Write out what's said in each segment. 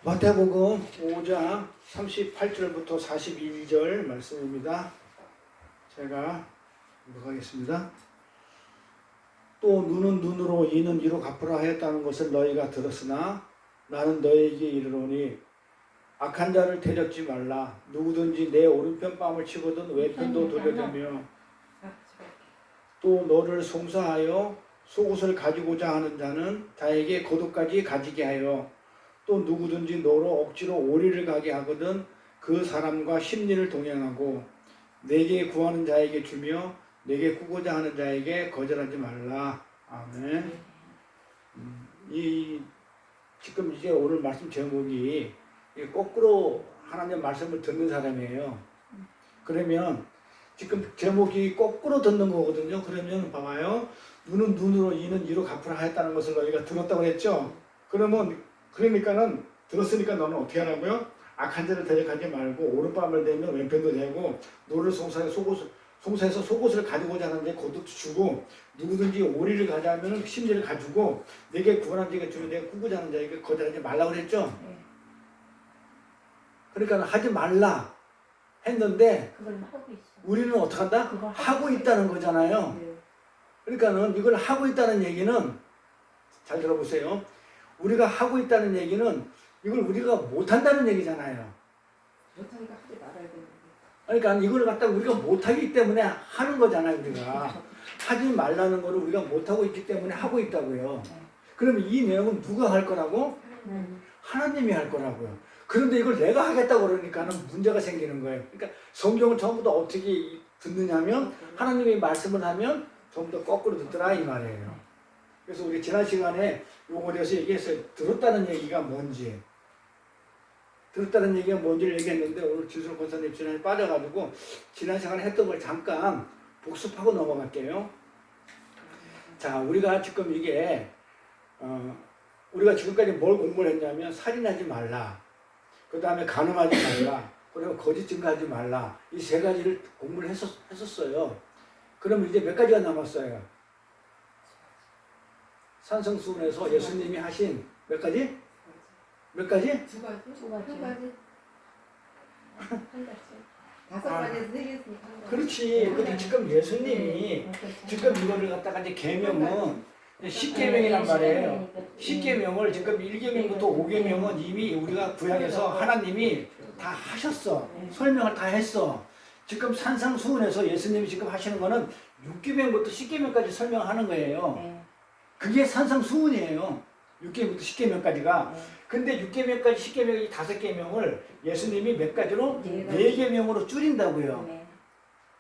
마태복음 5장 38절부터 41절 말씀입니다. 제가 읽어가겠습니다. 또 눈은 눈으로 이는 이로 갚으라 하였다는 것을 너희가 들었으나 나는 너희에게 이르노니 악한 자를 대적지 말라. 누구든지 내 오른편 뺨을 치거든 왼편도 돌려대며 또 너를 송사하여 속옷을 가지고자 하는 자는 자에게 겉옷까지 가지게 하여 또 누구든지 너로 억지로 오리를 가게 하거든 그 사람과 심리를 동행하고 내게 구하는 자에게 주며 내게 구고자 하는 자에게 거절하지 말라. 아멘. 지금 이제 오늘 말씀 제목이 거꾸로 하나님 말씀을 듣는 사람이에요. 그러면 지금 제목이 거꾸로 듣는 거거든요. 그러면 봐봐요. 눈은 눈으로 이는 이로 갚으라 하였다는 것을 너희가 들었다고 했죠. 그러니까는 들었으니까 너는 어떻게 하라고요? 악한 자를 대적하지 말고 오른뺨을 대면 왼편도 대고 너를 송사해서 속옷을 가지고자 하는데 겉옷도 주고 누구든지 오리를 가자면 심리를 가지고 내게 구원한 자에게 주면 내가 꾸고자 하는 자에게 거절하지 말라고 그랬죠. 그러니까 하지 말라 했는데 우리는 어떻게 한다? 하고 있다는 거잖아요. 그러니까는 이걸 하고 있다는 얘기는 잘 들어보세요. 우리가 하고 있다는 얘기는 이걸 우리가 못한다는 얘기잖아요. 못하니까 하지 말아야 되는데. 그러니까 이걸 갖다가 우리가 못하기 때문에 하는 거잖아요. 우리가 하지 말라는 거를 우리가 못하고 있기 때문에 하고 있다고요. 그러면 이 내용은 누가 할 거라고? 하나님이 할 거라고요. 그런데 이걸 내가 하겠다고 그러니까는 문제가 생기는 거예요. 그러니까 성경을 전부 다 어떻게 듣느냐면 하나님이 말씀을 하면 전부 다 거꾸로 듣더라 이 말이에요. 그래서 우리 지난 시간에 요거에 대해서 얘기했어요. 들었다는 얘기가 뭔지. 들었다는 얘기가 뭔지를 얘기했는데 오늘 지수로 권사님 지난해 빠져가지고 지난 시간에 했던 걸 잠깐 복습하고 넘어갈게요. 자, 우리가 지금 이게 우리가 지금까지 뭘 공부를 했냐면 살인하지 말라. 그 다음에 간음하지 말라. 그리고 거짓 증거하지 말라. 이 세 가지를 공부를 했었어요. 그러면 이제 몇 가지가 남았어요? 산성수훈에서 예수님이 하신 몇 가지? 몇 가지? 두 가지? 한 가지. 한 가지. 다섯 가지에서 세 개였으니까 한 가지. 그렇지. 근데 지금 예수님이 지금 이거를 갖다가 이제 계명은 10계명이란 말이에요. 10계명을 지금 1계명부터 5계명은 이미 우리가 구약에서 하나님이 다 하셨어. 설명을 다 했어. 지금 산상수훈에서 예수님이 지금 하시는 거는 6계명부터 10계명까지 설명하는 거예요. 그게 산상수훈이에요. 6계명부터 10계명까지가. 근데 6계명까지 10계명, 5계명을 예수님이 몇 가지로? 4계명으로 줄인다고요.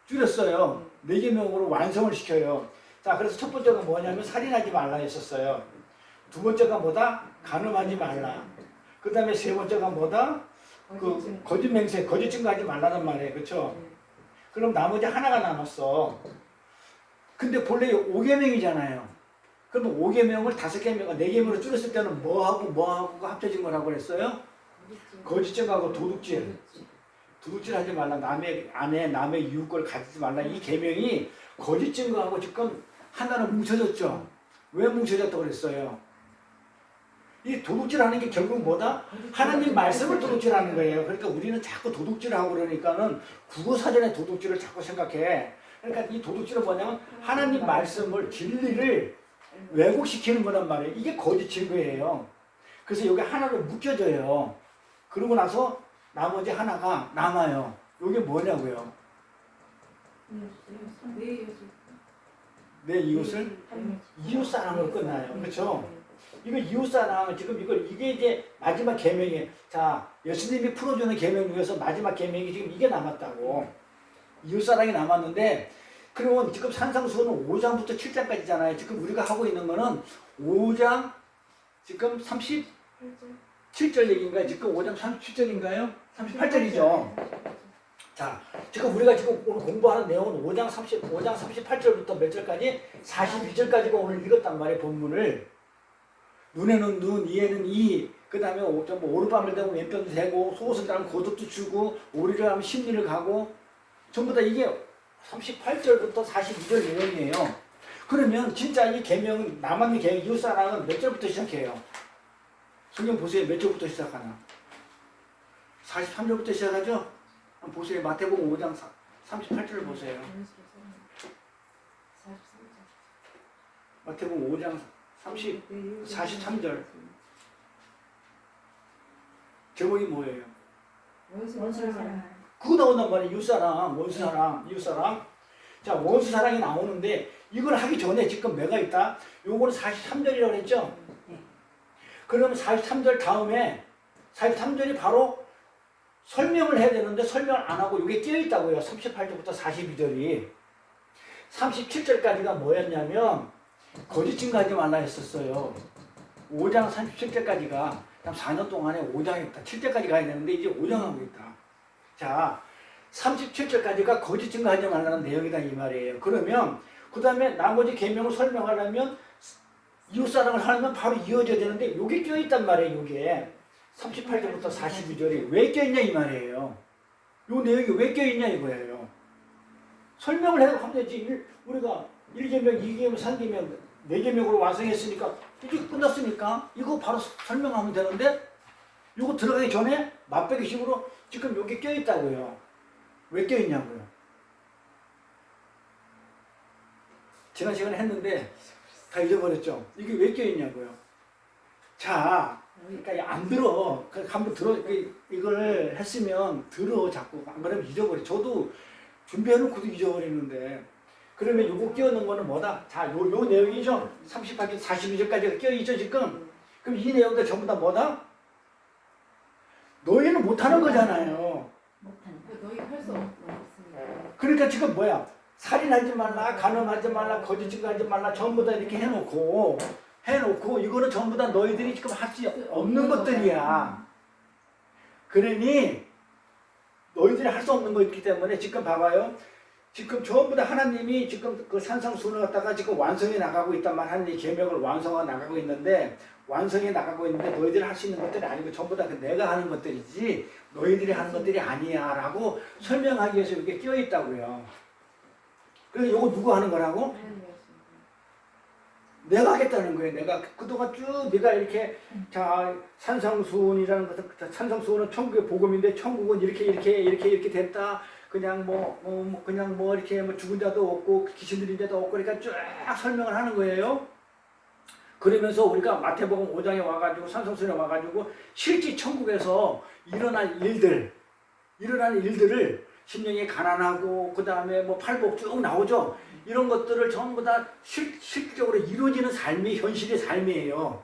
줄였어요. 4계명으로 완성을 시켜요. 자, 그래서 첫 번째가 뭐냐면 살인하지 말라 했었어요. 두 번째가 뭐다? 간음하지 말라. 그 다음에 세 번째가 뭐다? 거짓 맹세, 거짓 증거하지 말라는 말이에요. 그렇죠? 그럼 나머지 하나가 남았어. 근데 본래 5계명이잖아요. 그러면 5계명을 5계명, 4계명으로 줄였을 때는 뭐하고 합쳐진 거라고 그랬어요? 거짓 증거하고 도둑질. 도둑질 하지 말라. 남의 아내, 남의 이웃 걸 가지지 말라. 이 계명이 거짓 증거하고 지금 하나로 뭉쳐졌죠. 왜 뭉쳐졌다고 그랬어요? 이 도둑질하는 게 결국 뭐다? 하나님 말씀을 도둑질하는 거예요. 그러니까 우리는 자꾸 도둑질하고 그러니까는 국어사전의 도둑질을 자꾸 생각해. 그러니까 이 도둑질은 뭐냐면 하나님 말씀을 진리를 왜곡시키는 거란 말이에요. 이게 거짓 증거예요. 그래서 여기 하나로 묶여져요. 그러고 나서 나머지 하나가 남아요. 이게 뭐냐고요? 내 이웃을 이웃사랑으로 끝나요. 그렇죠? 이거 이웃사랑 지금 이게 이제 마지막 계명이에요. 자, 예수님이 풀어주는 계명 중에서 마지막 계명이 지금 이게 남았다고. 이웃사랑이 남았는데 그러면 지금 산상수훈은 5장부터 7장까지잖아요. 지금 우리가 하고 있는 거는 5장 지금 37절 얘기인가요? 지금 5장 37절인가요? 38절이죠. 자, 지금 우리가 지금 오늘 공부하는 내용은 5장 38절부터 몇 절까지? 42절까지가 오늘 읽었단 말이에요, 본문을. 눈에는 눈, 이에는 이, 그 다음에 오른밤을 대고 왼편도 대고, 속옷을 따면 겉옷도 주고, 오리를 하면 심리를 가고, 전부 다 이게 38절부터 42절 내용이에요. 그러면 진짜 이 계명, 남았는 계명, 이웃사랑은 몇 절부터 시작해요? 성경 보세요. 몇 절부터 시작하나? 43절부터 시작하죠? 한번 보세요. 마태복음 5장 38절을 보세요. 마태복음 5장 43절. 제목이 뭐예요? 원수사랑. 그거 나온단 말이에요. 이웃사랑, 원수사랑, 이웃사랑. 자, 원수사랑이 나오는데 이걸 하기 전에 지금 뭐가 있다? 요거는 43절이라고 그랬죠? 그러면 43절 다음에 43절이 바로 설명을 해야 되는데 설명을 안 하고 이게 끼어있다고요. 38절부터 42절이. 37절까지가 뭐였냐면 거짓 증거하지 말라 했었어요. 5장 37절까지가 4년 동안에 5장이었다. 7절까지 가야 되는데 이제 5장 하고 있다. 자, 37절까지가 거짓 증거하지 말라는 내용이다 이 말이에요. 그러면 그 다음에 나머지 계명을 설명하려면 이웃사랑을 하려면 바로 이어져야 되는데 이게 껴있단 말이에요. 이게 38절부터 42절이 왜 껴있냐 이 말이에요. 이 내용이 왜 껴있냐 이거예요. 설명을 해서 하면 되지. 우리가 1계명, 2계명, 3계명, 4계명으로 완성했으니까 이제 끝났으니까 이거 바로 설명하면 되는데 이거 들어가기 전에 맛배기식으로 지금 여기 껴있다고요. 왜 껴있냐고요. 지난 시간에 했는데 다 잊어버렸죠. 이게 왜 껴있냐고요. 자, 그러니까 안 들어. 한번 들어. 이걸 했으면 들어 자꾸. 안 그러면 잊어버려. 저도 준비해놓고도 잊어버리는데. 그러면 요거 끼워놓은 거는 뭐다? 자, 요 내용이죠. 38절, 42절까지가 끼어있죠 지금. 그럼 이 내용들 전부 다 뭐다? 너희는 못하는 거잖아요. 너희 할 수 없습니다. 그러니까 지금 뭐야? 살인하지 말라, 간음하지 말라, 거짓 증거하지 말라, 전부 다 이렇게 해놓고 이거는 전부 다 너희들이 지금 할 수 없는 것들이야. 그러니 너희들이 할 수 없는 거있기 때문에 지금 봐봐요. 지금 전부 다 하나님이 지금 그 산상수훈을 갖다가 지금 완성해 나가고 있단 말. 하나님의 계명을 완성해 나가고 있는데 너희들이 할 수 있는 것들이 아니고 전부 다 내가 하는 것들이지 너희들이 하는 것들이 아니야 라고 설명하기 위해서 이게 끼어있다고요. 그래서 이거 누구 하는 거라고? 내가 하겠다는 거예요. 내가 그동안 쭉 내가 이렇게 자 산상수훈이라는 것은 산상수훈은 천국의 복음인데 천국은 이렇게 됐다. 그냥 그냥 이렇게 죽은 자도 없고 귀신 들린 자도 없고 그러니까 쭉 설명을 하는 거예요. 그러면서 우리가 마태복음 5장에 와가지고 산상수훈에 와가지고 실제 천국에서 일어날 일들을 심령이 가난하고 그 다음에 팔복 쭉 나오죠. 이런 것들을 전부 다 실질적으로 이루어지는 삶이 현실의 삶이에요.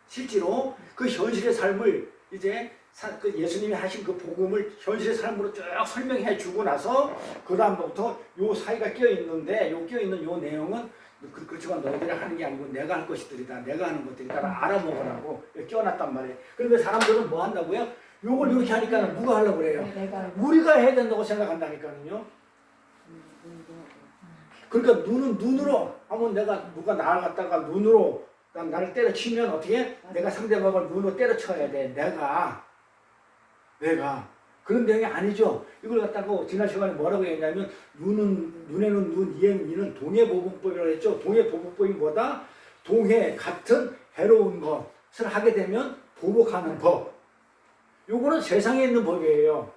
실제로 그 현실의 삶을 이제 그 예수님이 하신 그 복음을 현실의 삶으로 쭉 설명해 주고 나서 그 다음부터 요 사이가 끼어있는데 끼어있는 요 내용은 그렇지만 너희들이 하는 게 아니고 내가 할 것들이다. 내가 하는 것들이다. 알아먹으라고 끼워놨단 말이에요. 그런데 사람들은 뭐 한다고요? 요걸 이렇게 하니까 누가 하려고 그래요? 우리가 해야 된다고 생각한다니까요. 그러니까 눈으로 한번 누가 나를 갖다가 눈으로 나를 때려치면 어떻게? 내가 상대방을 눈으로 때려쳐야 돼. 내가 그런 내용이 아니죠. 이걸 갖다가 지난 시간에 뭐라고 했냐면 눈에는 눈, 이에는 이는 동해보복법이라고 했죠. 동해보복법이 뭐다? 동해 같은 해로운 것을 하게 되면 보복하는 법. 요거는 세상에 있는 법이에요.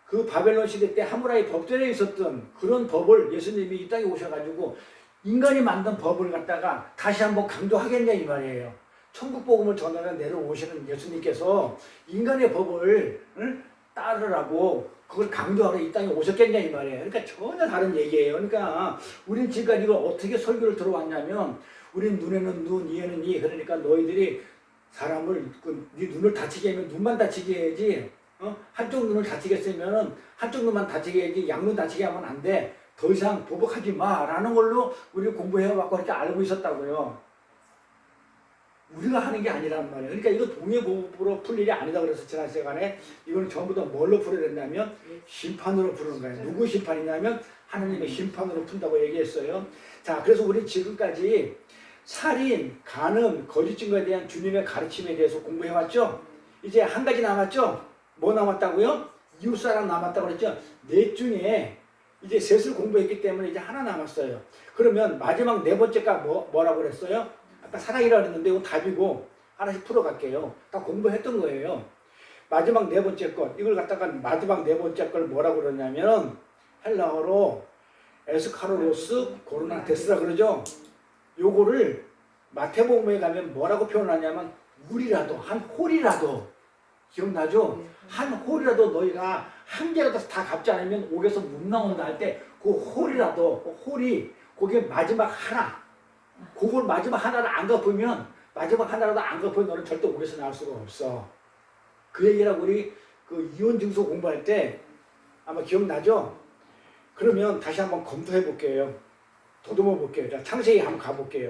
그 바벨론 시대 때 하무라비 법전에 있었던 그런 법을 예수님이 이 땅에 오셔가지고 인간이 만든 법을 갖다가 다시 한번 강조하겠냐 이 말이에요. 천국 복음을 전하러 내려오시는 예수님께서 인간의 법을 따르라고 그걸 강조하러 이 땅에 오셨겠냐 이 말이에요. 그러니까 전혀 다른 얘기예요. 그러니까 우린 지금까지 이걸 어떻게 설교를 들어왔냐면 우린 눈에는 눈, 이에는 이. 그러니까 너희들이 사람을 네 눈을 다치게 하면 눈만 다치게 해야지. 한쪽 눈을 다치게 했으면은 한쪽 눈만 다치게 해야지 양눈 다치게 하면 안 돼. 더 이상 보복하지 마라는 걸로 우리 공부해왔고 이렇게 알고 있었다고요. 우리가 하는 게 아니란 말이에요. 그러니까 이거 동해보복으로 풀 일이 아니다 그래서 지난 시간에 이거는 전부 다 뭘로 풀어야 된다면 심판으로 푸는 거예요. 누구 심판이냐면 하나님의 심판으로 푼다고 얘기했어요. 자, 그래서 우리 지금까지 살인, 간음, 거짓 증거에 대한 주님의 가르침에 대해서 공부해왔죠. 이제 한 가지 남았죠. 뭐 남았다고요? 이웃사랑 남았다고 그랬죠. 넷 중에 이제 셋을 공부했기 때문에 이제 하나 남았어요. 그러면 마지막 네 번째가 뭐라고 그랬어요? 아까 사랑이라고 했는데 이건 답이고 하나씩 풀어갈게요. 다 공부했던 거예요. 마지막 네 번째 것, 이걸 갖다가 마지막 네 번째 걸 뭐라고 그러냐면 헬라어로 에스카로로스 고르나테스라 그러죠. 요거를 마태복음에 가면 뭐라고 표현하냐면 물이라도 한 홀이라도 기억나죠? 한 홀이라도 너희가 한 개라도 다 갚지 않으면 옥에서 못 나온다 할 때 그 홀이라도 그 홀이 거기에 마지막 하나 그걸 마지막 하나를 안 갚으면 마지막 하나라도 안 갚으면 너는 절대 옥에서 나올 수가 없어. 그 얘기라고 우리 그 이혼증서 공부할 때 아마 기억나죠? 그러면 다시 한번 검토해 볼게요. 더듬어 볼게요. 자, 창세기 한번 가볼게요.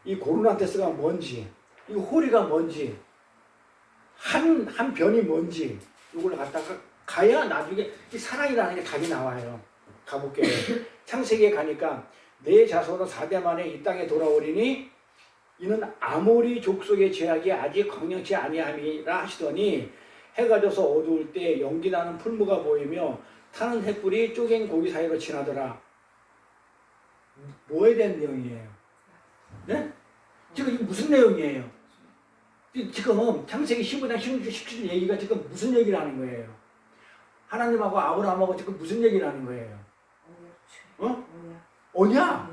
이 고르나테스가 뭔지, 이 호리가 뭔지, 한 변이 뭔지, 이걸 갖다가 가야 나중에 이 사랑이라는 게 답이 나와요. 가볼게요. 창세기에 가니까 내 자손은 4대 만에 이 땅에 돌아오리니 이는 아모리 족속의 죄악이 아직 강력치 아니함이라 하시더니 해가 져서 어두울 때 연기 나는 풀무가 보이며 타는 횃불이 쪼갠 고기 사이로 지나더라. 뭐에 대한 내용이에요? 네? 지금 이게 무슨 내용이에요? 지금 창세기 15장 16절 17절 얘기가 지금 무슨 얘기를 하는 거예요? 하나님하고 아브라함하고 지금 무슨 얘기를 하는 거예요? 어? 언약?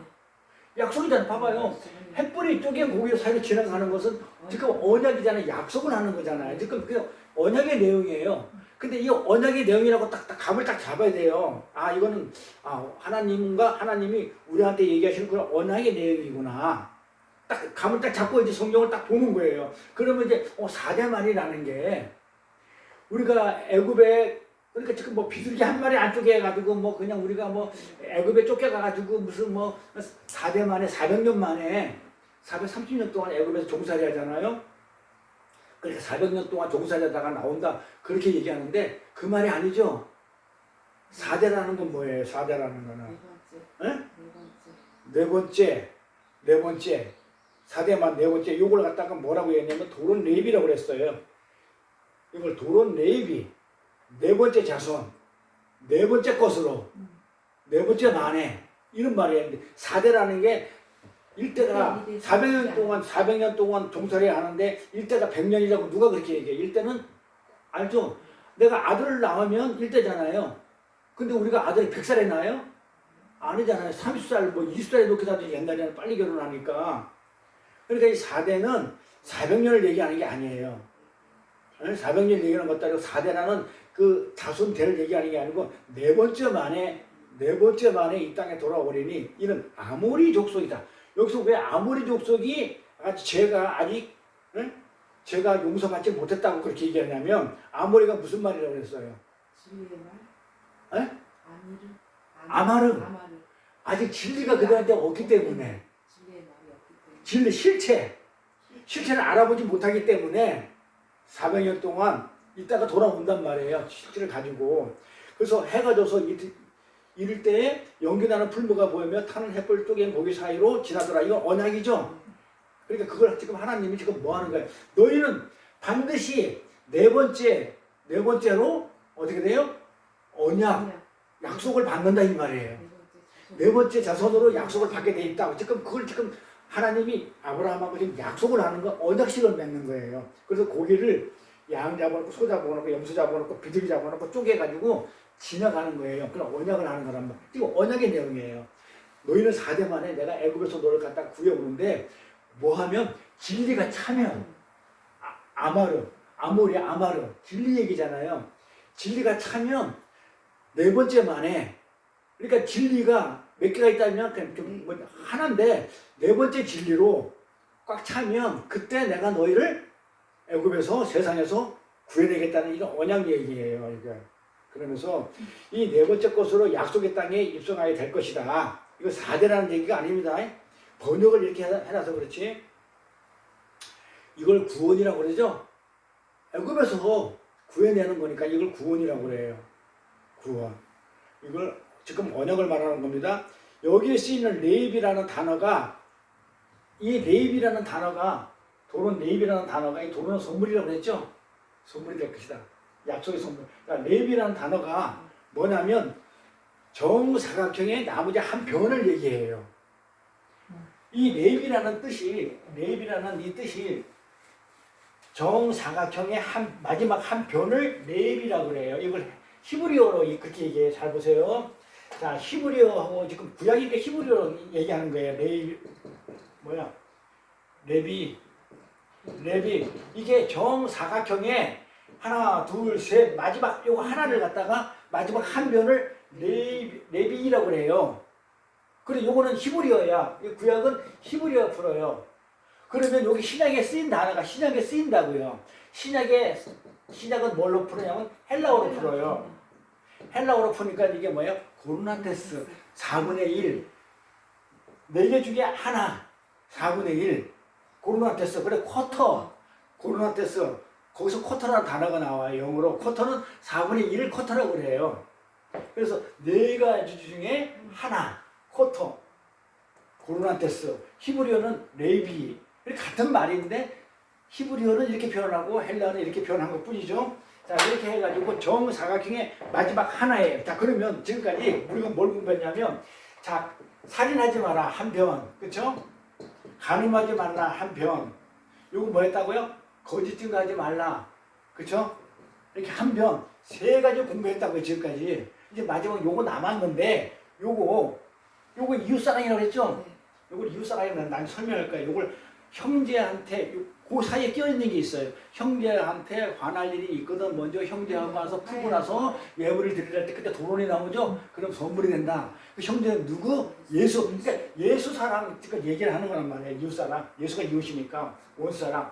약속이잖아요. 봐봐요. 횃불이 쪼갠 고기 사이로 지나가는 것은 지금 언약이잖아요. 약속을 하는 거잖아요. 지금 그 언약의 내용이에요. 근데 이 언약의 내용이라고 딱 감을 딱 잡아야 돼요. 아, 이거는 하나님이 우리한테 얘기하시는 그런 언약의 내용이구나. 딱 감을 딱 잡고 이제 성경을 딱 보는 거예요. 그러면 이제 4대만이라는 게 우리가 애굽에 그러니까 지금 뭐 비둘기 한 마리 안 쪼개가지고 뭐 그냥 우리가 뭐 애굽에 쫓겨가가지고 무슨 뭐 4대 만에 400년 만에 430년 동안 애굽에서 종살이 하잖아요. 그러니까 400년 동안 종살이하다가 나온다 그렇게 얘기하는데 그 말이 아니죠. 4대라는 건 뭐예요? 4대라는 거는 네 번째 4대만 네 번째 요걸 갖다가 뭐라고 했냐면 도론 레이비라고 그랬어요. 이걸 도론 레이비 네 번째 자손 네 번째 것으로 네 번째 만에 이런 말이에요. 4대라는 게 일대가 400년 동안 종살이 하는데 일대가 100년이라고 누가 그렇게 얘기해? 일대는 알죠? 내가 아들을 낳으면 일대잖아요. 근데 우리가 아들이 100살에 낳아요? 아니잖아요. 30살 뭐 20살에 놓게 다도 옛날에는 빨리 결혼하니까. 그러니까 이 4대는 400년을 얘기하는 게 아니에요. 400년 얘기하는 것도 아니고 4대라는 그 자손대를 얘기하는 게 아니고 네 번째 만에 이 땅에 돌아오리니 이는 아모리 족속이다. 여기서 왜 아모리 족속이 제가 용서받지 못했다고 그렇게 얘기하냐면 아모리가 무슨 말이라고 그랬어요? 진리의 말? 에? 아마름. 아직 진리가 그들한테 없기 때문에 진리의 말이 없기 때문에 진리 실체를 알아보지 못하기 때문에 400년 동안 있다가 돌아온단 말이에요. 실체를 가지고. 그래서 해가 져서 이럴 때에 연기나는 풀무가 보이며 타는 횃불 쪼갠 고기 사이로 지나더라. 이건 언약이죠. 그러니까 그걸 지금 하나님이 지금 뭐 하는 거예요? 너희는 반드시 네 번째로 어떻게 돼요? 언약, 약속을 받는다 이 말이에요. 네 번째 자손으로 약속을 받게 돼 있다. 그걸 지금 하나님이 아브라함하고 지금 약속을 하는 거 언약식을 맺는 거예요. 그래서 고기를 양 잡아놓고 소 잡아놓고 염소 잡아놓고 비둘기 잡아놓고 쪼개가지고 지나가는 거예요. 그럼 언약을 하는 거란 말이에요. 이거 언약의 내용이에요. 너희는 4대 만에 내가 애굽에서 너를 갖다 구해오는데 뭐 하면 진리가 차면 아모리 진리 얘기잖아요. 진리가 차면 네 번째 만에 그러니까 진리가 몇 개가 있다면 그냥 좀 하나인데 네 번째 진리로 꽉 차면 그때 내가 너희를 애굽에서 세상에서 구해내겠다는 이런 언약 얘기예요. 이게. 그러면서 이 네 번째 것으로 약속의 땅에 입성하게 될 것이다. 이거 4대라는 얘기가 아닙니다. 번역을 이렇게 해놔서 그렇지. 이걸 구원이라고 그러죠. 애굽에서 구해내는 거니까 이걸 구원이라고 그래요. 구원. 이걸 지금 언약을 말하는 겁니다. 여기에 쓰이는 레이비라는 단어가 도론 레이비라는 단어가 이 도론은 선물이라고 했죠. 선물이 될 것이다. 약속의 선물. 그러니까 레이비라는 단어가 뭐냐면 정사각형의 나머지 한 변을 얘기해요. 이 레이비라는 이 뜻이 정사각형의 마지막 한 변을 레입이라고 그래요. 이걸 히브리어로 그렇게 얘기해요. 잘 보세요. 자, 히브리어하고 지금 구약이니까 히브리어로 얘기하는 거예요. 레비. 이게 정사각형의 하나, 둘, 셋, 마지막 요거 하나를 갖다가 마지막 한 변을 레비라고 그래요. 그리고 요거는 히브리어야. 구약은 히브리어 풀어요. 그러면 여기 신약에 쓰인 단어가 신약에 쓰인다고요. 신약은 뭘로 풀냐면 헬라어로 풀어요. 헬라어로 푸니까 이게 뭐예요? 고르나테스 4분의 1. 4개 중에 하나 4분의 1. 고르나테스. 그래 쿼터. 고르나테스. 거기서 쿼터라는 단어가 나와요. 영어로. 쿼터는 4분의 1을 쿼터라고 그래요. 그래서 4가지 중에 하나 쿼터. 고르나테스. 히브리어는 레비. 같은 말인데 히브리어는 이렇게 표현하고 헬라어는 이렇게 표현한 것 뿐이죠. 자, 이렇게 해가지고 정사각형의 마지막 하나예요. 자, 그러면 지금까지 우리가 뭘 공부했냐면, 자, 살인하지 마라 한 변, 그쵸? 간음하지 말라 한 변. 요거 뭐 했다고요? 거짓 증거하지 말라, 그쵸? 이렇게 한 변, 3가지 공부했다고요 지금까지. 이제 마지막 요거 남았는데, 요거 이웃사랑이라고 했죠? 요걸 이웃사랑이라고 난 설명할 거예요. 요걸 형제한테 그 사이에 껴있는 게 있어요. 형제한테 관할 일이 있거든. 먼저 형제하고 와서 풀고 나서 예물을 드릴 때 그때 도론이 나오죠. 그럼 선물이 된다. 그 형제는 누구? 예수. 그러니까 예수 사랑 그러니까 얘기를 하는 거란 말이에요. 이웃 사랑. 예수가 이웃이니까 원수 사랑.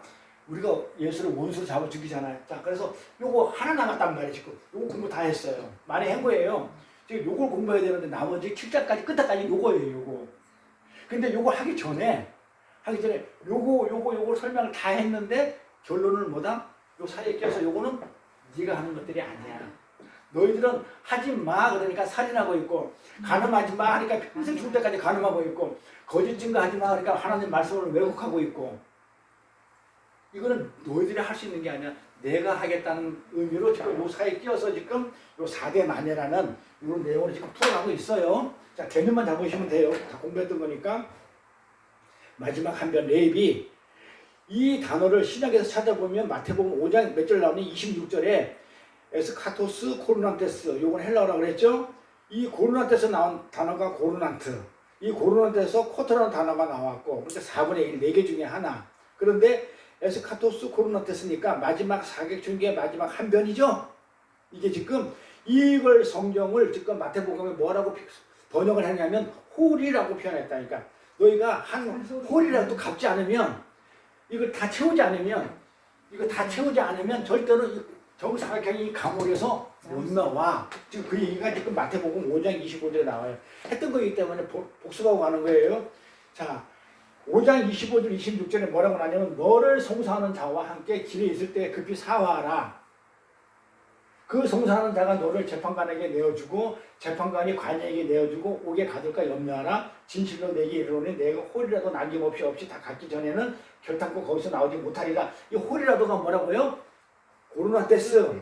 우리가 예수를 원수로 잡아 죽이잖아요. 자, 그래서 요거 하나 남았단 말이에요. 지금 요거 공부 다 했어요. 많이 한 거예요. 지금 요걸 공부해야 되는데 나머지 7장까지 끝까지 요거예요. 요거. 근데 요거 하기 전에 요걸 설명을 다 했는데 결론은 뭐다? 요 사이에 껴서 요거는 네가 하는 것들이 아니야. 너희들은 하지 마 그러니까 살인하고 있고, 간음하지 마 하니까 평생 죽을 때까지 간음하고 있고, 거짓 증거하지 마 그러니까 하나님 말씀을 왜곡하고 있고, 이거는 너희들이 할 수 있는 게 아니야. 내가 하겠다는 의미로 지금 요 사이에 끼어서 지금 요 4대 만회라는 이런 내용을 지금 풀어가고 있어요. 자, 개념만 잡으시면 돼요. 다 공부했던 거니까. 마지막 한 변 레입이 이 단어를 신약에서 찾아보면 마태복음 5장 몇 절 나오니 26절에 에스카토스 코르난테스, 요건 헬라어라고 그랬죠? 이 코르난테스 나온 단어가 고르난트, 이 고르난테에서 쿼터라는 단어가 나왔고, 그러니까 4분의 1, 4개 중에 하나. 그런데 에스카토스 코르난테스니까 마지막 사격 중에 마지막 한 변이죠? 이게 지금 이걸 성경을 지금 마태복음에 뭐라고 번역을 했냐면 홀이라고 표현했다니까. 너희가 한 홀이라도 갚지 않으면, 이거 다 채우지 않으면 절대로 정사각형이 감옥에서 못 나와. 지금 그 얘기가 지금 마태복음 5장 25절에 나와요. 했던 거기 때문에 복습하고 가는 거예요. 자, 5장 25절 26절에 뭐라고 하냐면, 너를 송사하는 자와 함께 길에 있을 때 급히 사화하라. 그 송사하는 자가 너를 재판관에게 내어주고 재판관이 관이에게 내어주고 옥에 가둘까 염려하라. 진실로 내게 이르노니 내가 홀이라도 남김없이 다 갖기 전에는 결탄코 거기서 나오지 못하리라. 이 홀이라도가 뭐라고요? 고르나테스,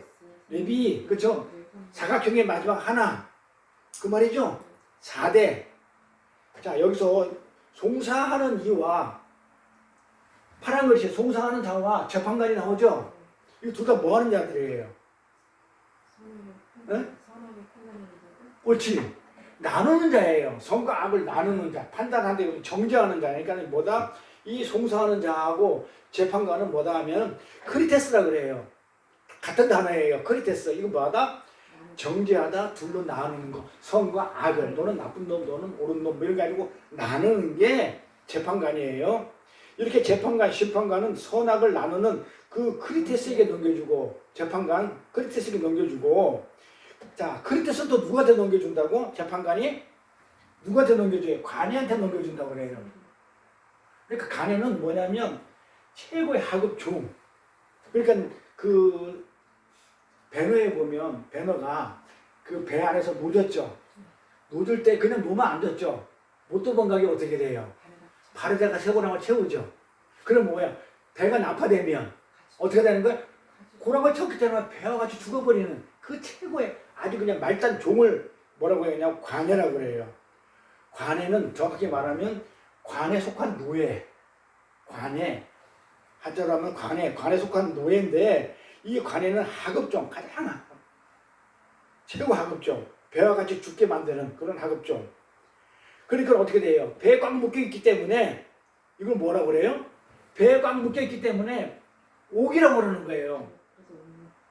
레비, 그쵸? 사각형의 마지막 하나, 그 말이죠? 4대. 자, 여기서 송사하는 이와 파란 글씨 송사하는 자와 재판관이 나오죠? 이 둘 다 뭐 하는 자들이에요? 네? 옳지. 나누는 자예요. 선과 악을 나누는 자, 판단하는데 정죄하는 자. 그러니까 뭐다? 이 송사하는 자하고 재판관은 뭐다 하면 크리테스라 그래요. 같은 단어예요. 크리테스. 이거 뭐다? 정죄하다, 둘로 나누는 거. 선과 악을, 너는 나쁜 놈, 너는 옳은 놈, 뭐 이런 거 가지고 나누는 게 재판관이에요. 이렇게 재판관, 심판관은 선악을 나누는 그 크리테스에게 넘겨주고, 재판관 크리테스에게 넘겨주고, 자, 크리테스는 또 누구한테 넘겨준다고? 재판관이 누구한테 넘겨줘요? 관이한테 넘겨준다고 그래요. 그러니까 관에는 뭐냐면 최고의 하급 종. 그러니까 그 배너에 보면 배너가 그 배 안에서 노졌죠. 노질 때 그냥 놓으면 안 됐죠. 못 도망가게 어떻게 돼요? 발에다가 쇠고랑을 채우죠. 그럼 뭐야? 배가 난파되면 어떻게 되는 거야? 고랑을 쳤기 때문에 배와 같이 죽어버리는 그 최고의 아주 그냥 말단 종을 뭐라고 해야 하냐? 관이라고 그래요. 관에는 정확히 말하면 관에 속한 노예, 관에 한자로 하면 관에 속한 노예인데 이 관에는 하급종, 가장 최고 하급종, 배와 같이 죽게 만드는 그런 하급종. 그러니까 어떻게 돼요? 배에 꽉 묶여 있기 때문에 이걸 뭐라고 그래요? 배에 꽉 묶여 있기 때문에 옥이라고 그러는 거예요.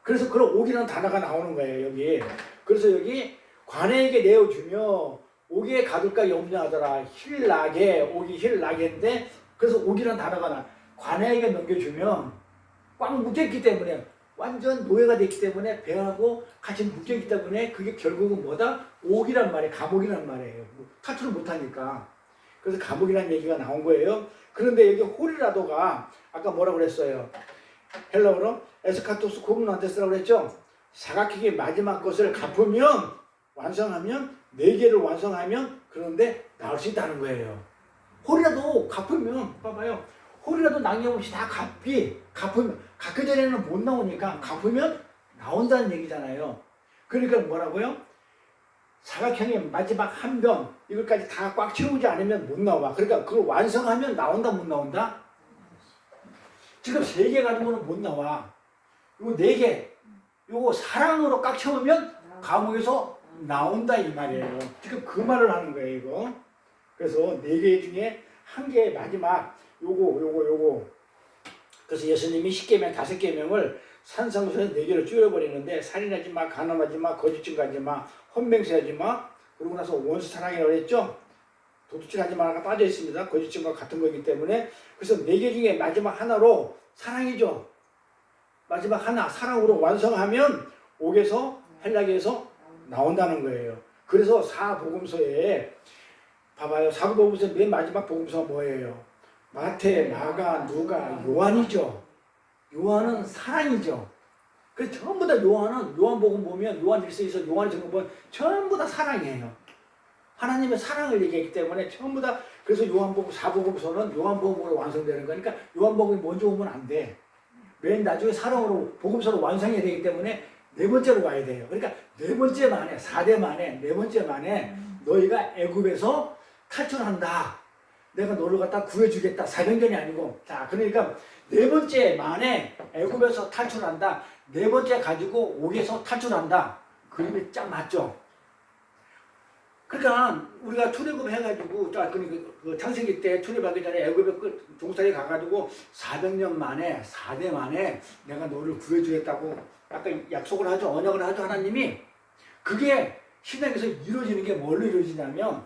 그래서 그런 옥이라는 단어가 나오는 거예요, 여기. 그래서 여기 관에게 내어주며 옥에 가둘까 염려하더라. 힐나게, 옥이 힐나게인데 그래서 옥이라는 단어가 나. 관에게 넘겨주면 꽉 묶여있기 때문에 완전 노예가 됐기 때문에 배하고 같이 묶여있기 때문에 그게 결국은 뭐다? 옥이란 말이에요. 감옥이란 말이에요. 탈출을 못하니까. 그래서 감옥이라는 얘기가 나온 거예요. 그런데 여기 홀이라도가 아까 뭐라고 그랬어요? 헬라어로 에스카토스 고문안테스라고 그랬죠? 사각형의 마지막 것을 갚으면 완성하면 4개를 완성하면 그런데 나올 수 있다는 거예요. 홀이라도 갚으면 봐봐요. 홀이라도 낭념없이 다 갚으면 갚기 전에는 못 나오니까 갚으면 나온다는 얘기잖아요. 그러니까 뭐라고요? 사각형의 마지막 한 변 이것까지 다 꽉 채우지 않으면 못 나와. 그러니까 그걸 완성하면 나온다 못 나온다? 지금 3개 가진 거는 못 나와. 요거 4개 요거 사랑으로 꽉 채우면 감옥에서 나온다 이 말이에요. 지금 그 말을 하는 거예요 이거. 그래서 4개 중에 한 개의 마지막 요거 그래서 예수님이 10계명 5계명을 산상수에서 4개로 줄여버리는데 살인하지 마, 간음하지 마, 거짓 증거하지 마, 헌맹세하지 마, 그러고 나서 원수 사랑이라고 그랬죠. 도둑질하지 마가 빠져 있습니다. 거짓 증거 같은 거기 때문에. 그래서 4개 중에 마지막 하나로 사랑이죠. 마지막 하나 사랑으로 완성하면 옥에서 헬라계에서 나온다는 거예요. 그래서 사복음서에 봐봐요. 사복음서 맨 마지막 복음서가 뭐예요? 마태, 마가, 누가, 요한이죠. 요한은 사랑이죠. 그래서 전부 다 요한복음 보면 요한일서에서 요한 증거 보면 전부 다 사랑이에요. 하나님의 사랑을 얘기하기 때문에 전부 다 그래서 요한복음 사복음서는 요한복음으로 완성되는 거니까 요한복음이 먼저 오면 안 돼. 맨 나중에 사랑으로 복음서로 완성해야 되기 때문에 4번째로 와야 돼요. 그러니까 4번째 만에 4대 만에 4번째 만에 너희가 애굽에서 탈출한다. 내가 너를 갖다 구해주겠다. 사병전이 아니고. 자, 그러니까 4번째 만에 애굽에서 탈출한다. 4번째 가지고 옥에서 탈출한다. 그림이 딱 맞죠? 그러니까 우리가 출애굽 해가지고 그 창세기 때 출애굽하기 전에 애굽에 종살이 가가지고 400년 만에 4대 만에 내가 너를 구해주겠다고 아까 약속을 하죠. 언약을 하죠. 하나님이. 그게 신약에서 이루어지는 게 뭘로 이루어지냐면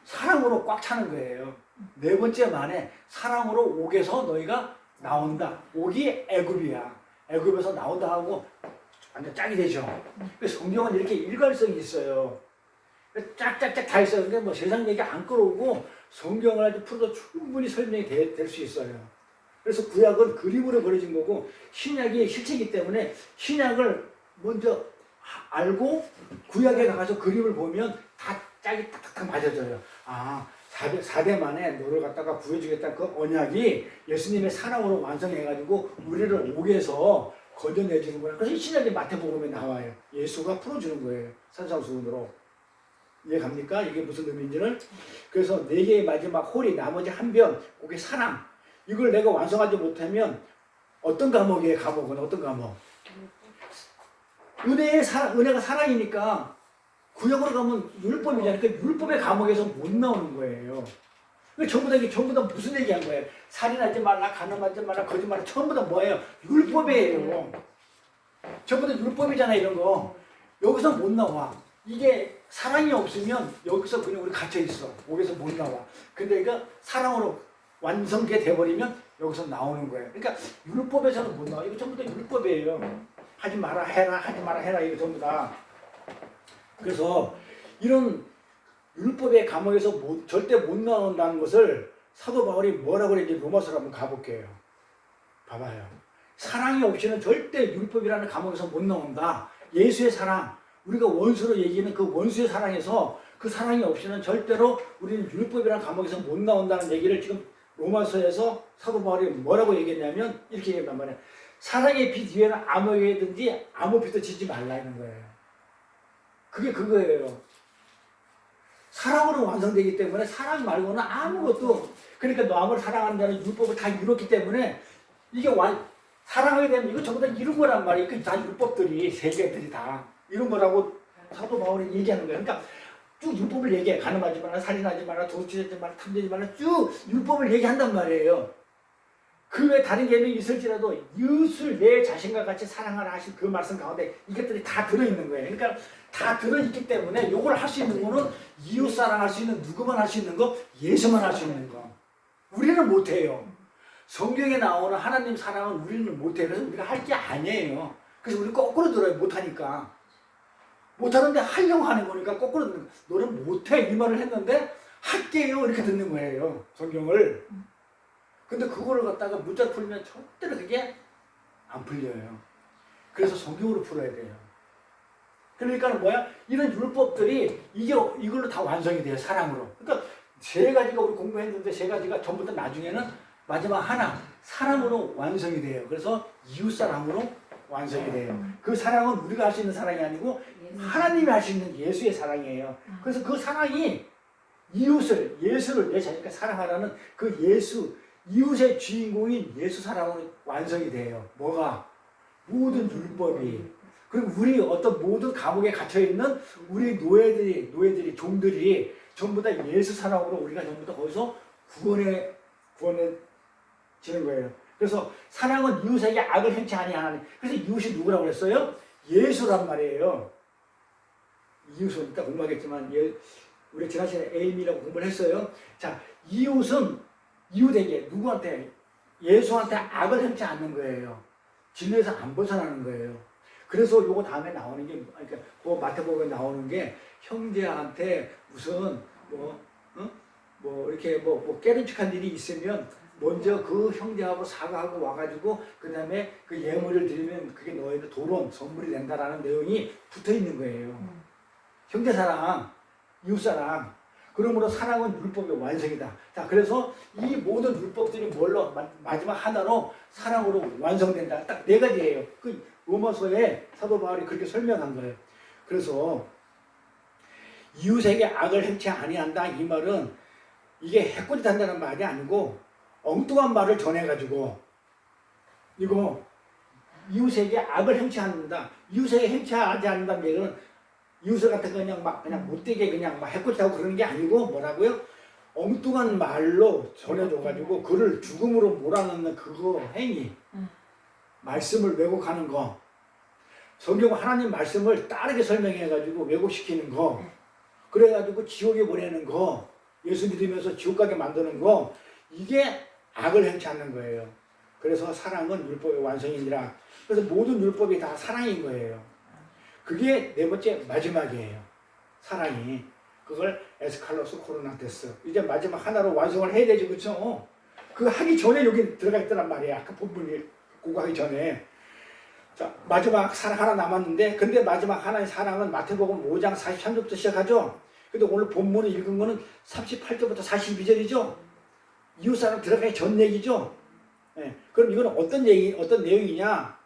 사랑으로 꽉 차는 거예요. 4번째 만에 사랑으로 옥에서 너희가 나온다. 옥이 애굽이야. 애굽에서 나온다 하고 완전 짝이 되죠. 성경은 이렇게 일관성이 있어요. 짝짝짝 다 있어요. 근데 뭐 세상 얘기 안 끌어오고 성경을 아주 풀어도 충분히 설명이 될 수 있어요. 그래서 구약은 그림으로 그려진 거고 신약이 실체이기 때문에 신약을 먼저 알고 구약에 나가서 그림을 보면 다 짝이 탁탁탁 맞아져요. 아, 4대 만에 너를 갖다가 구해주겠다 그 언약이 예수님의 사랑으로 완성해가지고 우리를 옥에서 건져내주는구나. 그래서 신약의 마태복음에 나와요. 예수가 풀어주는 거예요. 산상수훈으로. 이해 갑니까? 이게 무슨 의미인지를. 그래서 4개의 마지막 홀이 나머지 한 변, 그게 사랑. 이걸 내가 완성하지 못하면 어떤 감옥이에요? 감옥은 어떤 감옥? 은혜가 사랑이니까 구역으로 가면 율법이잖아요. 그러니까 율법의 감옥에서 못 나오는 거예요. 전부 다 무슨 얘기한 거예요? 살인하지 말라, 간음하지 말라, 거짓말하지 전부 다 뭐예요? 율법이에요. 전부 다 율법이잖아요, 이런 거. 여기서 못 나와. 이게 사랑이 없으면 여기서 그냥 우리 갇혀 있어. 여기서 못 나와. 근데 이거 사랑으로 완성게 돼버리면 여기서 나오는 거예요. 그러니까 율법에서는 못 나와. 이거 전부 다 율법이에요. 하지 마라 해라, 하지 마라 해라, 이거 전부 다. 그래서 이런 율법의 감옥에서 절대 못 나온다는 것을 사도 바울이 뭐라고 그랬는지 로마서로 한번 가볼게요. 봐봐요. 사랑이 없이는 절대 율법이라는 감옥에서 못 나온다. 예수의 사랑, 우리가 원수로 얘기하는 그 원수의 사랑에서 그 사랑이 없이는 절대로 우리는 율법이라는 감옥에서 못 나온다는 얘기를 지금 로마서에서 사도 바울이 뭐라고 얘기했냐면 이렇게 얘기한 말이에요. 사랑의 빛 위에는 아무에든지 아무 빛도 지지 말라는 거예요. 그게 그거예요. 사랑으로 완성되기 때문에 사랑 말고는 아무것도, 그러니까 남을 사랑한다는 율법을 다 이뤘기 때문에 이게 사랑하게 되면 이거 전부 다 이룬 거란 말이에요. 그 다 율법들이 세계들이 다 이룬 거라고 사도 바울이 얘기하는 거예요. 그러니까 쭉 율법을 얘기해. 간음하지 마라, 살인하지 마라, 도둑질하지 마라, 탐내지 마라, 쭉 율법을 얘기한단 말이에요. 그 외에 다른 계명이 있을지라도 이웃을 내 자신과 같이 사랑하라 하신 그 말씀 가운데 이것들이 다 들어있는 거예요. 그러니까 다 들어있기 때문에 이걸 할 수 있는 거는 이웃 사랑할 수 있는 누구만 할 수 있는 거? 예수만 할 수 있는 거. 우리는 못해요. 성경에 나오는 하나님 사랑은 우리는 못해요. 그래서 우리가 할 게 아니에요. 그래서 우리 거꾸로 들어요. 못하니까. 못하는데 하려고 하는 거니까 거꾸로 듣는 거예요. 너는 못해 이 말을 했는데 할게요 이렇게 듣는 거예요. 성경을. 근데 그거를 갖다가 문자 풀면 절대로 그게 안 풀려요. 그래서 성경으로 풀어야 돼요. 그러니까 뭐야? 이런 율법들이 이걸로 다 완성이 돼요. 사랑으로. 그러니까 세 가지가 우리 공부했는데 세 가지가 전부 다 나중에는 마지막 하나 사랑으로 완성이 돼요. 그래서 이웃 사랑으로 완성이 돼요. 그 사랑은 우리가 할 수 있는 사랑이 아니고 하나님이 할 수 있는 예수의 사랑이에요. 그래서 그 사랑이 예수를 내 자신과 사랑하라는 그 이웃의 주인공인 예수 사랑으로 완성이 돼요. 뭐가? 모든 율법이. 그리고 우리 어떤 모든 감옥에 갇혀있는 우리 노예들이, 종들이 전부 다 예수 사랑으로 우리가 전부 다 거기서 구원해지는 거예요. 그래서 사랑은 이웃에게 악을 행치 아니하나니. 그래서 이웃이 누구라고 그랬어요? 예수란 말이에요. 이웃은 이따 공부하겠지만, 우리 지난 시간에 에임이라고 공부를 했어요. 자, 이웃은 이웃에게 누구한테 예수한테 악을 행치 않는 거예요. 진리에서 안 벗어나는 거예요. 그래서 요거 다음에 나오는 게 그러니까 그 마태복음에 나오는 게 형제한테 무슨 이렇게 깨름칙한 일이 있으면 먼저 그 형제하고 사과하고 와가지고 그 다음에 그 예물을 드리면 그게 너희들 도론 선물이 된다라는 내용이 붙어 있는 거예요. 형제 사랑, 이웃 사랑. 그러므로 사랑은 율법의 완성이다. 자, 그래서 이 모든 율법들이 뭘로 마지막 하나로 사랑으로 완성된다. 딱 네 가지예요. 그 로마서에 사도 바울이 그렇게 설명한 거예요. 그래서 이웃에게 악을 행치 아니한다 이 말은 이게 해코지 한다는 말이 아니고 엉뚱한 말을 전해가지고 이거 이웃에게 악을 행치 않는다. 이웃에게 행치하지 않는다는 얘기는 이웃을 갖다 그냥 못되게 그냥 막 해코지하고 그러는 게 아니고 뭐라고요? 엉뚱한 말로 전해줘가지고 그를 죽음으로 몰아넣는 그거 행위. 말씀을 왜곡하는 거. 성경 하나님 말씀을 다르게 설명해가지고 왜곡시키는 거. 그래가지고 지옥에 보내는 거. 예수 믿으면서 지옥 가게 만드는 거. 이게 악을 행치 않는 거예요. 그래서 사랑은 율법의 완성이니라. 그래서 모든 율법이 다 사랑인 거예요. 그게 네 번째 마지막이에요. 사랑이. 그걸 에스칼로스 코로나테스. 이제 마지막 하나로 완성을 해야 되지, 그쵸? 그 하기 전에 여기 들어가 있더란 말이야. 아까 본문이 그거 하기 전에. 자, 마지막 사랑 하나 남았는데, 근데 마지막 하나의 사랑은 마태복음 5장 43절부터 시작하죠? 근데 오늘 본문을 읽은 거는 38절부터 42절이죠? 이웃사랑 들어가기 전 얘기죠? 네. 그럼 이건 어떤 내용이냐?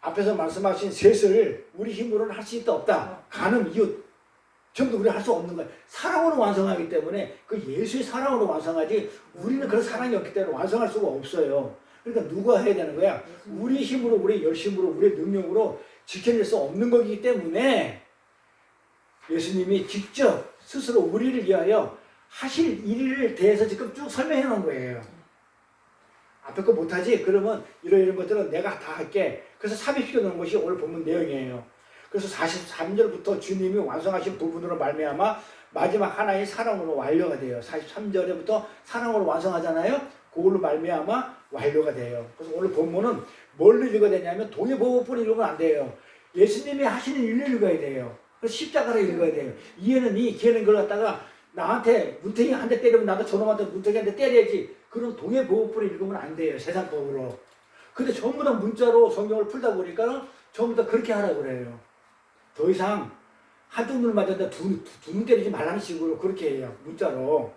앞에서 말씀하신 셋을 우리 힘으로는 할 수 있다 없다. 간음, 이웃 전부 우리 할 수 없는 거예요. 사랑으로 완성하기 때문에 그 예수의 사랑으로 완성하지 우리는 그런 사랑이 없기 때문에 완성할 수가 없어요. 그러니까 누가 해야 되는 거야? 우리 힘으로, 우리 열심으로, 우리 능력으로 지켜낼 수 없는 거기 때문에 예수님이 직접 스스로 우리를 위하여 하실 일을 대해서 지금 쭉 설명해 놓은 거예요. 앞에 거 못하지? 그러면 이런 것들은 내가 다 할게. 그래서 삽입시켜 놓은 것이 오늘 본문 내용이에요. 그래서 43절부터 주님이 완성하신 부분으로 말미암아 마지막 하나의 사랑으로 완료가 돼요. 43절부터 사랑으로 완성하잖아요. 그걸로 말미암아 완료가 돼요. 그래서 오늘 본문은 뭘로 읽어야 되냐면 동해보호법을 읽으면 안 돼요. 예수님이 하시는 일을 읽어야 돼요. 그래서 십자가를 읽어야 돼요. 이해는 기회는 그걸 갖다가 나한테 문태기 한 대 때리면 나도 저놈한테 문태기 한 대 때려야지. 그런 동해보호법을 읽으면 안 돼요. 세상법으로. 근데 전부 다 문자로 성경을 풀다 보니까 전부 다 그렇게 하라고 그래요. 더 이상 한두 눈을 맞았는데 두 눈 때리지 말라는 식으로 그렇게 해요. 문자로.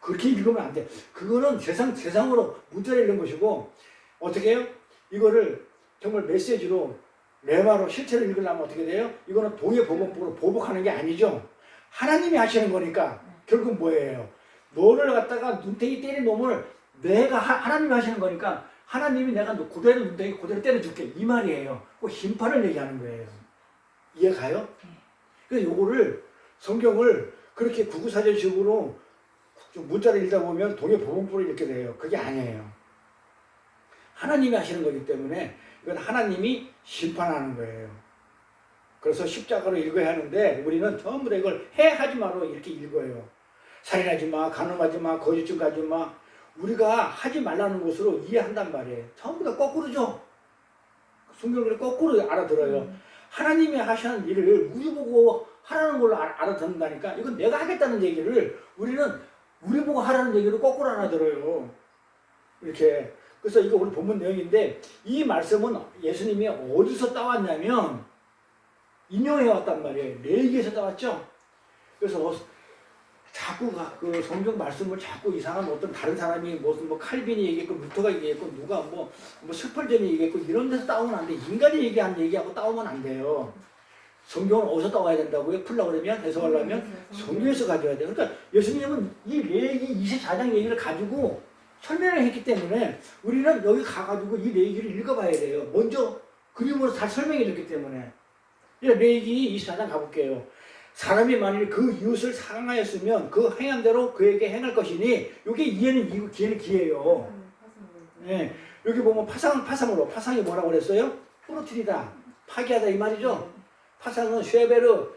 그렇게 읽으면 안 돼. 그거는 세상으로 문자로 읽는 것이고, 어떻게 해요? 이거를 정말 메시지로, 레마로 실체로 읽으려면 어떻게 돼요? 이거는 동해보건법으로 보복하는 게 아니죠. 하나님이 하시는 거니까 결국 뭐예요? 너를 갖다가 눈탱이 때린 놈을 내가 하나님이 하시는 거니까 하나님이 내가 너 그대로 눈탱이 그대로 때려줄게 이 말이에요. 그 심판을 얘기하는 거예요. 이해가요? 그래서 요거를 성경을 그렇게 구구사전식으로 좀 문자를 읽다 보면 동해보복부를 읽게 돼요. 그게 아니에요. 하나님이 하시는 거기 때문에 이건 하나님이 심판하는 거예요. 그래서 십자가로 읽어야 하는데 우리는 전부 다 이걸 하지 마로 이렇게 읽어요. 살인하지 마, 간음하지 마, 거짓증 가지 마. 우리가 하지 말라는 것으로 이해한단 말이에요. 전부 다 거꾸로죠. 성경을 거꾸로 알아들어요. 하나님이 하시는 일을 우리 보고 하라는 걸로 알아듣는다니까. 이건 내가 하겠다는 얘기를 우리는 우리 보고 하라는 얘기를 거꾸로 알아들어요. 이렇게. 그래서 이거 오늘 본문 내용인데 이 말씀은 예수님이 어디서 따왔냐면 인용해 왔단 말이에요. 레위기에서 따왔죠. 그래서 자꾸 그 성경 말씀을 자꾸 이상한 어떤 다른 사람이 무슨 뭐 칼빈이 얘기했고 루터가 얘기했고 누가 뭐 스펄전이 얘기했고 이런 데서 따오면 안 돼. 인간이 얘기한 얘기하고 따오면 안 돼요. 성경은 어디서 따와야 된다고요? 풀려고 그러면 해석하려면 성경에서 가져야 돼요. 그러니까 예수님은 이 레위기 24장 얘기를 가지고 설명을 했기 때문에 우리는 여기 가가지고 이 레위기를 읽어봐야 돼요. 먼저 그림으로 다 설명해 줬기 때문에. 레위기 24장 가볼게요. 사람이 만일 그 이웃을 사랑하였으면 그 행한 대로 그에게 행할 것이니 이게 이해는 기회는 기회예요. 네. 여기 보면 파상으로 파상이 뭐라고 그랬어요? 부러뜨리다, 파괴하다 이 말이죠. 파상은 쉐베르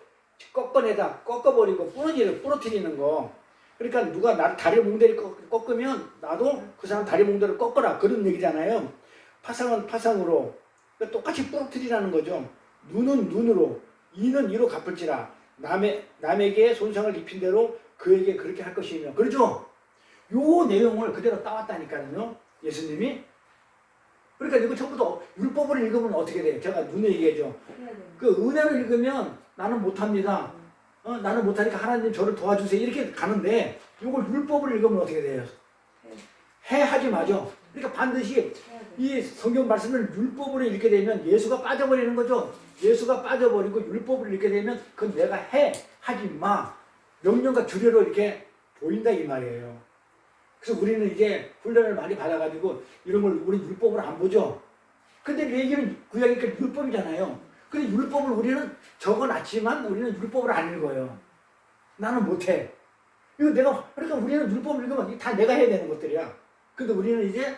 꺾어내다, 꺾어버리고 부러뜨리는 거. 그러니까 누가 나 다리 몽대를 꺾으면 나도 그 사람 다리 몽대를 꺾어라 그런 얘기잖아요. 파상은 파상으로 그러니까 똑같이 부러뜨리라는 거죠. 눈은 눈으로, 이는 이로 갚을지라. 남에게 손상을 입힌 대로 그에게 그렇게 할 것이며. 그렇죠? 요 내용을 그대로 따왔다니까요. 예수님이. 그러니까 이거 처음부터 율법을 읽으면 어떻게 돼요? 제가 눈에 얘기해줘. 그 은혜를 읽으면 나는 못합니다. 나는 못하니까 하나님 저를 도와주세요. 이렇게 가는데 이걸 율법을 읽으면 어떻게 돼요? 하지 마죠. 그러니까 반드시 이 성경 말씀을 율법으로 읽게 되면 예수가 빠져버리는 거죠. 예수가 빠져버리고 율법을 읽게 되면 그건 내가 하지 마. 명령과 규례로 이렇게 보인다 이 말이에요. 그래서 우리는 이제 훈련을 많이 받아가지고 이런 걸 우리 율법으로 안 보죠. 근데 얘기는 구약이니까 율법이잖아요. 근데 율법을 우리는 적어놨지만 우리는 율법을 안 읽어요. 나는 못해. 이거 그러니까 우리는 율법을 읽으면 다 내가 해야 되는 것들이야. 근데 우리는 이제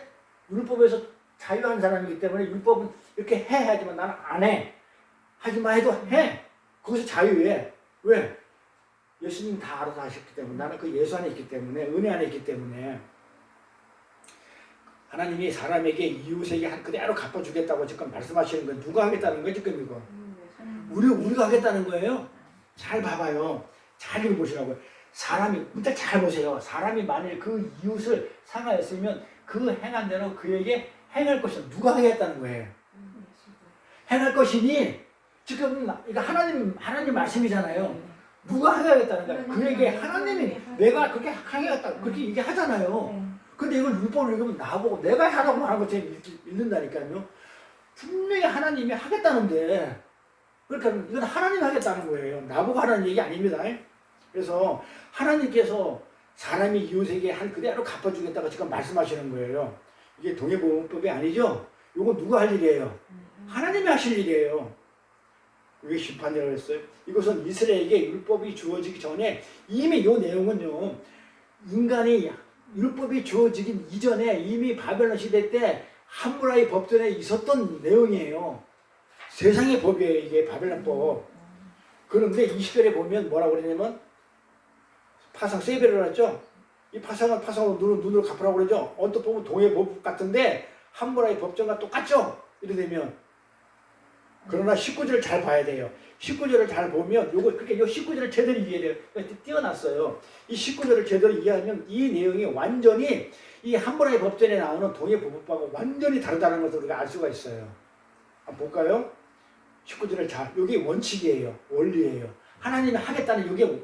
율법에서 자유한 사람이기 때문에 율법은 이렇게 해야지만 나는 안 해. 하지 마 해도 해. 거기서 자유해. 왜? 예수님 다 알아서 하셨기 때문에 나는 그 예수 안에 있기 때문에 은혜 안에 있기 때문에 하나님이 사람에게 이웃에게 한 그대로 갚아주겠다고 지금 말씀하시는 건 누가 하겠다는 거예요 지금 이거? 우리가 하겠다는 거예요. 잘 봐봐요. 잘 읽어보시라고요. 사람이 일단 잘 보세요. 사람이 만일 그 이웃을 상하였으면 그 행한 대로 그에게 행할 것이다. 누가 하겠다는 거예요? 행할 것이니 지금 이거 하나님 말씀이잖아요. 누가 하겠다는 거야? 그에게 하나님이 내가 그렇게 하겠다 그렇게 얘기하잖아요. 근데 이걸 율법을 읽으면 나보고 내가 하라고 하는 것처럼 읽는다니까요. 분명히 하나님이 하겠다는데 그러니까 이건 하나님이 하겠다는 거예요. 나보고 하라는 얘기 아닙니다. 그래서 하나님께서 사람이 이웃에게 한 그대로 갚아주겠다고 지금 말씀하시는 거예요. 이게 동해보험법이 아니죠? 이거 누가 할 일이에요? 하나님이 하실 일이에요. 왜 심판이라고 했어요? 이것은 이스라엘에게 율법이 주어지기 전에 이미 이 내용은요. 인간이 율법이 주어지기 이전에 이미 바벨론 시대 때 함무라이 법전에 있었던 내용이에요. 세상의 법이에요. 이게 바벨론법. 그런데 20절에 보면 뭐라고 그러냐면 파상 세베르라 했죠. 이 파상은 파상으로 눈으로 갚으라고 그러죠. 언뜻 보면 동해법 같은데 함무라이 법전과 똑같죠. 이래 되면 그러나 19절을 잘 봐야 돼요. 19절을 잘 보면 그러니까 이 19절을 제대로 이해해야 돼요. 띄어놨어요. 이 19절을 제대로 이해하면 이 내용이 완전히 이 함무라이 법전에 나오는 동해법하고 완전히 다르다는 것을 우리가 알 수가 있어요. 한번 볼까요? 19절을 여기 원칙이에요. 원리예요. 하나님이 하겠다는 이게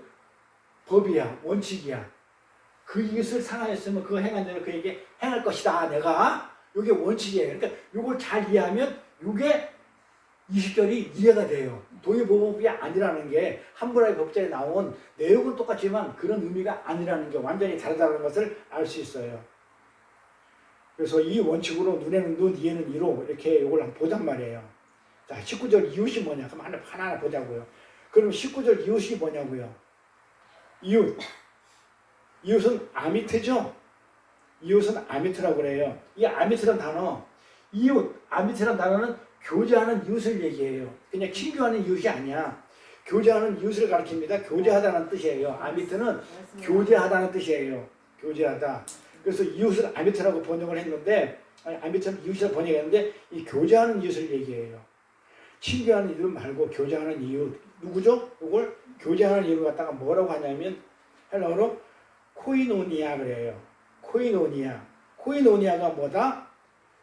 법이야. 원칙이야. 그 이웃을 상하였으면 그 행한 대로 그에게 행할 것이다. 내가 이게 원칙이에요. 그러니까 이걸 잘 이해하면 이게 20절이 이해가 돼요. 동의보복이 아니라는 게 함부라의 법전에 나온 내용은 똑같지만 그런 의미가 아니라는 게 완전히 다르다는 것을 알 수 있어요. 그래서 이 원칙으로 눈에는 눈, 이에는 이로 이렇게 이걸 한번 보잔 말이에요. 자, 19절 이웃이 뭐냐? 그럼 하나하나 보자고요. 그럼 19절 이웃이 뭐냐고요? 이웃. 이웃은 아미트죠? 이웃은 아미트라고 그래요. 이 아미트란 단어, 이웃, 아미트란 단어는 교제하는 이웃을 얘기해요. 그냥 친교하는 이웃이 아니야. 교제하는 이웃을 가리킵니다. 교제하다는 뜻이에요. 아미트는 교제하다는 뜻이에요. 교제하다. 그래서 이웃을 아미트라고 번역을 했는데, 아미트는 이웃이라고 번역했는데, 이 교제하는 이웃을 얘기해요. 친교하는 이웃 말고 교제하는 이웃. 누구죠? 이걸 교제하는 이웃을 갖다가 뭐라고 하냐면, 헬라어로 코이노니아 그래요. 코이노니아. 코이노니아가 뭐다?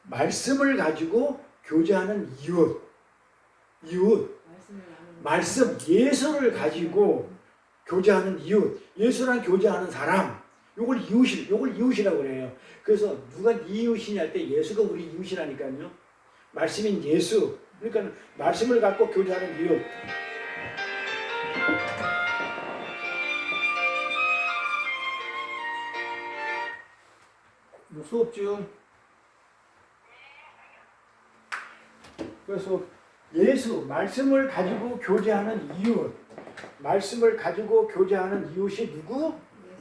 말씀을 가지고 교제하는 이웃. 이웃. 말씀, 예수를 가지고 교제하는 이웃. 예수랑 교제하는 사람. 요걸 이웃이라고 그래요. 그래서 누가 네 이웃이냐 할 때 예수가 우리 이웃이라니까요. 말씀인 예수. 그러니까 말씀을 갖고 교제하는 이웃. 수업 중. 그래서 예수, 말씀을 가지고 교제하는 이웃. 말씀을 가지고 교제하는 이웃이 누구?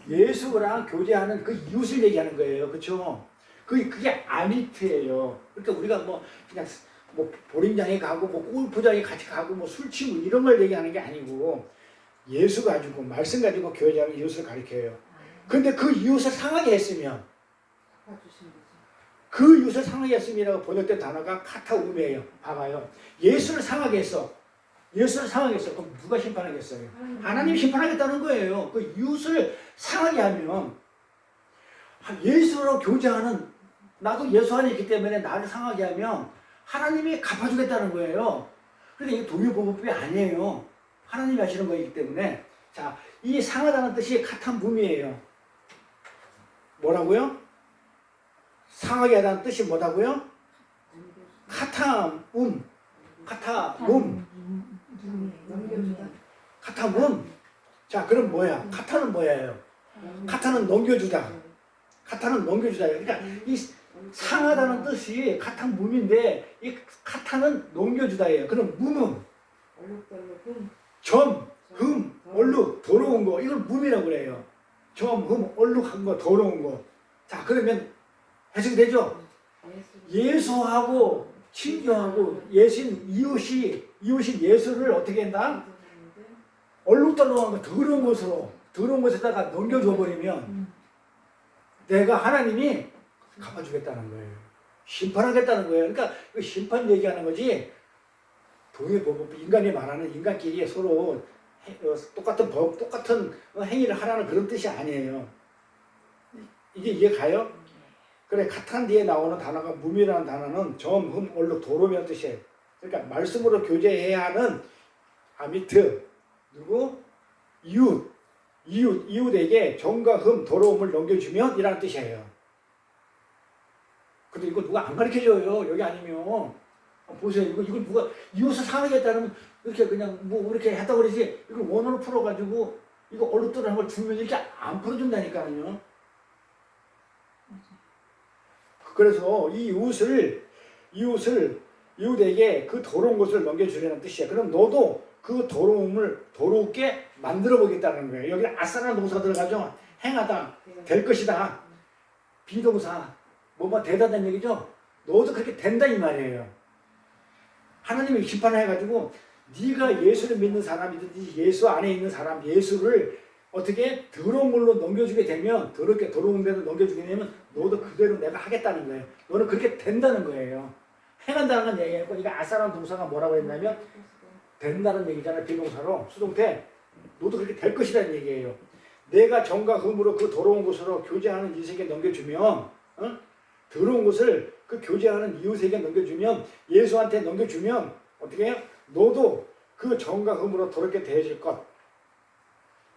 예수랑 교제하는 그 이웃을 얘기하는 거예요. 그렇죠? 그게 아미트예요. 그러니까 우리가 뭐 그냥 뭐 보림장에 가고 뭐 골프장에 같이 가고 뭐 술 치고 이런 걸 얘기하는 게 아니고 예수 가지고 말씀 가지고 교제하는 이웃을 가리켜요. 근데 그 이웃을 상하게 했으면 그 이웃을 상하게 했음이라고 번역된 단어가 카타움이에요. 봐봐요. 예수를 상하게 했어. 예수를 상하게 했어. 그럼 누가 심판하겠어요? 하나님이 심판하겠다는 거예요. 그 이웃을 상하게 하면 예수로 교제하는 나도 예수 안에 있기 때문에 나를 상하게 하면 하나님이 갚아주겠다는 거예요. 그런데 이게 동의보복법이 아니에요. 하나님이 하시는 거이기 때문에 자, 이 상하다는 뜻이 카타움이에요. 뭐라고요? 상하게 하다는 뜻이 뭐라고요? 카타움. 카타움. 자, 그럼 뭐야? 카타는 뭐예요? 카타는 넘겨주다. 카타는 넘겨주다. 그러니까 이 상하다는 뜻이 카타움인데 이 카타는 넘겨주다예요. 그럼 묵은 점, 흠, 얼룩, 더러운 거 이걸 묵이라고 그래요. 점, 흠, 얼룩한 거, 더러운 거. 자, 그러면 해석이 되죠? 예수하고 친교하고 이웃이 예수를 어떻게 한다? 얼룩덜룩한 거 더러운 곳에다가 넘겨줘 버리면 내가 하나님이 갚아주겠다는 거예요. 심판하겠다는 거예요. 그러니까 그 심판 얘기하는 거지. 동의보복 인간이 말하는 인간끼리 서로 똑같은 행위를 하라는 그런 뜻이 아니에요. 이게 이해가요? 그래, 카탄 뒤에 나오는 단어가 무미라는 단어는 점, 흠, 얼룩, 도로면 뜻이에요. 그러니까 말씀으로 교제해야 하는 아미트, 누구? 이웃에게 점과 흠, 더러움을 넘겨주면 이라는 뜻이에요. 근데 이거 누가 안 가르쳐줘요. 여기 아니면. 보세요. 이거 누가 이웃을 상하게 했다면 이렇게 그냥 뭐 이렇게 했다고 그러지. 이걸 원어로 풀어가지고 이거 얼룩덜룩한 걸 주면 이렇게 안 풀어준다니까요. 그래서 이 이웃에게 그 더러운 것을 넘겨주려는 뜻이야. 그럼 너도 그 더럽게 만들어 보겠다는 거예요. 여기 아싸라는 동사 들어가죠. 행하다, 될 것이다. 비동사, 뭐가 되다는 얘기죠. 너도 그렇게 된다 이 말이에요. 하나님이 심판을 해가지고 네가 예수를 믿는 사람이든지 예수 안에 있는 사람, 예수를 어떻게 더러운 걸로 넘겨주게 되면 더러운 데로 넘겨주게 되면 너도 그대로 내가 하겠다는 거예요. 너는 그렇게 된다는 거예요. 행한다는 건 얘기했고 이거 아싸라는 동사가 뭐라고 했냐면 된다는 얘기잖아요. 비동사로 수동태. 너도 그렇게 될 것이라는 얘기예요. 내가 정과 흠으로 그 더러운 곳으로 교제하는 이웃에게 넘겨주면 더러운 곳을 그 교제하는 이웃에게 넘겨주면 예수한테 넘겨주면 어떻게 해요? 너도 그 정과 흠으로 더럽게 대해질 것.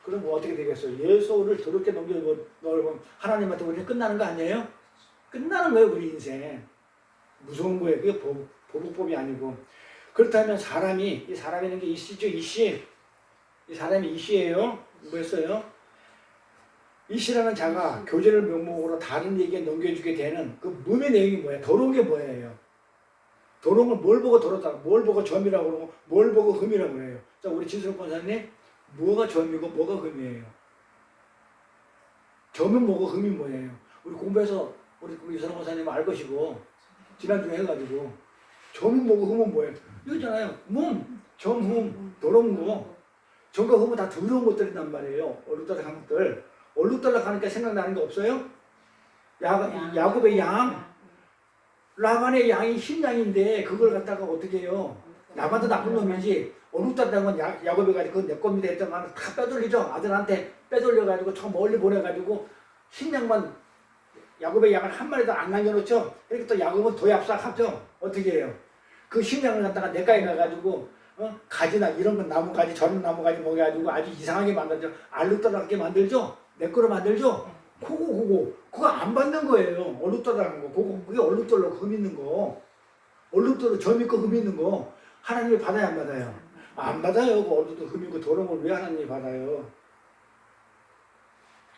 그럼 뭐 어떻게 되겠어요? 예수를 더럽게 넘겨놓으면 하나님한테 우리 끝나는 거 아니에요? 끝나는 거예요, 우리 인생. 무서운 거예요. 그게 보복법이 아니고. 그렇다면 이 사람이라는 게 이씨죠, 이씨. 이 사람이 이씨예요. 뭐였어요? 이씨라는 자가 교제를 명목으로 다른 얘기에 넘겨주게 되는 그 문의 내용이 뭐예요? 더러운 게 뭐예요? 더러운 걸 뭘 보고 더럽다, 뭘 보고 점이라고 그러고, 뭘 보고 흠이라고 그래요. 자, 우리 진수록 권사님, 뭐가 점이고 뭐가 흠이에요? 점은 뭐고 흠이 뭐예요? 우리 공부해서 우리 이선호 권사님 알 것이고, 지난주에 해가지고, 점은 뭐고 흠은 뭐예요? 이거잖아요. 점, 흠, 더러운 거. 점과 흠은 다 더러운 것들이란 말이에요. 얼룩덜룩한 것들. 얼룩덜룩하니까 생각나는 게 없어요? 야곱의 양. 라반의 양이 흰 양인데 그걸 갖다가 어떻게 해요? 라반도 나쁜 놈이지. 얼룩덜룩한 건 야곱이 가지고 내 겁니다 했던 거는 다 빼돌리죠. 아들한테 빼돌려가지고 저 멀리 보내가지고 흰 양만 야곱의 양을 한 마리도 안 남겨놓죠. 그러니까 또 야곱은 도яб싹하죠. 어떻게 해요? 그 흰 양을 갖다가 내가에 가가지고 가지나 이런 건 나무가지 저런 나무가지 먹여가지고 아주 이상하게 만들죠. 알록달록하게 만들죠. 내 거로 만들죠. 그거 안 받는 거예요. 얼룩덜룩한 거. 그게 얼룩덜룩 흠 있는 거. 얼룩덜룩 점 있고 흠 있는 거. 하나님이 받아야 안 받아요? 안 받아요. 그 얼룩덜룩 흠 있고 더러운 걸 왜 하나님이 받아요?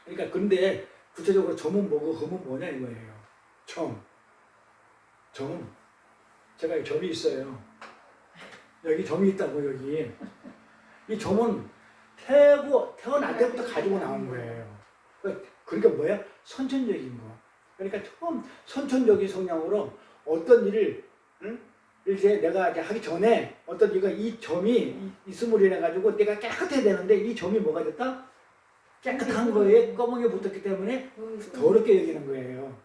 그러니까 근데 구체적으로 점은 뭐고 흠은 뭐냐 이거예요. 점. 제가 이 점이 있어요. 여기 점이 있다고 여기. 이 점은 태어날 때부터 가지고 나온 거예요. 그러니까 뭐야? 선천적인 거. 그러니까 처음 선천적인 성향으로 어떤 일을 이제 내가 이제 하기 전에 어떤 이 점이 있음으로 인해 가지고 내가 깨끗해야 되는데 이 점이 뭐가 됐다? 깨끗한 거에 검은 게 붙었기 때문에 더럽게 여기는 거예요.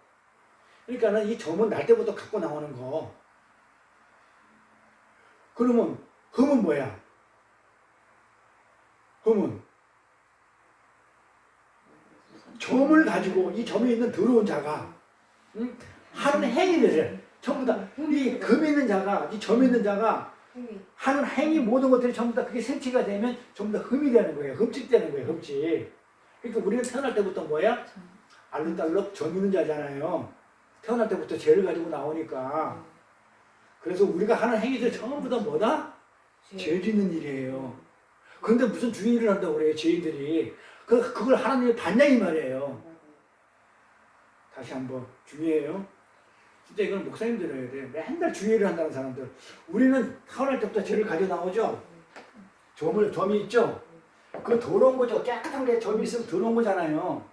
그러니까는 이 점은 날 때부터 갖고 나오는 거. 그러면 흠은 뭐야? 흠은 점을 가지고 이 점에 있는 더러운 자가 하는 행위들을 전부 다 이 금이 있는 자가 이 점이 있는 자가 하는 행위 모든 것들이 전부 다 그게 생치가 되면 전부 다 흠이 되는 거예요. 흠집되는 거예요. 흠집. 그러니까 우리는 태어날 때부터 뭐야? 알록달록 점 있는 자잖아요. 태어날 때부터 죄를 가지고 나오니까. 그래서 우리가 하는 행위들 전부 다 뭐다? 죄 짓는 일이에요. 그런데 무슨 주의를 한다고 그래요, 죄인들이. 그걸 하나님이 받냐 이 말이에요. 다시 한번 주의해요. 진짜 이건 목사님들 해야 돼. 맨날 주의를 한다는 사람들. 우리는 태어날 때부터 죄를 가져 나오죠. 점이 있죠. 그 더러운 거죠. 깨끗한 게 점이 있으면 더러운 거잖아요.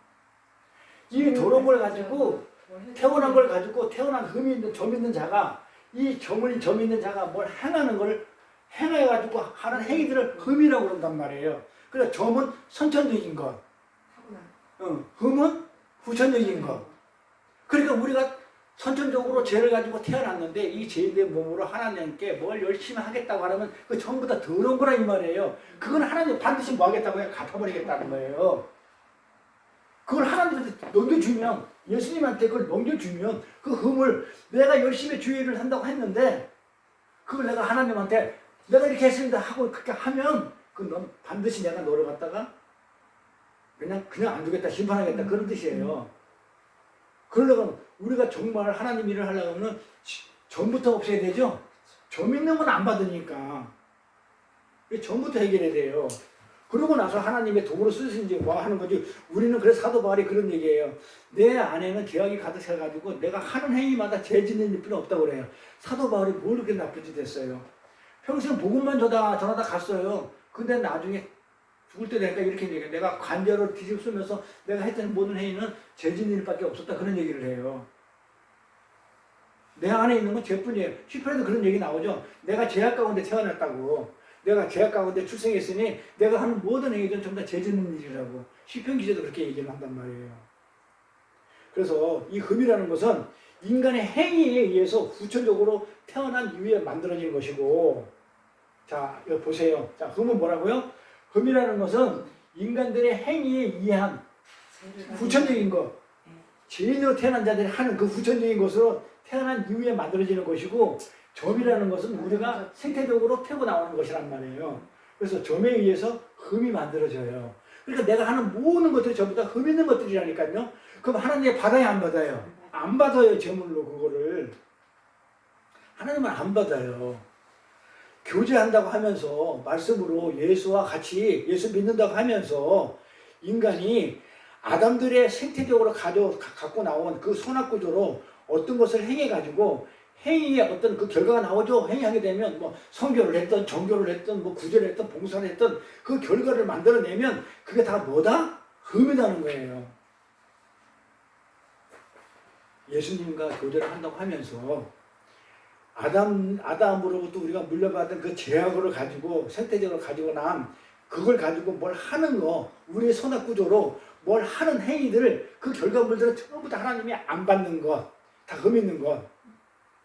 이 더러운 걸 가지고 태어난 걸 가지고 태어난 흠이 있는 점 있는 자가 이 점 있는 자가 뭘 행하는 걸 행해가지고 하는 행위들을 흠이라고 그런단 말이에요. 그래서 점은 선천적인 것, 흠은 후천적인 것. 그러니까 우리가 선천적으로 죄를 가지고 태어났는데 이 죄의 몸으로 하나님께 뭘 열심히 하겠다고 하면 그 전부 다 더러운 거라 이 말이에요. 그건 하나님 반드시 뭐 하겠다고 해? 갚아버리겠다는 거예요. 그걸 하나님한테 넘겨주면 예수님한테 그걸 넘겨주면 그 흠을 내가 열심히 주의를 한다고 했는데 그걸 내가 하나님한테 내가 이렇게 했습니다 하고 그렇게 하면 넌 반드시 내가 너를 갖다가 그냥 안 주겠다 심판하겠다 그런 뜻이에요. 그러려면 우리가 정말 하나님 일을 하려면 전부터 없애야 되죠. 점 있는 건 안 받으니까 전부터 해결해야 돼요. 그러고 나서 하나님의 도구로 쓰시는지 뭐 하는 거지. 우리는 그래서 사도 바울이 그런 얘기예요. 내 안에는 죄악이 가득해가지고 내가 하는 행위마다 죄 짓는 일뿐이 없다고 그래요. 사도 바울이 뭘 그렇게 나쁜 짓 했어요. 평생 복음만 전하다 갔어요. 근데 나중에 죽을 때 되니까 이렇게 얘기해요. 내가 관절을 뒤집으면서 내가 했던 모든 행위는 죄 짓는 일밖에 없었다. 그런 얘기를 해요. 내 안에 있는 건 죄뿐이에요. 시편에도 그런 얘기 나오죠. 내가 죄악 가운데 태어났다고. 내가 죄악 가운데 출생했으니 내가 하는 모든 행위들은 전부 다 죄 짓는 일이라고. 시편 기자도 그렇게 얘기를 한단 말이에요. 그래서 이 흠이라는 것은 인간의 행위에 의해서 후천적으로 태어난 이후에 만들어진 것이고, 자, 여기 보세요. 자, 흠은 뭐라고요? 흠이라는 것은 인간들의 행위에 의한 후천적인 것, 죄인으로 태어난 자들이 하는 그 후천적인 것으로 태어난 이후에 만들어지는 것이고, 점이라는 것은 우리가 생태적으로 태고 나오는 것이란 말이에요. 그래서 점에 의해서 흠이 만들어져요. 그러니까 내가 하는 모든 것들이 전부 다 흠 있는 것들이라니까요. 그럼 하나님 받아야 안 받아요? 안 받아요. 제물로 그거를. 하나님은 안 받아요. 교제한다고 하면서 말씀으로 예수와 같이 예수 믿는다고 하면서 인간이 아담들의 생태적으로 갖고 나온 그 선악구조로 어떤 것을 행해가지고 행위의 어떤 그 결과가 나오죠. 행위하게 되면 뭐 선교를 했던 정교를 했던 뭐 구제를 했던 봉사를 했던 그 결과를 만들어내면 그게 다 뭐다? 흠이라는 거예요. 예수님과 교제를 한다고 하면서 아담으로부터 우리가 물려받은 그 제약을 가지고 생태적으로 가지고 난 그걸 가지고 뭘 하는 거, 우리의 선악구조로 뭘 하는 행위들, 그 결과물들은 전부 다 하나님이 안 받는 것, 다 흠 있는 것,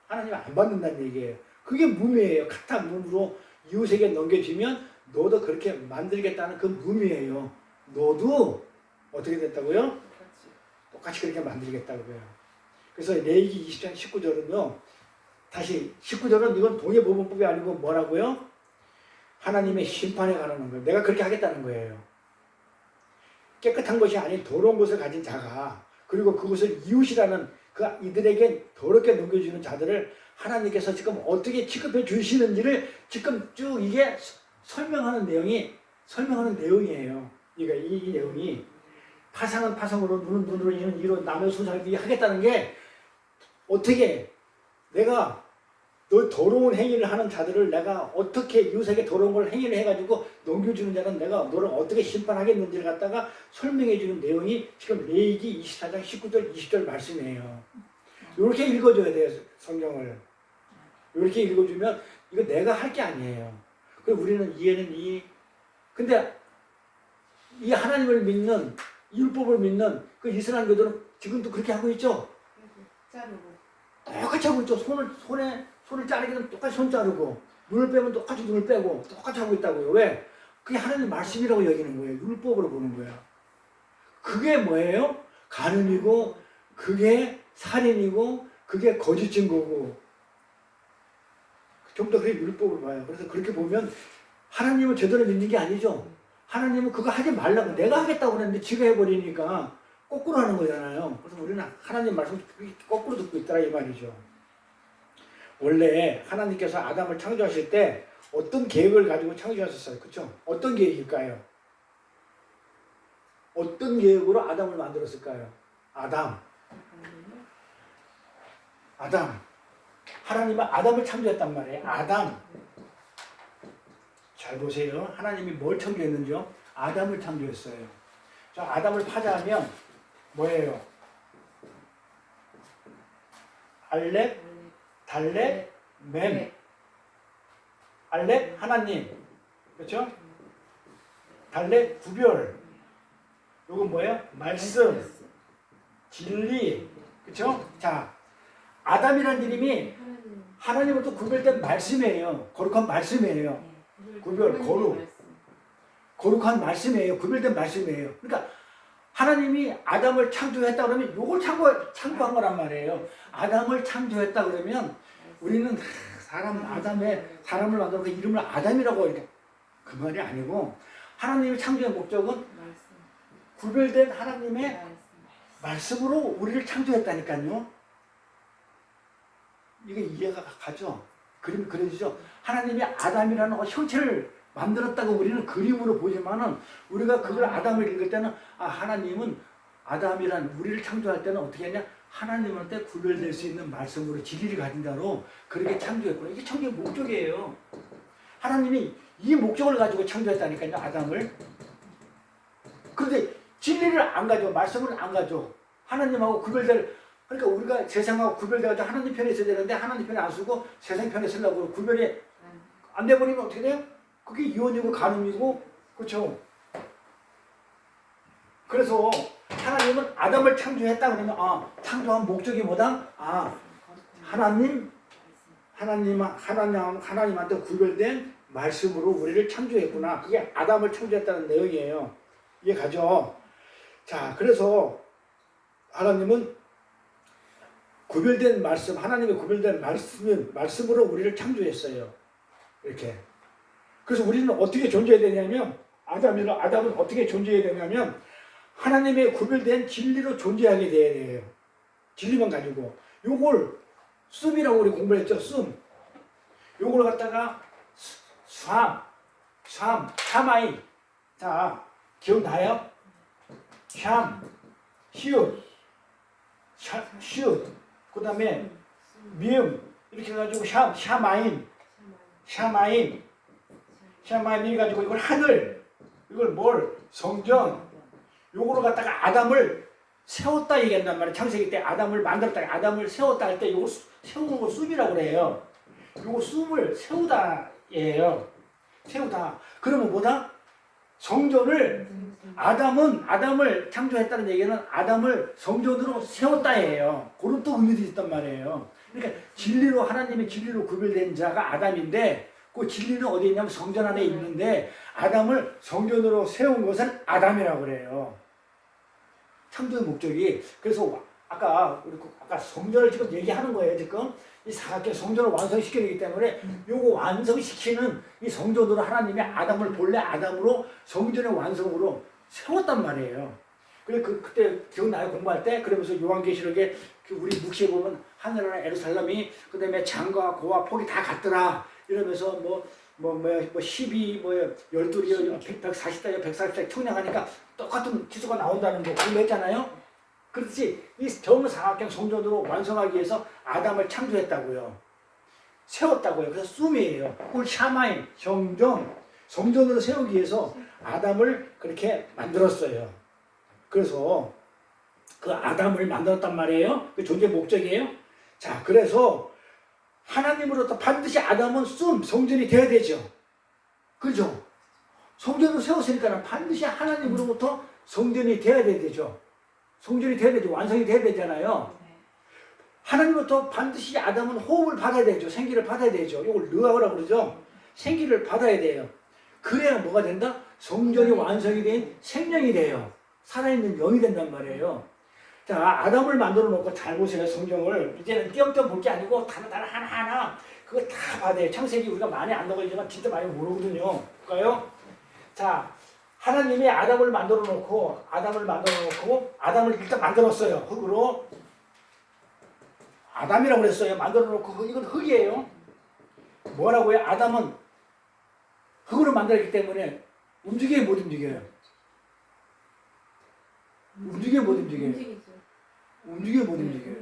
하나님이 안 받는다는 얘기예요. 그게 무미예요. 같은 몸으로 이웃에게 넘겨주면 너도 그렇게 만들겠다는 그 무미예요. 너도 어떻게 됐다고요? 똑같이 그렇게 만들겠다고요. 그래서 레위기 20장 19절은요. 다시 19절은 이건 동해보분법이 아니고 뭐라고요? 하나님의 심판에 관한 거예요. 내가 그렇게 하겠다는 거예요. 깨끗한 것이 아닌 더러운 것을 가진 자가 그리고 그것을 이웃이라는 그 이들에게 더럽게 넘겨주는 자들을 하나님께서 지금 어떻게 취급해 주시는지를 지금 쭉 이게 설명하는 내용이에요. 그러니까 이 내용이 파상은 파상으로 눈은 눈으로 이는 이로 남의 손살기 하겠다는 게 어떻게 내가 너 더러운 행위를 하는 자들을 내가 어떻게 이웃에게 더러운 걸 행위를 해가지고 넘겨주는 자는 내가 너를 어떻게 심판하겠는지를 갖다가 설명해 주는 내용이 지금 레위기 24장 19절 20절 말씀이에요. 이렇게 읽어줘야 돼요. 성경을. 이렇게 읽어주면 이거 내가 할 게 아니에요. 그리고 우리는 근데 이 하나님을 믿는 율법을 믿는 그 이스라엘교들은 지금도 그렇게 하고 있죠. 자르고 똑같이 하고 있죠. 손을 자르게 되면 똑같이 손 자르고 눈을 빼면 똑같이 눈을 빼고 똑같이 하고 있다고요. 왜? 그게 하나님 말씀이라고 여기는 거예요. 율법으로 보는 거예요. 그게 뭐예요? 간음이고 그게 살인이고 그게 거짓 증거고 좀 더 그게 율법으로 봐요. 그래서 그렇게 보면 하나님을 제대로 믿는 게 아니죠. 하나님은 그거 하지 말라고 내가 하겠다고 그랬는데 지가 해버리니까 거꾸로 하는 거잖아요. 그래서 우리는 하나님 말씀 거꾸로 듣고 있더라 이 말이죠. 원래 하나님께서 아담을 창조하실 때 어떤 계획을 가지고 창조하셨어요? 그렇죠? 어떤 계획일까요? 어떤 계획으로 아담을 만들었을까요? 아담. 하나님은 아담을 창조했단 말이에요. 아담. 잘 보세요. 하나님이 뭘 창조했는지요? 아담을 창조했어요. 자, 아담을 파자하면 뭐예요? 알렙, 달렙, 멤. 알렙 하나님, 그렇죠? 달렙 구별. 요건 뭐예요? 말씀, 진리, 그렇죠? 자, 아담이라는 이름이 하나님으로부터 구별된 말씀이에요. 거룩한 말씀이에요. 거룩한 말씀이에요. 구별된 말씀이에요. 그러니까 하나님이 아담을 창조했다 그러면 이걸 창조한 거란 말이에요. 아담을 창조했다 그러면 우리는 사람을 만들어서 이름을 아담이라고 이렇게 그 말이 아니고 하나님의 창조의 목적은 구별된 하나님의 말씀으로 우리를 창조했다니까요. 이게 이해가 가죠? 그림이 그려지죠? 하나님이 아담이라는 형체를 만들었다고 우리는 그림으로 보지만은 우리가 그걸 아담을 읽을 때는 하나님은 아담이란 우리를 창조할 때는 어떻게 했냐? 하나님한테 구별될 수 있는 말씀으로 진리를 가진 자로 그렇게 창조했구나. 이게 창조의 목적이에요. 하나님이 이 목적을 가지고 창조했다니까요, 아담을. 그런데 진리를 안 가져, 말씀을 안 가져. 하나님하고 그러니까 우리가 세상하고 구별돼가지고 하나님 편에 있어야 되는데 하나님 편에 안 쓰고 세상 편에 쓰려고 구별이 안 돼버리면 어떻게 돼요? 그게 이혼이고 간음이고, 그렇죠? 그래서 하나님은 아담을 창조했다 그러면 창조한 목적이 뭐다? 하나님한테 구별된 말씀으로 우리를 창조했구나. 그게 아담을 창조했다는 내용이에요. 이해 가죠? 자, 그래서 하나님은 구별된 말씀, 하나님의 구별된 말씀으로 우리를 창조했어요. 이렇게. 그래서 우리는 어떻게 존재해야 되냐면, 아담은 어떻게 존재해야 되냐면, 하나님의 구별된 진리로 존재하게 돼야 돼요. 진리만 가지고. 요걸, 씀이라고 우리 공부했죠, 씀. 요걸 갖다가 샤마이. 자, 기억나요? 샴, 시읒, 시읒. 그 다음에 미음. 이렇게 해가지고 샤마임. 해가지고 이걸 하늘. 이걸 뭘? 성전. 요거로 갖다가 아담을 세웠다 얘기한단 말이에요. 창세기 때 아담을 만들었다, 아담을 세웠다 할 때 요거 세우는 거 숨이라고 그래요. 요거 숨을 세우다 예요. 세우다. 그러면 뭐다? 성전을 아담을 창조했다는 얘기는 아담을 성전으로 세웠다예요. 그런 또 의미도 있단 말이에요. 그러니까 진리로 하나님의 진리로 구별된 자가 아담인데 그 진리는 어디 있냐면 성전 안에 있는데 아담을 성전으로 세운 것은 아담이라고 그래요. 창조의 목적이. 그래서 아까 성전을 지금 얘기하는 거예요. 지금 이 사각형 성전을 완성시켜야 되기 때문에 요거 완성시키는 이 성전으로 하나님이 아담을 본래 아담으로 성전의 완성으로 세웠단 말이에요. 그래 그때 기억나요? 공부할 때. 그러면서 요한계시록에 우리 묵시에 보면 하늘나라 예루살렘이 그다음에 장과 고와 폭이 다 같더라 이러면서 12, 12리, 140대, 140대 청량하니까 똑같은 기수가 나온다는 거 공부했잖아요. 그렇지 이 정사각형 성전으로 완성하기 위해서 아담을 창조했다고요. 세웠다고요. 그래서 숨이에요. 꿀 샤마임, 성전으로 세우기 위해서 아담을 그렇게 만들었어요. 그래서 그 아담을 만들었단 말이에요. 그 존재 목적이에요. 자, 그래서 하나님으로부터 반드시 아담은 성전이 되어야 되죠. 그죠? 성전을 세웠으니까 반드시 하나님으로부터 성전이 되어야 되죠. 성전이 되어야 되죠. 완성이 되어야 되잖아요. 하나님으로부터 반드시 아담은 호흡을 받아야 되죠. 생기를 받아야 되죠. 이걸 르아우라고 그러죠. 생기를 받아야 돼요. 그래야 뭐가 된다? 성전이 완성이 된 생명이 돼요. 살아있는 영이 된단 말이에요. 자, 아담을 만들어 놓고 잘 보세요. 성경을. 이제는 띄엄띄엄 볼 게 아니고 하나하나 그거 다 봐야 돼요. 창세기 우리가 많이 안 나가지만 진짜 많이 모르거든요. 볼까요? 자, 하나님이 아담을 만들어 놓고 아담을 일단 만들었어요. 흙으로. 아담이라고 그랬어요. 만들어 놓고 이건 흙이에요. 뭐라고요? 아담은 흙으로 만들었기 때문에 움직여요, 못 움직여요? 움직여요, 못 움직여요? 움직여요, 못 움직여요?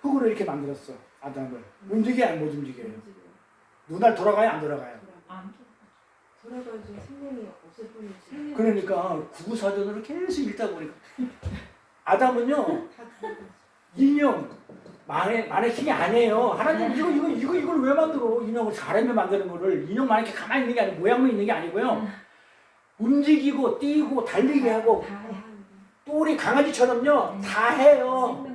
흙으로 이렇게 만들었어, 아담을. 움직여요, 못 움직여요? 눈알 돌아가요, 안 돌아가요? 돌아가야지 생명이 없을 뿐이지. 그러니까 구구사전으로 계속 읽다 보니까 아담은요 인형 만의 힘이 아니에요. 하나님 이걸 왜 만들어? 인형을 사람이 만드는 거를 인형만 이렇게 가만히 있는 게 아니고 모양만 있는 게 아니고요. 움직이고 뛰고 달리게 하고 또 우리 강아지처럼요 다 해요.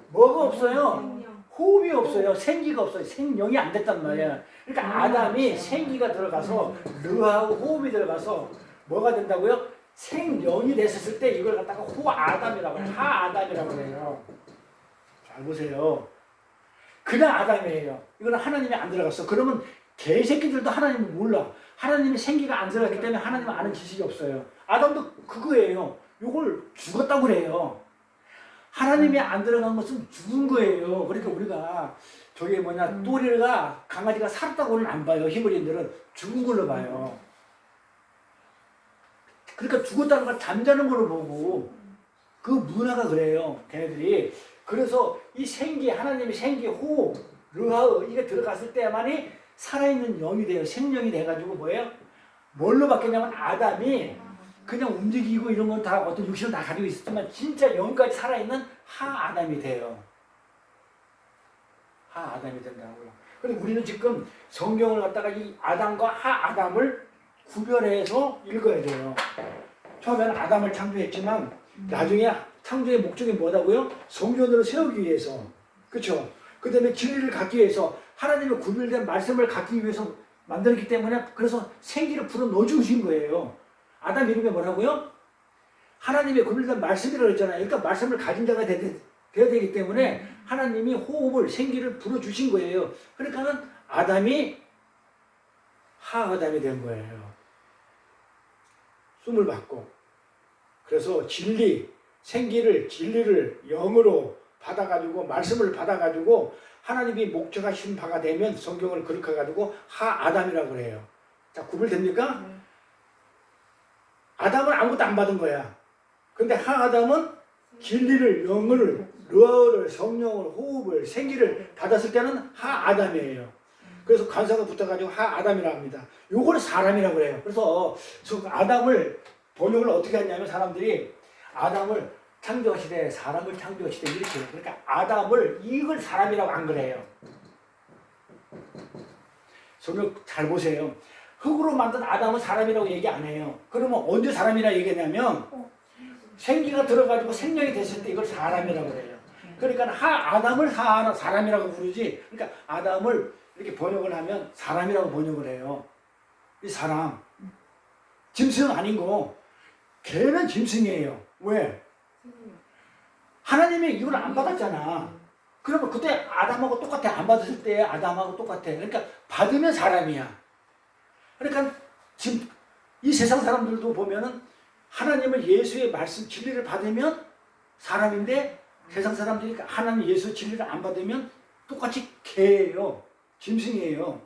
뭐가 없어요? 호흡이 없어요. 생기가 없어요. 생명이 안 됐단 말이야. 그러니까 아담이 생기가 들어가서 르하고 호흡이 들어가서 뭐가 된다고요? 생명이 됐었을 때 이걸 갖다가 호아담이라고 해요. 하아담이라고 해요. 잘 보세요. 그냥 아담이에요. 이거는 하나님이 안 들어갔어. 그러면 개새끼들도 하나님을 몰라. 하나님의 생기가 안 들어갔기 때문에 하나님을 아는 지식이 없어요. 아담도 그거예요. 이걸 죽었다고 그래요. 하나님이 안 들어간 것은 죽은 거예요. 그러니까 우리가 또리가 강아지가 살았다고는 안 봐요. 히브리인들은 죽은 걸로 봐요. 그러니까 죽었다는 걸 잠자는 걸로 보고 그 문화가 그래요. 걔네들이. 그래서 이 생기, 하나님의 생기, 호흡, 르하으 이게 들어갔을 때만이 살아있는 영이 돼요. 생명이 돼가지고 뭐예요? 뭘로 바뀌냐면 아담이 그냥 움직이고 이런 건 다 어떤 육신을 다 가지고 있었지만 진짜 영까지 살아있는 하아담이 돼요. 하아담이 된다고요. 그런데 우리는 지금 성경을 갖다가 이 아담과 하아담을 구별해서 읽어야 돼요. 처음에는 아담을 창조했지만 나중에 창조의 목적이 뭐라고요? 성전으로 세우기 위해서. 그렇죠? 그 다음에 진리를 갖기 위해서 하나님의 구별된 말씀을 갖기 위해서 만들었기 때문에 그래서 생기를 불어 넣어주신 거예요. 아담 이름이 뭐라고요? 하나님의 구별된 말씀이라고 했잖아요. 그러니까 말씀을 가진 자가 되어야 되기 때문에 하나님이 호흡을, 생기를 불어주신 거예요. 그러니까는 아담이 하아담이 된 거예요. 숨을 받고. 그래서 진리를 영으로 받아가지고, 말씀을 받아가지고 하나님이 목적하신 바가 되면 성경을 그렇게 해가지고 하 아담이라고 그래요. 자, 구별됩니까? 네. 아담은 아무것도 안 받은 거야. 근데 하 아담은 진리를, 영을, 르아를, 성령을, 호흡을, 생기를 받았을 때는 하 아담이에요. 그래서 관사가 붙어가지고 하 아담이라고 합니다. 요걸 사람이라고 그래요. 그래서 저 아담을 번역을 어떻게 하냐면 사람들이 아담을 창조하시되 사람을 창조하시되 이렇게 해요. 그러니까 아담을 이걸 사람이라고 안 그래요. 성경 잘 보세요. 흙으로 만든 아담은 사람이라고 얘기 안 해요. 그러면 언제 사람이라 얘기하냐면 생기가 들어가지고 생명이 됐을 때 이걸 사람이라고 그래요. 그러니까 아담을 사람이라고 부르지. 그러니까 아담을 이렇게 번역을 하면 사람이라고 번역을 해요. 이 사람. 짐승 아닌 거. 걔는 짐승이에요. 왜? 하나님이 이걸 안 받았잖아. 그러면 그때 아담하고 똑같아. 안 받았을 때 아담하고 똑같아. 그러니까 받으면 사람이야. 그러니까 지금 이 세상 사람들도 보면은 하나님을 예수의 말씀 진리를 받으면 사람인데 세상 사람들이 하나님 예수 진리를 안 받으면 똑같이 개예요. 짐승이에요.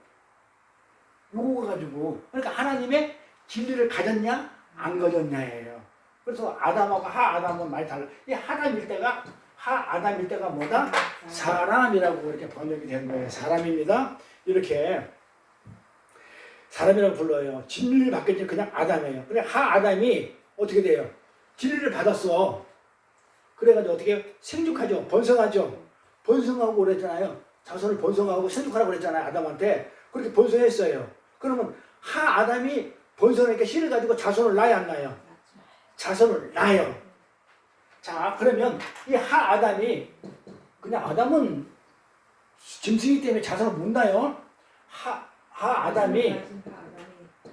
요거 가지고 그러니까 하나님의 진리를 가졌냐 안 가졌냐예요. 그래서 아담하고 하 아담은 많이 달라. 이 하나님일 때가 하 아담일 때가 뭐다? 사람이라고 이렇게 번역이 된 거예요. 사람입니다. 이렇게 사람이라고 불러요. 진리를 받기 전에 그냥 아담이에요. 그래 하 아담이 어떻게 돼요? 진리를 받았어. 그래가지고 어떻게 생육하죠. 번성하죠. 번성하고 그랬잖아요. 자손을 번성하고 생육하라고 그랬잖아요. 아담한테. 그렇게 번성했어요. 그러면 하 아담이 번성하니까 씨를 가지고 자손을 낳아야 안 낳아요? 자손을 낳아요. 자, 그러면 이 하 아담이 그냥 아담은 짐승이기 때문에 자손을 못 낳아요. 하 아담이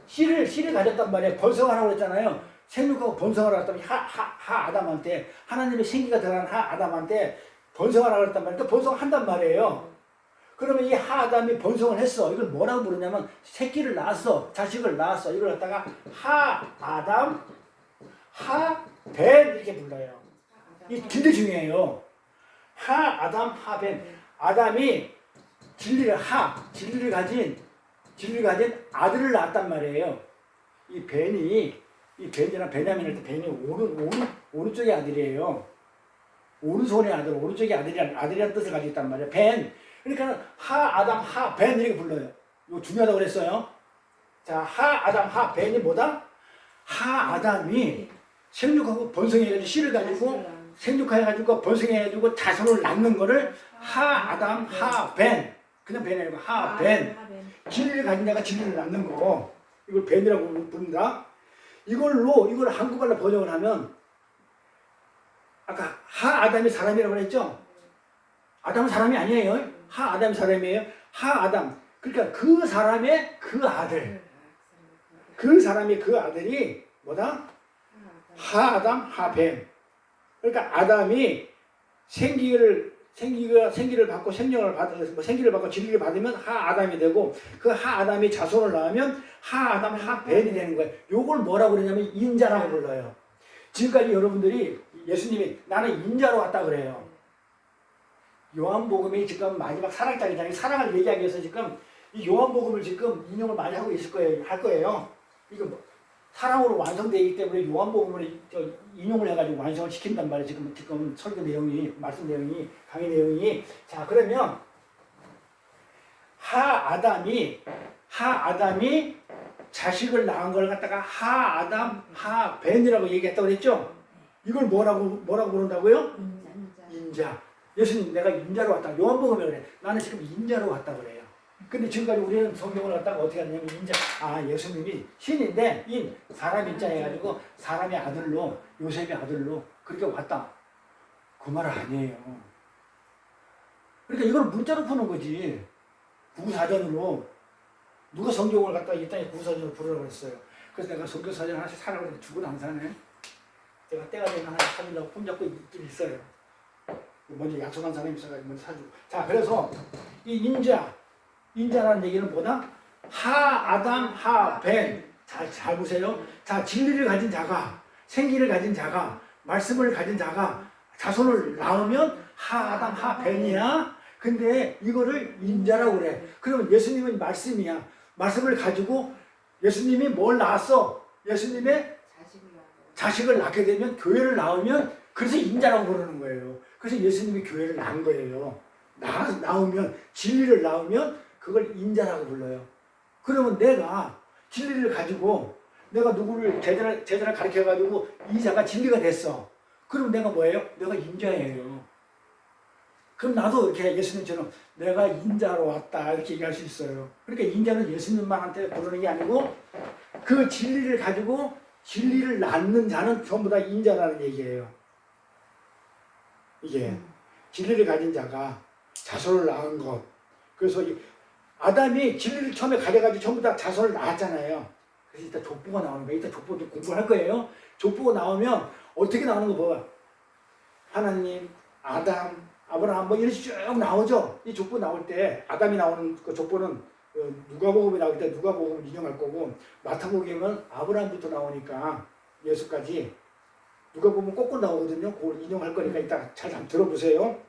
씨를 가졌단 말이에요. 번성하라고 그랬잖아요. 생육하고 번성하라고 했더니 하 아담한테 하나님의 생기가 들어간 하 아담한테 번성하라고 했단 말이에요. 또 번성한단 말이에요. 그러면 이 하 아담이 번성을 했어. 이걸 뭐라고 부르냐면 새끼를 낳았어. 자식을 낳았어. 이걸 갖다가 하 아담 하 벤 이렇게 불러요. 이 굉장히 중요해요. 하 아담 하 벤. 아담이 진리를 가진 아들을 낳았단 말이에요. 이 벤이랑 베냐민일 때 벤이 오른쪽의 아들이에요. 오른손의 아들, 오른쪽의 아들이라는 뜻을 가지고 있단 말이에요. 벤. 그러니까 하 아담 하 벤 이렇게 불러요. 이거 중요하다고 그랬어요. 자, 하 아담 하 벤이 뭐다? 하 아담이 생육하고 번성해가지고 씨를 가지고 생육해가지고 번성해가지고 자손을 낳는 거를 하 아담 하 벤. 그냥 벤이 아니고 하 벤. 진리를 가진 자가 진리를 낳는 거. 이걸 벤이라고 부른다. 이걸 한국말로 번역을 하면 아까 하 아담이 사람이라고 그랬죠? 아담은 사람이 아니에요. 하 아담이 사람이에요. 하 아담. 그러니까 그 사람의 그 아들. 그 사람의 그 아들이 뭐다? 하 아담 하 벤. 그러니까 아담이 생기를 받고 생기를 받고 진리를 받으면 하 아담이 되고 그 하 아담이 자손을 낳으면 하 아담 하 벤이 되는 거예요. 요걸 뭐라고 그러냐면 인자라고 불러요. 지금까지 여러분들이 예수님이 나는 인자로 왔다 그래요. 요한복음이 지금 마지막 사랑장이잖아요. 사랑을 얘기하기 위해서 지금 이 요한복음을 지금 인용을 많이 하고 있을 거예요. 할 거예요. 이거 사랑으로 완성되기 때문에 요한복음을 인용을 해가지고 완성을 시킨단 말이에요. 지금 설교 내용이, 말씀 내용이, 강의 내용이. 자, 그러면 하 아담이 자식을 낳은 걸 갖다가 하 아담 하 벤이라고 얘기했다고 그랬죠? 이걸 뭐라고 부른다고요? 인자. 예수님 내가 인자로 왔다. 요한복음에 그래. 나는 지금 인자로 왔다 그래요. 근데 지금까지 우리는 성경을 갖다가 어떻게 하냐면 인자. 예수님이 신인데 사람 인자 해가지고 사람의 아들로 요셉의 아들로 그렇게 왔다. 그 말 아니에요. 그러니까 이걸 문자로 푸는 거지. 구구사전으로. 누가 성경을 갖다가 이 땅에 구구사전으로 부르라고 했어요. 그래서 내가 성경사전 하나씩 사라고 했는데 죽어도 안 사네. 제가 때가 되면 하나씩 사주려고 폼 잡고 있긴 있어요. 먼저 약속한 사람이 있어가지고 먼저 사주고. 자, 그래서 이 인자라는 얘기는 뭐다? 하 아담 하 벤. 잘 보세요. 자, 진리를 가진 자가, 생기를 가진 자가, 말씀을 가진 자가 자손을 낳으면 하 아담 하 벤이야. 근데 이거를 인자라고 그래. 그러면 예수님은 말씀이야. 말씀을 가지고 예수님이 뭘 낳았어? 예수님의 자식을 낳게 되면 교회를 낳으면 그래서 인자라고 부르는 거예요. 그래서 예수님이 교회를 낳은 거예요. 낳으면 진리를 낳으면 그걸 인자라고 불러요. 그러면 내가 진리를 가지고 내가 누구를 제자를 가르쳐 가지고 이 자가 진리가 됐어. 그럼 내가 뭐예요? 내가 인자예요. 그럼 나도 이렇게 예수님처럼 내가 인자로 왔다 이렇게 얘기할 수 있어요. 그러니까 인자는 예수님만한테 부르는 게 아니고 그 진리를 가지고 진리를 낳는 자는 전부 다 인자라는 얘기예요. 이게 진리를 가진 자가 자손을 낳은 것. 그래서 아담이 진리를 처음에 가져가지고 전부 다 자손을 낳았잖아요. 그래서 이따 족보가 나오는 거예요. 이따 족보도 공부할 거예요. 족보가 나오면 어떻게 나오는 거 봐. 하나님, 아담, 아브라함 뭐 이런 식으로 쭉 나오죠. 이 족보 나올 때 아담이 나오는 그 족보는 누가복음이 나올 때 누가복음을 인용할 거고 마태복음은 아브라함부터 나오니까 예수까지 누가복음은 거꾸로 나오거든요. 그걸 인용할 거니까 이따 잘 한번 들어보세요.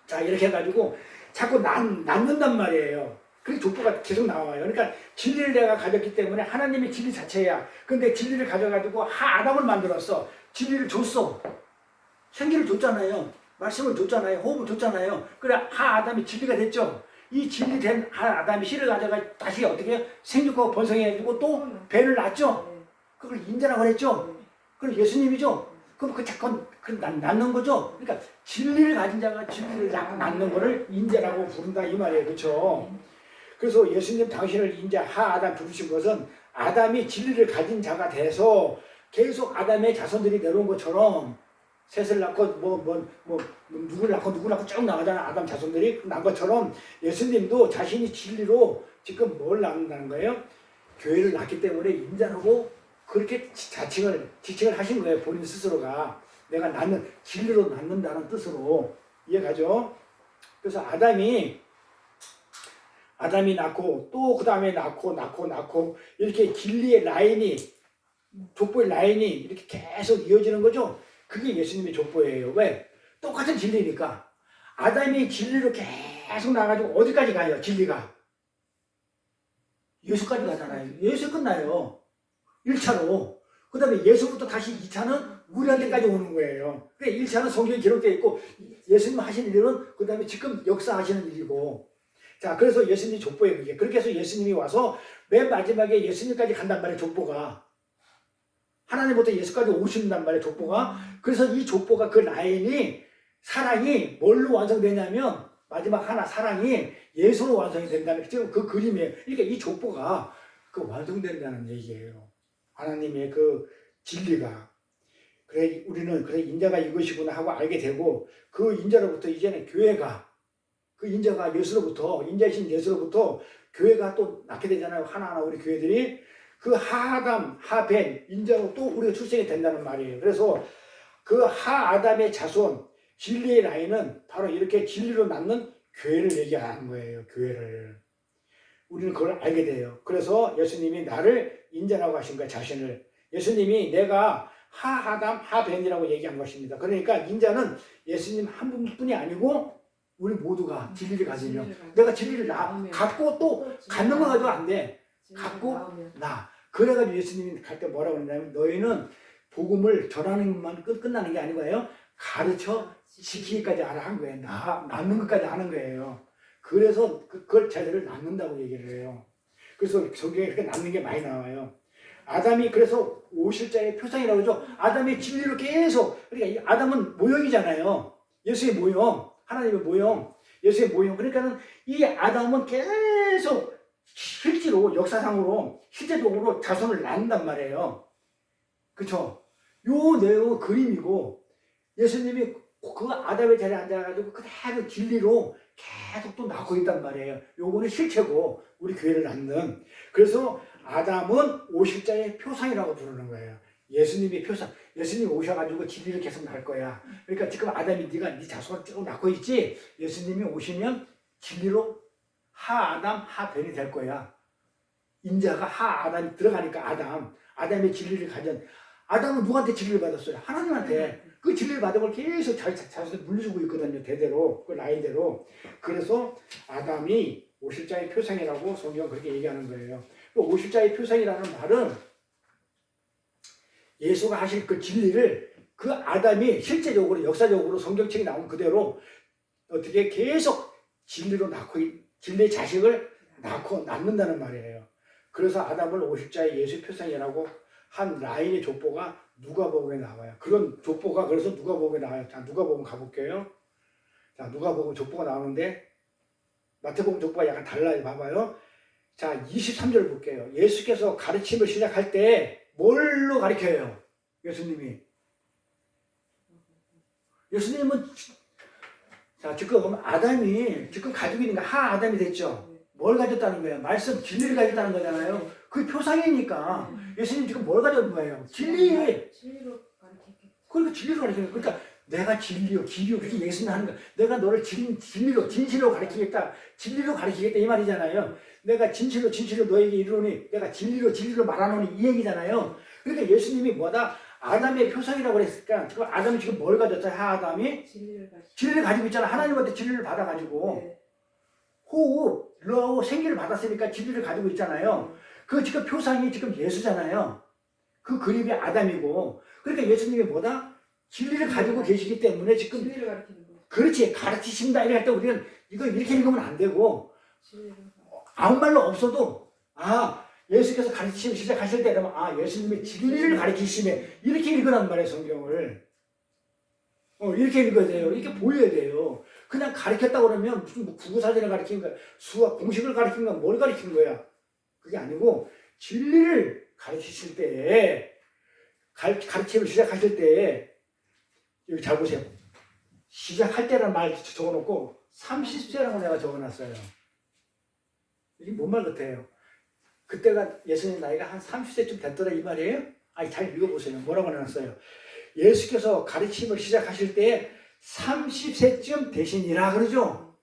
자 이렇게 해가지고 자꾸 낳는단 말이에요. 그 족보가 계속 나와요. 그러니까 진리를 내가 가졌기 때문에 하나님의 진리 자체야. 근데 진리를 가져가지고 아담을 만들었어. 진리를 줬어. 생기를 줬잖아요. 말씀을 줬잖아요. 호흡을 줬잖아요. 그래 아담이 진리가 됐죠. 이 진리된 아담이 씨를 가져가 다시 어떻게 생육하고 번성해가지고 또 배를 낳죠. 그걸 인자라고 그랬죠. 그럼 예수님이죠. 그럼 그 자꾸 낳는 거죠. 그러니까 진리를 가진 자가 진리를 낳는 거를 인자라고 부른다 이 말이에요. 그렇죠. 그래서 예수님 당신을 인자 아담 부르신 것은 아담이 진리를 가진 자가 돼서 계속 아담의 자손들이 내려온 것처럼 셋을 낳고 누구를 낳고 쭉 나가잖아. 아담 자손들이 난 것처럼 예수님도 자신이 진리로 지금 뭘 낳는다는 거예요? 교회를 낳기 때문에 인자라고 그렇게 지칭을 하신 거예요. 본인 스스로가 내가 진리로 낳는다는 뜻으로 이해가죠? 그래서 아담이 낳고 또 그 다음에 낳고 이렇게 진리의 라인이 족보의 라인이 이렇게 계속 이어지는 거죠. 그게 예수님의 족보예요. 왜? 똑같은 진리니까. 아담이 진리로 계속 나가지고 어디까지 가요? 진리가. 예수까지 가잖아요. 예수 끝나요. 1차로. 그 다음에 예수부터 다시 2차는 우리한테까지 오는 거예요. 그러니까 1차는 성경에 기록되어 있고 예수님 하시는 일은 그 다음에 지금 역사하시는 일이고. 자, 그래서 예수님이 족보예요. 그게. 그렇게 해서 예수님이 와서 맨 마지막에 예수님까지 간단 말이에요. 족보가. 하나님부터 예수까지 오신단 말이에요. 족보가. 그래서 이 족보가 그 라인이 사랑이 뭘로 완성되냐면 마지막 하나 사랑이 예수로 완성이 된다는 지금 그 그림이에요. 그러니까 이 족보가 그 완성된다는 얘기예요. 하나님의 그 진리가. 그래 우리는 그래 인자가 이것이구나 하고 알게 되고 그 인자로부터 이제는 교회가 그 인자가 예수로부터 인자이신 예수로부터 교회가 또 낳게 되잖아요. 하나하나 우리 교회들이 그 하아담, 하벤, 인자로 또 우리가 출생이 된다는 말이에요. 그래서 그 하아담의 자손, 진리의 라인은 바로 이렇게 진리로 낳는 교회를 얘기하는 거예요. 교회를. 우리는 그걸 알게 돼요. 그래서 예수님이 나를 인자라고 하신 거예요. 자신을. 예수님이 내가 하아담, 하벤이라고 얘기한 것입니다. 그러니까 인자는 예수님 한 분뿐이 아니고 우리 모두가 진리를 가지면 내가 진리를 갖고 또 갖는 거 가지고 안 돼. 갖고 나. 그래가지고 예수님이 갈 때 뭐라고 그러냐면 너희는 복음을 전하는 것만 끝나는 게 아니고요. 가르쳐 지키기까지 알아 한 거예요. 낳는 것까지 하는 거예요. 그래서 그걸 제대로 낳는다고 얘기를 해요. 그래서 성경에 그렇게 낳는 게 많이 나와요. 아담이 그래서 오실자의 표상이라고 하죠. 아담이 진리로 계속 그러니까 이 아담은 모형이잖아요. 예수의 모형, 하나님의 모형, 예수의 모형. 그러니까는 이 아담은 계속 실제로 역사상으로 실제적으로 자손을 낳는단 말이에요. 그렇죠? 요 내용은 그림이고 예수님이 그 아담의 자리에 앉아가지고 그대로 진리로 계속 또 낳고 있단 말이에요. 요거는 실체고 우리 교회를 낳는. 그래서 아담은 오실자의 표상이라고 부르는 거예요. 예수님의 표상. 예수님이 오셔가지고 진리를 계속 낳을 거야. 그러니까 지금 아담이 네 자손을 쭉 낳고 있지. 예수님이 오시면 진리로 하아담, 하벤이 될 거야. 인자가 하아담이 들어가니까 아담의 진리를 가진. 아담은 누구한테 진리를 받았어요? 하나님한테. 그 진리를 받은 걸 계속 자신을 물려주고 있거든요. 대대로 그 라인대로. 그래서 아담이 오실자의 표상이라고 성경 그렇게 얘기하는 거예요. 그 오실자의 표상이라는 말은 예수가 하실 그 진리를 그 아담이 실제적으로 역사적으로 성경책에 나온 그대로 어떻게 계속 진리로 낳고 진리의 자식을 낳는다는 말이에요. 그래서 아담을 오실자의 예수 표상이라고 한 라인의 족보가 누가복음에 나와요. 그런 족보가 그래서 누가복음에 나와요. 자, 누가복음 가볼게요. 자, 누가복음 족보가 나오는데 마태복음 족보가 약간 달라요. 봐봐요. 자, 23절 볼게요. 예수께서 가르침을 시작할 때 뭘로 가르쳐요? 예수님이. 예수님은 자, 지금 아담이 지금 가지고 있는 게 하 아담이 됐죠. 뭘 가졌다는 거예요? 말씀 진리를 가졌다는 거잖아요. 그 표상이니까 예수님 지금 뭘 가졌는 거예요? 진리. 진리로 가르치기. 그러니까 진리로 가르치는 거예요. 그러니까 내가 진리요, 길이요 그렇게 예수님 하는 거야. 내가 너를 진리로, 진실로 가르치겠다. 진리로 가르치겠다 이 말이잖아요. 내가 진실로 너에게 이르노니 내가 진리로 말하노니 이 얘기잖아요. 그러니까 예수님이 뭐다? 아담의 표상이라고 그랬으니까 지금 아담이 지금 뭘 가졌어요? 아담이 진리를 가지고 있잖아. 하나님한테 진리를 받아가지고 네. 호흡, 러하고 생기를 받았으니까 진리를 가지고 있잖아요. 그 지금 표상이 지금 예수잖아요. 그 그림이 아담이고 그러니까 예수님이 뭐다? 진리를 가지고 계시기 때문에 지금 진리를 가르치는 거. 그렇지 가르치신다 이럴 때 우리는 이거 이렇게 읽으면 안 되고 진리를. 아무 말로 없어도 예수께서 가르치시기 시작하실 때 그러면 예수님이 진리를 가르치시네 이렇게 읽으란 말이에요. 성경을 이렇게 읽어야 돼요. 이렇게 보여야 돼요. 그냥 가르쳤다고 그러면 무슨 뭐 국어사전을 가르친 거야, 수학 공식을 가르친 거야, 뭘 가르친 거야. 그게 아니고 진리를 가르치실 때 가르침을 시작하실 때 여기 잘 보세요. 시작할 때라는 말 적어놓고 30세라고 내가 적어놨어요. 이게 뭔 말 같아요? 그때가 예수님 나이가 한 30세쯤 됐더라 이 말이에요? 잘 읽어보세요. 뭐라고 해놨어요? 예수께서 가르침을 시작하실 때 30세쯤 되시니라 그러죠?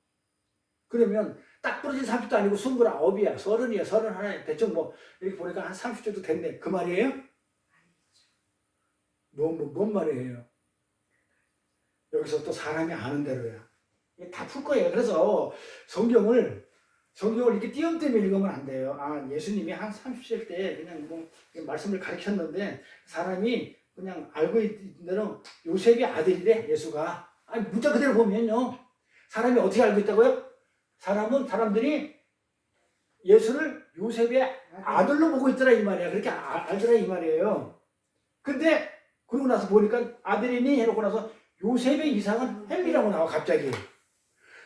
그러면 딱 부러진 30도 아니고 29이야, 30이야, 31이야. 대충 뭐 이렇게 보니까 한 30정도 됐네. 그 말이에요? 뭔 말이에요? 여기서 또 사람이 아는 대로야. 다 풀 거예요. 그래서 성경을 이렇게 띄엄띄엄 읽으면 안 돼요. 예수님이 한 30세 때 그냥 뭐 말씀을 가르쳤는데 사람이 그냥 알고 있는 대로 요셉의 아들이래, 예수가. 문자 그대로 보면요. 사람이 어떻게 알고 있다고요? 사람들이 예수를 요셉의 아들로 보고 있더라 이 말이야. 그렇게 알더라 이 말이에요. 근데 그러고 나서 보니까 아들이니 해놓고 나서 요셉의 이상은 헬리라고 나와 갑자기.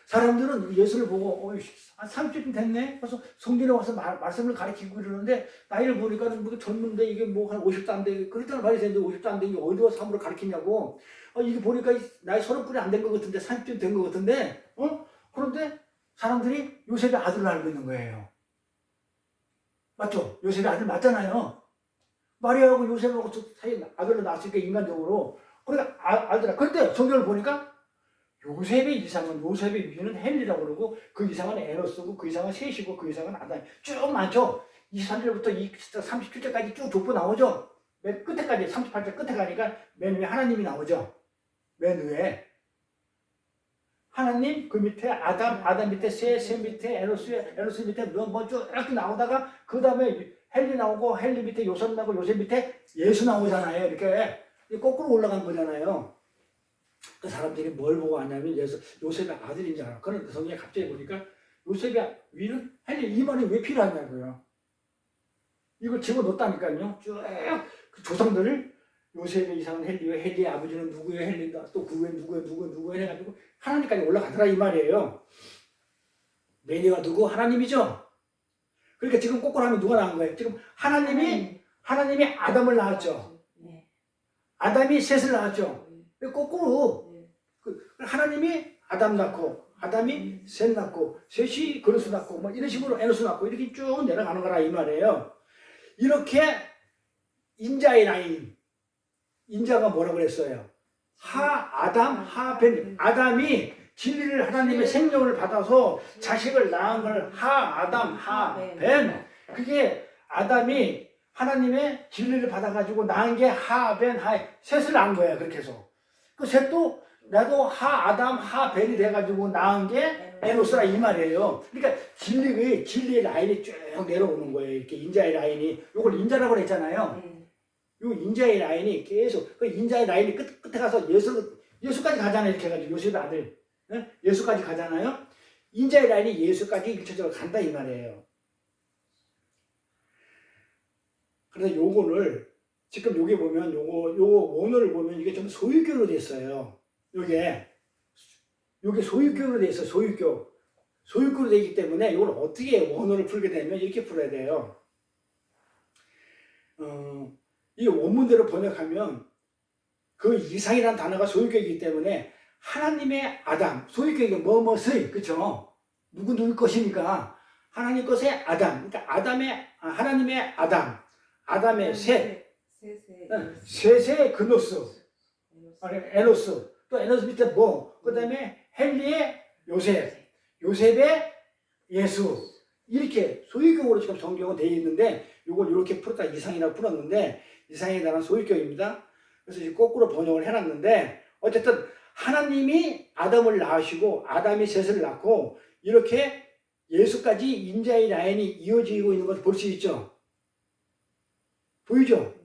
사람들은 예수를 보고 한 30쯤 됐네? 그래서 성전에 와서 말씀을 가르치고 이러는데 나이를 보니까 뭐 젊은데 이게 뭐 한 50도 안 돼. 그랬다는 말이 되는데 50도 안 되게 어디 와서 함부로 가르치냐고. 이게 보니까 나이 30이 안 된 것 같은데 30쯤 된 것 같은데 그런데 사람들이 요셉의 아들을 알고 있는 거예요. 맞죠? 요셉의 아들 맞잖아요. 마리아하고 요셉하고 사이 아들로 낳았으니까 인간적으로. 그러니까 알더라. 그런데 성경을 보니까 요셉의 이상은, 요셉의 위는 헬리라고 그러고 그 이상은 에노스고 그 이상은 셋이고 그 이상은 아담. 쭉 많죠? 23절부터 37절까지 쭉 족보 나오죠? 맨 끝에까지 38절 끝에 가니까 맨 위에 하나님이 나오죠? 맨 위에 하나님, 그 밑에 아담 밑에 셋 밑에 에노스 밑에 쭉 이렇게 나오다가 그 다음에 헬리 나오고 헬리 밑에 요셉 나오고 요셉 밑에 예수 나오잖아요. 이렇게 거꾸로 올라간 거잖아요. 그 사람들이 뭘 보고 왔냐면 요셉의 아들인 줄 알아. 그런데 성경에 갑자기 보니까 요셉의 위는 헬리 이 말이 왜 필요하냐고요. 이걸 집어넣었다니까요. 쭉 그 조상들을 요셉의 이상은 헬리요, 헬리의 아버지는 누구예요, 헬리다. 또 그 외에 누구예요 해가지고 하나님까지 올라가더라 이 말이에요. 메니가 누구? 하나님이죠. 그러니까 지금 거꾸로 하면 누가 나온 거예요? 지금 하나님이 아담을 낳았죠. 아담이 셋을 낳았죠. 거꾸로 하나님이 아담 낳고 아담이 셋 낳고 셋이 그릇을 낳고 뭐 이런 식으로 에노스 낳고 이렇게 쭉 내려가는 거라 이 말이에요. 이렇게 인자의 라인, 인자가 뭐라고 그랬어요? 하벤. 아담이 진리를 하나님의 생명을 받아서 자식을 낳은 걸 하벤. 그게 아담이 하나님의 진리를 받아가지고 낳은 게 셋을 낳은 거예요. 그렇게 해서. 그 셋도 나도 하 아담 하 벨이 돼가지고 낳은 게 에노스라 이 말이에요. 그러니까 진리의 라인이 쭉 내려오는 거예요. 이렇게 인자의 라인이. 이걸 인자라고 그랬잖아요. 이 인자의 라인이 계속 그 인자의 라인이 끝에 가서 예수까지 가잖아요. 이렇게 해가지고 요셉의 아들 예수까지 가잖아요. 인자의 라인이 예수까지 일차적으로 간다 이 말이에요. 그래서 요거를 지금 여기 보면 요거 원어를 보면 이게 좀 소유교로 됐어요. 요게 소유교로 돼 있어. 소유교로 되기 때문에 이걸 어떻게 원어를 풀게 되면 이렇게 풀어야 돼요. 이 원문대로 번역하면 그 이상이라는 단어가 소유격이기 때문에 하나님의 아담, 소유격이 뭐뭐의, 그쵸? 누구 것이니까 하나님 것의 아담, 그러니까 하나님의 아담의 셋, 셋의 그노스, 에노스, 또 에노스 밑에 뭐, 그 다음에 헨리의 요셉의 예수, 이렇게 소유격으로 지금 성경은 되어 있는데 이걸 이렇게 풀었다 이상이라고 풀었는데 이상에 대한 소유격입니다. 그래서 이제 거꾸로 번역을 해놨는데 어쨌든 하나님이 아담을 낳으시고 아담이 셋을 낳고 이렇게 예수까지 인자의 라인이 이어지고 있는 것을 볼 수 있죠. 보이죠?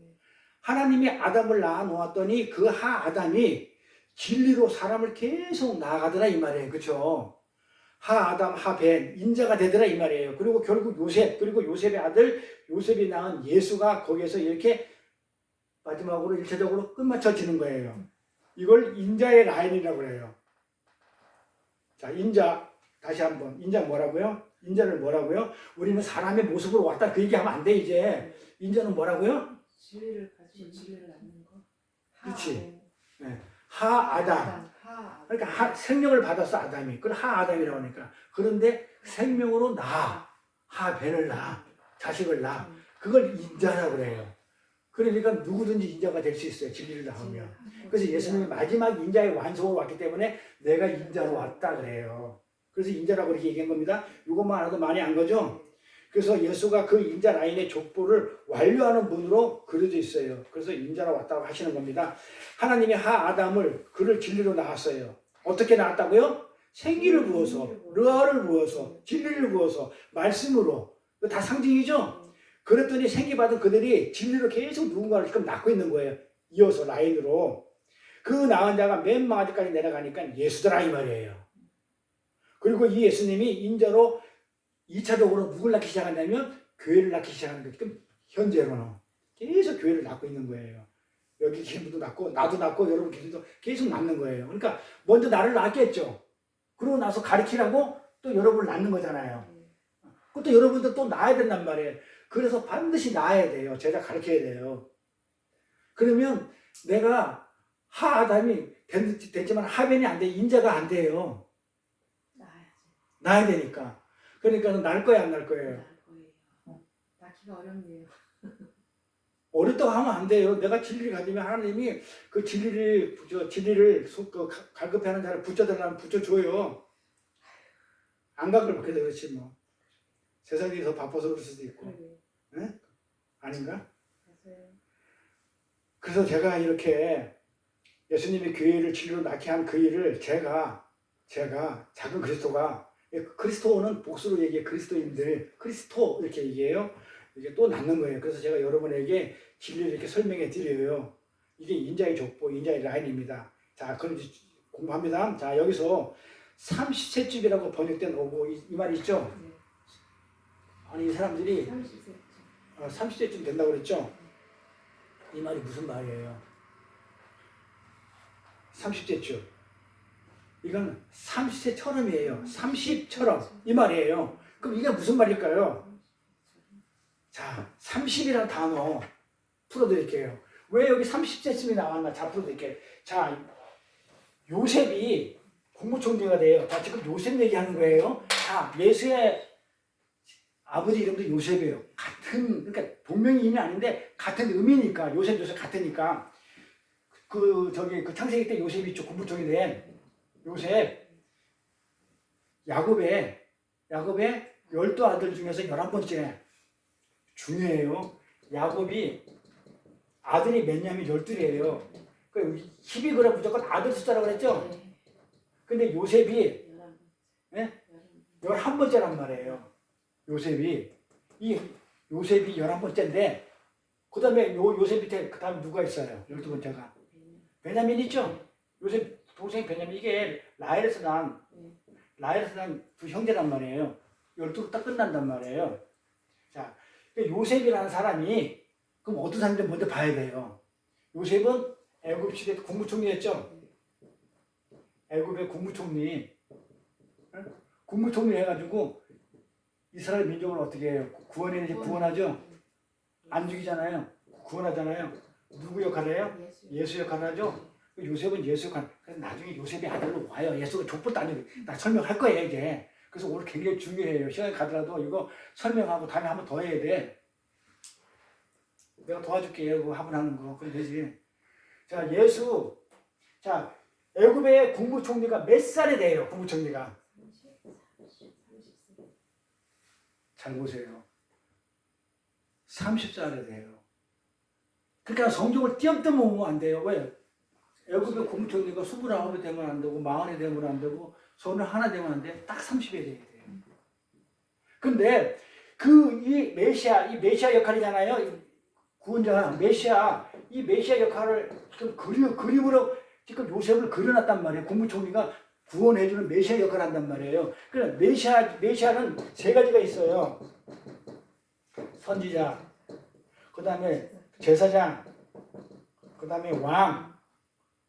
하나님이 아담을 낳아 놓았더니 그 하 아담이 진리로 사람을 계속 나아가더라 이 말이에요. 그렇죠? 하 아담 하 벤 인자가 되더라 이 말이에요. 그리고 결국 요셉 그리고 요셉의 아들 요셉이 낳은 예수가 거기에서 이렇게 마지막으로 일차적으로 끝마쳐지는 거예요. 이걸 인자의 라인이라고 해요. 자, 인자 다시 한번 인자 뭐라고요? 인자를 뭐라고요? 우리는 사람의 모습으로 왔다 그 얘기하면 안 돼 이제. 인자는 뭐라고요? 진리를 가지고 진리를 낳는 거. 그렇지. 네. 하 아담. 그러니까 생명을 받았어 아담이. 그걸 하 아담이라고 하니까. 그런데 생명으로 낳아. 하 벤을 낳아. 자식을 낳아. 그걸 인자라고 그래요. 그러니까 누구든지 인자가 될 수 있어요. 진리를 낳으면. 그래서 예수님이 마지막 인자의 완성으로 왔기 때문에 내가 인자로 왔다 그래요. 그래서 인자라고 이렇게 얘기한 겁니다. 이것만 알아도 많이 안 거죠? 그래서 예수가 그 인자 라인의 족보를 완료하는 분으로 그려져 있어요. 그래서 인자로 왔다고 하시는 겁니다. 하나님이 하 아담을 그를 진리로 낳았어요. 어떻게 낳았다고요? 생기를 부어서, 르아를 부어서, 진리를 부어서, 말씀으로. 다 상징이죠? 그랬더니 생기받은 그들이 진리로 계속 누군가를 지금 낳고 있는 거예요. 이어서 라인으로. 그 낳은 자가 맨 마지까지 내려가니까 예수더라 이 말이에요. 그리고 이 예수님이 인자로 2차적으로 누굴 낳기 시작한다면 교회를 낳기 시작하는 거예요. 지금 현재로는 계속 교회를 낳고 있는 거예요. 여기 계신 분도 낳고 나도 낳고 여러분 계신도 계속 낳는 거예요. 그러니까 먼저 나를 낳겠죠. 그러고 나서 가르치라고 또 여러분을 낳는 거잖아요. 그것도 여러분들 또 낳아야 된단 말이에요. 그래서 반드시 낳아야 돼요. 제가 가르쳐야 돼요. 그러면 내가 하 아담이 됐지만 하벤이 안 돼. 인자가 안 돼요. 낳아야 되니까. 그러니까 낳을 거야 안 낳을 거예요? 낳기가 어렵네요. 어렵다고 하면 안 돼요. 내가 진리를 가지면 하나님이 그 진리를 갈급해하는 자를 붙여달라면 붙여줘요. 안 갈급해서 그렇지 뭐. 세상이 더 바빠서 그럴 수도 있고. 네? 아닌가? 그래서 제가 이렇게 예수님이 교회를 진리로 낳게 한 그 일을 제가 작은 그리스도는 복수로 얘기해 그리스도인들 그리스도 이렇게 얘기해요. 이게 또 낳는 거예요. 그래서 제가 여러분에게 진리를 이렇게 설명해 드려요. 이게 인자의 족보, 인자의 라인입니다. 자, 그럼 이제 공부합니다. 자, 여기서 30세쯤이라고 번역된 오고 이 말이 있죠? 아니 이 사람들이 30세쯤 된다고 그랬죠? 이 말이 무슨 말이에요? 30세쯤. 이건 30세처럼이에요. 30처럼 이 말이에요. 그럼 이게 무슨 말일까요? 자, 30이라는 단어 풀어드릴게요. 왜 여기 30세쯤이 나왔나? 자, 풀어드릴게요. 자, 요셉이 국무총리가 돼요. 자, 지금 요셉 얘기하는 거예요. 자, 예수의 아버지 이름도 요셉이에요. 그러니까 본명이 이름이 아닌데 같은 의미니까 요셉 같으니까 그 창세기 때 요셉이 있죠. 국무총리 된 요셉 야곱의 12아들 중에서 11번째 중요해요. 야곱이 아들이 몇 냐면 12이에요. 그 힘이 그래 무조건 아들 숫자라고 그랬죠. 네. 근데 요셉이 11번째. 예? 11번째. 11번째란 말이에요. 요셉이. 이 요셉이 11번째인데, 그 다음에 요셉 밑에 그 다음에 누가 있어요? 12번째가. 베냐민 있죠? 요셉 동생 베냐민. 이게 라헬에서 난 두 형제란 말이에요. 12로 딱 끝난단 말이에요. 자, 요셉이라는 사람이, 그럼 어떤 사람인지 먼저 봐야 돼요. 요셉은 애굽 시대 국무총리였죠? 애굽의 국무총리. 국무총리 해가지고 이스라엘 민족을 어떻게 해요? 구원해야지 구원하죠? 안 죽이잖아요. 구원하잖아요. 누구 역할을 해요? 예수 역할을 하죠? 요셉은 예수 역할. 그래서 나중에 요셉이 아들로 와요. 예수가 족보도 아니고 나 설명할 거예요 이제. 그래서 오늘 굉장히 중요해요. 시간이 가더라도 이거 설명하고 다음에 한번 더 해야 돼. 내가 도와줄게요. 그거 한번 하는 거. 그럼 되지. 자, 예수. 자, 애굽의 국무총리가 몇 살이 돼요? 국무총리가. 30, 30세. 잘 보세요. 30살이 돼요. 그러니까 성경을 띄엄띄엄 보면 안 돼요. 왜? 애굽의 국무총리가 29이 되면 안 되고 40이 되면 안 되고 손을 하나 되면 안 돼. 딱 30이 돼야 돼요. 근데 이 메시아 역할이잖아요. 이 구원자 메시아, 이 메시아 역할을 지금 그림으로 지금 요셉을 그려놨단 말이에요. 국무총리가 구원해주는 메시아 역할을 한단 말이에요. 그래 메시아는 세 가지가 있어요. 선지자, 그 다음에 제사장, 그 다음에 왕.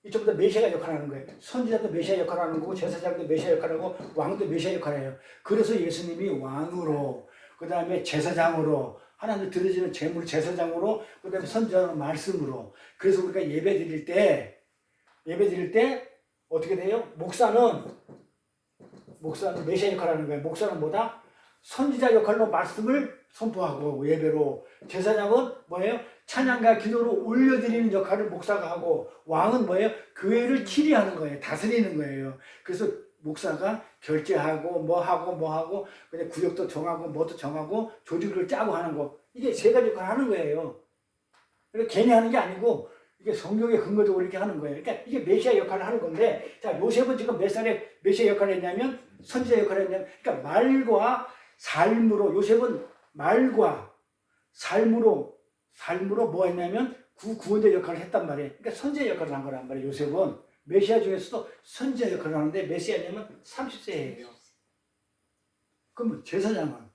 이쪽부터 메시아가 역할하는 거예요. 선지자도 메시아 역할하는 거고, 제사장도 메시아 역할하고, 왕도 메시아 역할해요. 그래서 예수님이 왕으로, 그 다음에 제사장으로, 하나님 드려지는 제물 제사장으로, 그 다음에 선지자는 말씀으로. 그래서 우리가 예배 드릴 때 어떻게 돼요? 목사는 메시아 역할을 하는 거예요. 목사는 뭐다? 선지자 역할로 말씀을 선포하고 예배로. 제사장은 뭐예요? 찬양과 기도로 올려드리는 역할을 목사가 하고, 왕은 뭐예요? 교회를 치리하는 거예요. 다스리는 거예요. 그래서 목사가 결제하고 뭐하고 그냥 구역도 정하고 뭐도 정하고 조직을 짜고 하는 거. 이게 세 가지 역할을 하는 거예요. 그러니까 괜히 하는 게 아니고 이게 성경에 근거적으로 이렇게 하는 거예요. 그러니까 이게 메시아 역할을 하는 건데, 자, 요셉은 지금 몇 살에 메시아 역할을 했냐면, 선지자 역할을 했냐면, 그러니까 말과 삶으로, 요셉은 말과 삶으로 뭐 했냐면 구원자 역할을 했단 말이에요. 그러니까 선지자 역할을 한 거란 말이에요. 요셉은 메시아 중에서도 선지자 역할을 하는데, 메시아냐면 30세예요. 그럼 제사장은,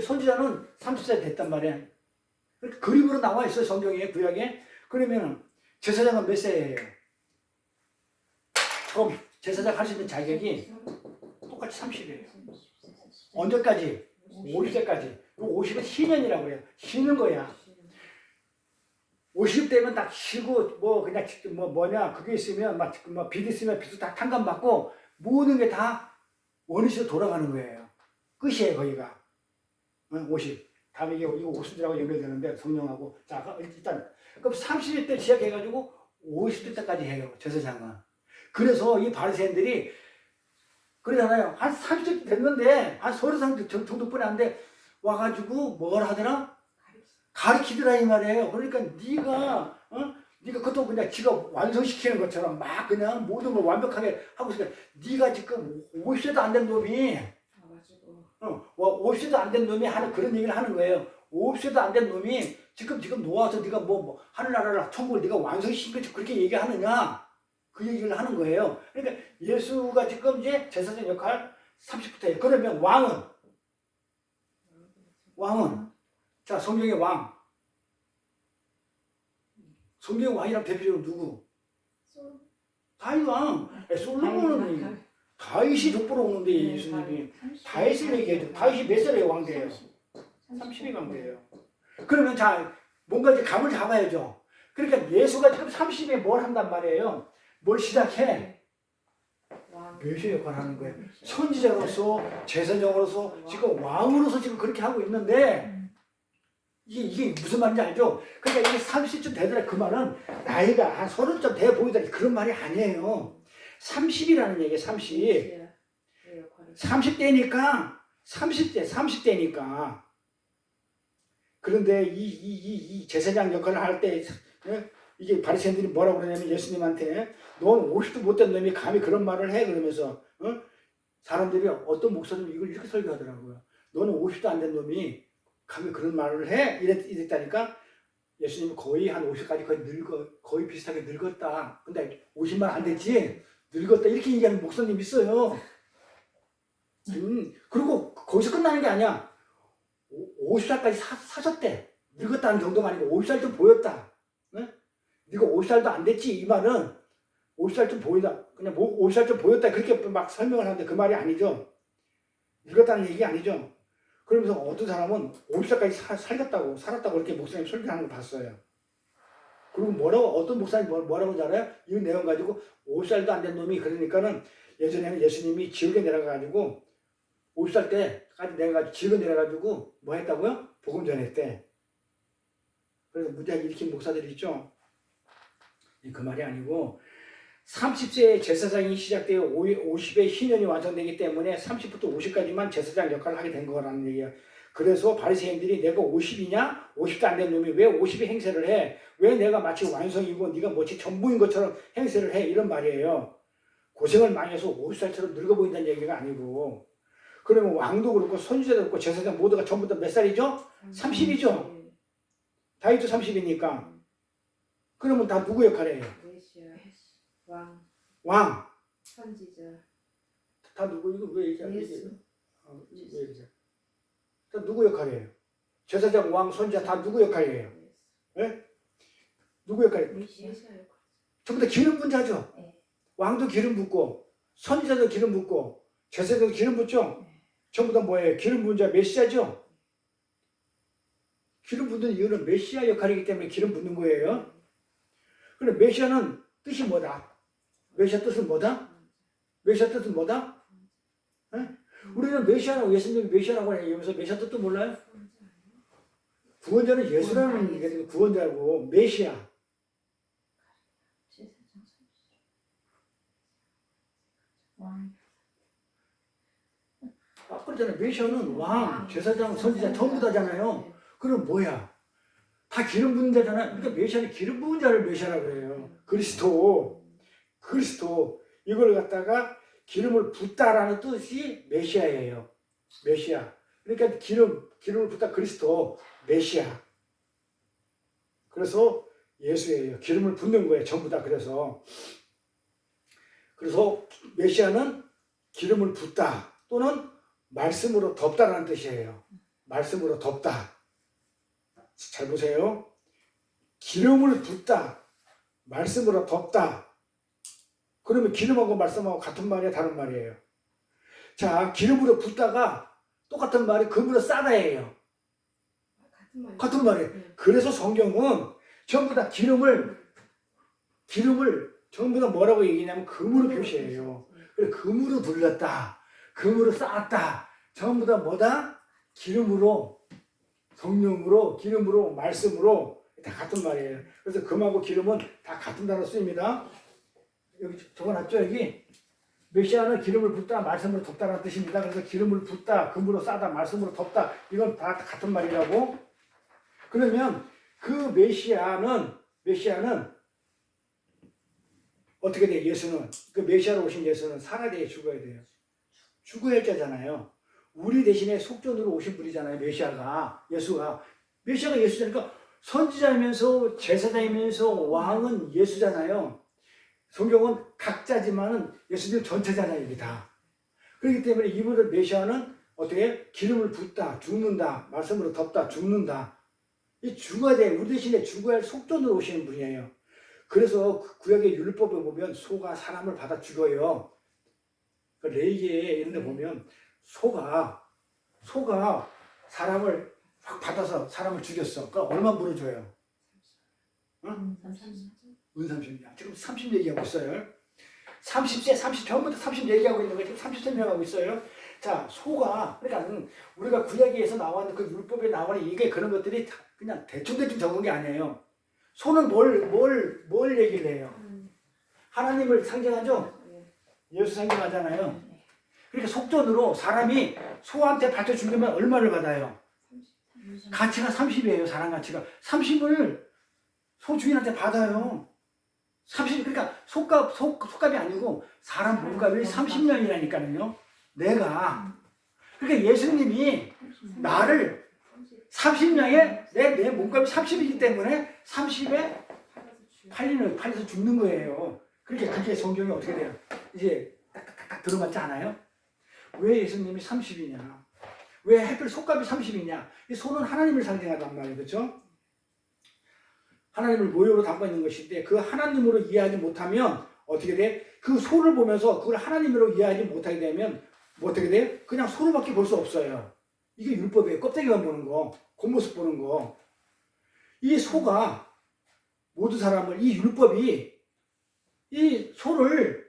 선지자는 30세 됐단 말이에요. 그림으로 나와 있어요. 성경에, 구약에. 그러면 제사장은 몇 세예요? 그럼 제사장 할 수 있는 자격이 똑같이 30이에요. 언제까지? 50세까지. 50은 희년이라고 해요. 쉬는 거야. 50대면 딱 쉬고, 그냥, 그게 있으면, 빚 있으면 빚도 다 탕감받고, 모든 게 다 원위치로 돌아가는 거예요. 끝이에요, 거기가. 50. 다음에 이거 50대라고 연결되는데, 성령하고. 자, 일단, 그럼 30일 때 시작해가지고, 50대 때까지 해요, 제사장은. 그래서 이 바리새인들이, 그러잖아요. 한 30대 됐는데, 한 30살 정도뿐이 안 돼. 와가지고, 뭘 하더라? 가르치더라, 이 말이에요. 그러니까 네가 그것도 그냥 지가 완성시키는 것처럼 막 그냥 모든 걸 완벽하게 하고 있으니까, 네가 지금 50세도 안 된 놈이, 50세도 안 된 놈이 하는 그런 얘기를 하는 거예요. 50세도 안 된 놈이 지금 놓아서 네가 하늘나라를 천국을 네가 완성시킨 거지 그렇게 얘기하느냐? 그 얘기를 하는 거예요. 그러니까 예수가 지금 이제 제사장 역할 30부터 해요. 그러면 왕은 자, 성경의 왕. 성경의 왕이란 대표적으로 누구? 다윗 왕. 솔로몬은 다윗이 족보로 오는데 예수님이 다윗을 얘기해줘. 다윗이 몇 살에 왕돼요? 30이 왕돼요. 그러면 자, 뭔가 이제 감을 잡아야죠. 그러니까 예수가 지금 30에 뭘 한단 말이에요? 뭘 시작해? 메시아 역할을 하는 거예요. 선지자로서, 제사장으로서, 지금 왕으로서 지금 그렇게 하고 있는데, 이게 무슨 말인지 알죠? 그러니까 이게 30쯤 되더라. 그 말은 나이가 한 30쯤 돼 보이더라. 그런 말이 아니에요. 30이라는 얘기예요. 30. 30대니까. 그런데 이 제사장 역할을 할 때, 이게 바리새인들이 뭐라고 그러냐면 예수님한테 넌 50도 못된 놈이 감히 그런 말을 해 그러면서 사람들이 어떤 목사님이 이걸 이렇게 설교하더라고요. 너는 50도 안 된 놈이 감히 그런 말을 해 이랬다니까 예수님은 거의 한 50까지 거의 비슷하게 늙었다. 근데 50만 안 됐지 늙었다 이렇게 얘기하는 목사님 있어요. 그리고 거기서 끝나는 게 아니야. 50살까지 사셨대. 늙었다는 정도가 아니고 50살 좀 보였다. 네? 네가 50살도 안 됐지 이 말은 50살 좀 보인다. 그냥 50살 좀 보였다 그렇게 막 설명을 하는데 그 말이 아니죠. 늙었다는 얘기 아니죠. 그러면서 어떤 사람은 50살까지 살았다고 이렇게 목사님 설교하는 걸 봤어요. 그리고 어떤 목사님 뭐라고 하는지 알아요? 이 내용 가지고 50살도 안 된 놈이 그러니까는 예전에는 예수님이 지옥에 내려가가지고 50살 때까지 내가 지옥에 내려가지고 뭐 했다고요? 복음 전했대. 그래서 문제를 일으킨 목사들이 있죠. 그 말이 아니고 30세에 제사장이 시작되어 50에 신년이 완성되기 때문에 30부터 50까지만 제사장 역할을 하게 된 거라는 얘기야. 그래서 바리새인들이 내가 50이냐? 50도 안 된 놈이 왜 50의 행세를 해? 왜 내가 마치 완성이고 네가 마치 전부인 것처럼 행세를 해? 이런 말이에요. 고생을 많이 해서 50살처럼 늙어 보인다는 얘기가 아니고 그러면 왕도 그렇고 선지자도 그렇고 제사장 모두가 전부 다 몇 살이죠? 30이죠? 다윗도 30이니까 그러면 다 누구 역할이에요? 메시아, 왕. 선지자, 다 누구 이거 왜 얘기해? 예수. 왜 얘기해? 다 누구 역할이에요? 제사장, 왕, 선지자 다 누구 역할이에요? 예? 누구 역할이에요? 메시아. 전부 다 기름 붓는 자죠. 네. 왕도 기름 붓고 선지자도 기름 붓고 제사장도 기름 붓죠. 전부 다 뭐예요? 기름 붓는 자 메시아죠. 기름 붓는 이유는 메시아 역할이기 때문에 기름 붓는 거예요. 그럼 메시아는 뜻이 뭐다? 메시아 뜻은 뭐다? 메시아 뜻은 뭐다? 네? 우리는 메시아라고 예수님이 메시아라고 하면서 메시아 뜻도 몰라요? 구원자는 예수라는 얘기가 구원자고 메시아. 아까 그랬잖아요. 메시아는 왕, 제사장, 선지자 전부 다잖아요. 그럼 뭐야? 다 기름 부은 자잖아요. 그러니까 메시아는 기름 부은 자를 메시아라고 그래요. 그리스도. 이걸 갖다가 기름을 붓다라는 뜻이 메시아예요. 메시아. 그러니까 기름을 붓다 그리스도, 메시아. 그래서 예수예요. 기름을 붓는 거예요. 전부 다 그래서 메시아는 기름을 붓다 또는 말씀으로 덮다라는 뜻이에요. 말씀으로 덮다. 잘 보세요. 기름을 붓다. 말씀으로 덮다. 그러면 기름하고 말씀하고 같은 말이에요? 다른 말이에요? 자, 기름으로 붓다가 똑같은 말이 금으로 싸다예요. 같은 말이에요. 그래서 성경은 전부 다 기름을 전부 다 뭐라고 얘기냐면 금으로 표시해요. 그래 금으로 둘렀다. 금으로 쌓았다. 전부 다 뭐다? 기름으로, 성령으로, 기름으로, 말씀으로 다 같은 말이에요. 그래서 금하고 기름은 다 같은 단어 쓰입니다. 여기 적어놨죠? 여기 메시아는 기름을 붓다, 말씀으로 덮다라는 뜻입니다. 그래서 기름을 붓다, 금으로 싸다, 말씀으로 덮다 이건 다 같은 말이라고. 그러면 그 메시아는 어떻게 돼요? 예수는 그 메시아로 오신 예수는 살아야 돼요, 죽어야 돼요? 죽어야 할 자잖아요. 우리 대신에 속전으로 오신 분이잖아요. 메시아가 예수자니까 선지자이면서 제사장이면서 왕은 예수잖아요. 성경은 각자지만은 예수님 전체잖아요, 이게 다. 그렇기 때문에 이분들 메시아는 어떻게 기름을 붓다, 죽는다, 말씀으로 덮다, 죽는다. 이 죽어야 돼. 우리 대신에 죽어야 할 속전으로 오시는 분이에요. 그래서 구약의 율법에 보면 소가 사람을 받아 죽어요. 그 레위기에 이런 데 보면 소가 사람을 확 받아서 사람을 죽였어. 그럼 얼마 물어줘요? 응? 은 30년. 지금 30 얘기하고 있어요. 30세, 30, 전부터 30 얘기하고 있는 거예요. 지금 30 설명하고 있어요. 자, 소가, 그러니까 우리가 구약에서 나왔는 그 율법에 나오는 이게 그런 것들이 그냥 대충 적은 게 아니에요. 소는 뭘 얘기를 해요? 하나님을 상징하죠? 예수 상징하잖아요. 그러니까 속전으로 사람이 소한테 바쳐 죽으면 얼마를 받아요? 가치가 30이에요, 사람 가치가. 30을 소 주인한테 받아요. 30, 그러니까 속값이 아니고 사람 몸값이 30년이라니까요. 내가. 그러니까 예수님이 나를 30년에 내 몸값이 30이기 때문에 30에 팔려서 죽는 거예요. 그러니까 그게 성경이 어떻게 돼요? 이제 딱 들어맞지 않아요? 왜 예수님이 30이냐? 왜 하필 속값이 30이냐? 이 소는 하나님을 상징하단 말이에요. 그렇죠? 하나님을 모형으로 담고 있는 것인데 그 하나님으로 이해하지 못하면 어떻게 돼? 그 소를 보면서 그걸 하나님으로 이해하지 못하게 되면 뭐 어떻게 돼? 그냥 소로밖에 볼 수 없어요. 이게 율법이에요. 껍데기만 보는 거, 겉모습 보는 거. 이 소가 모든 사람을 이 율법이 이 소를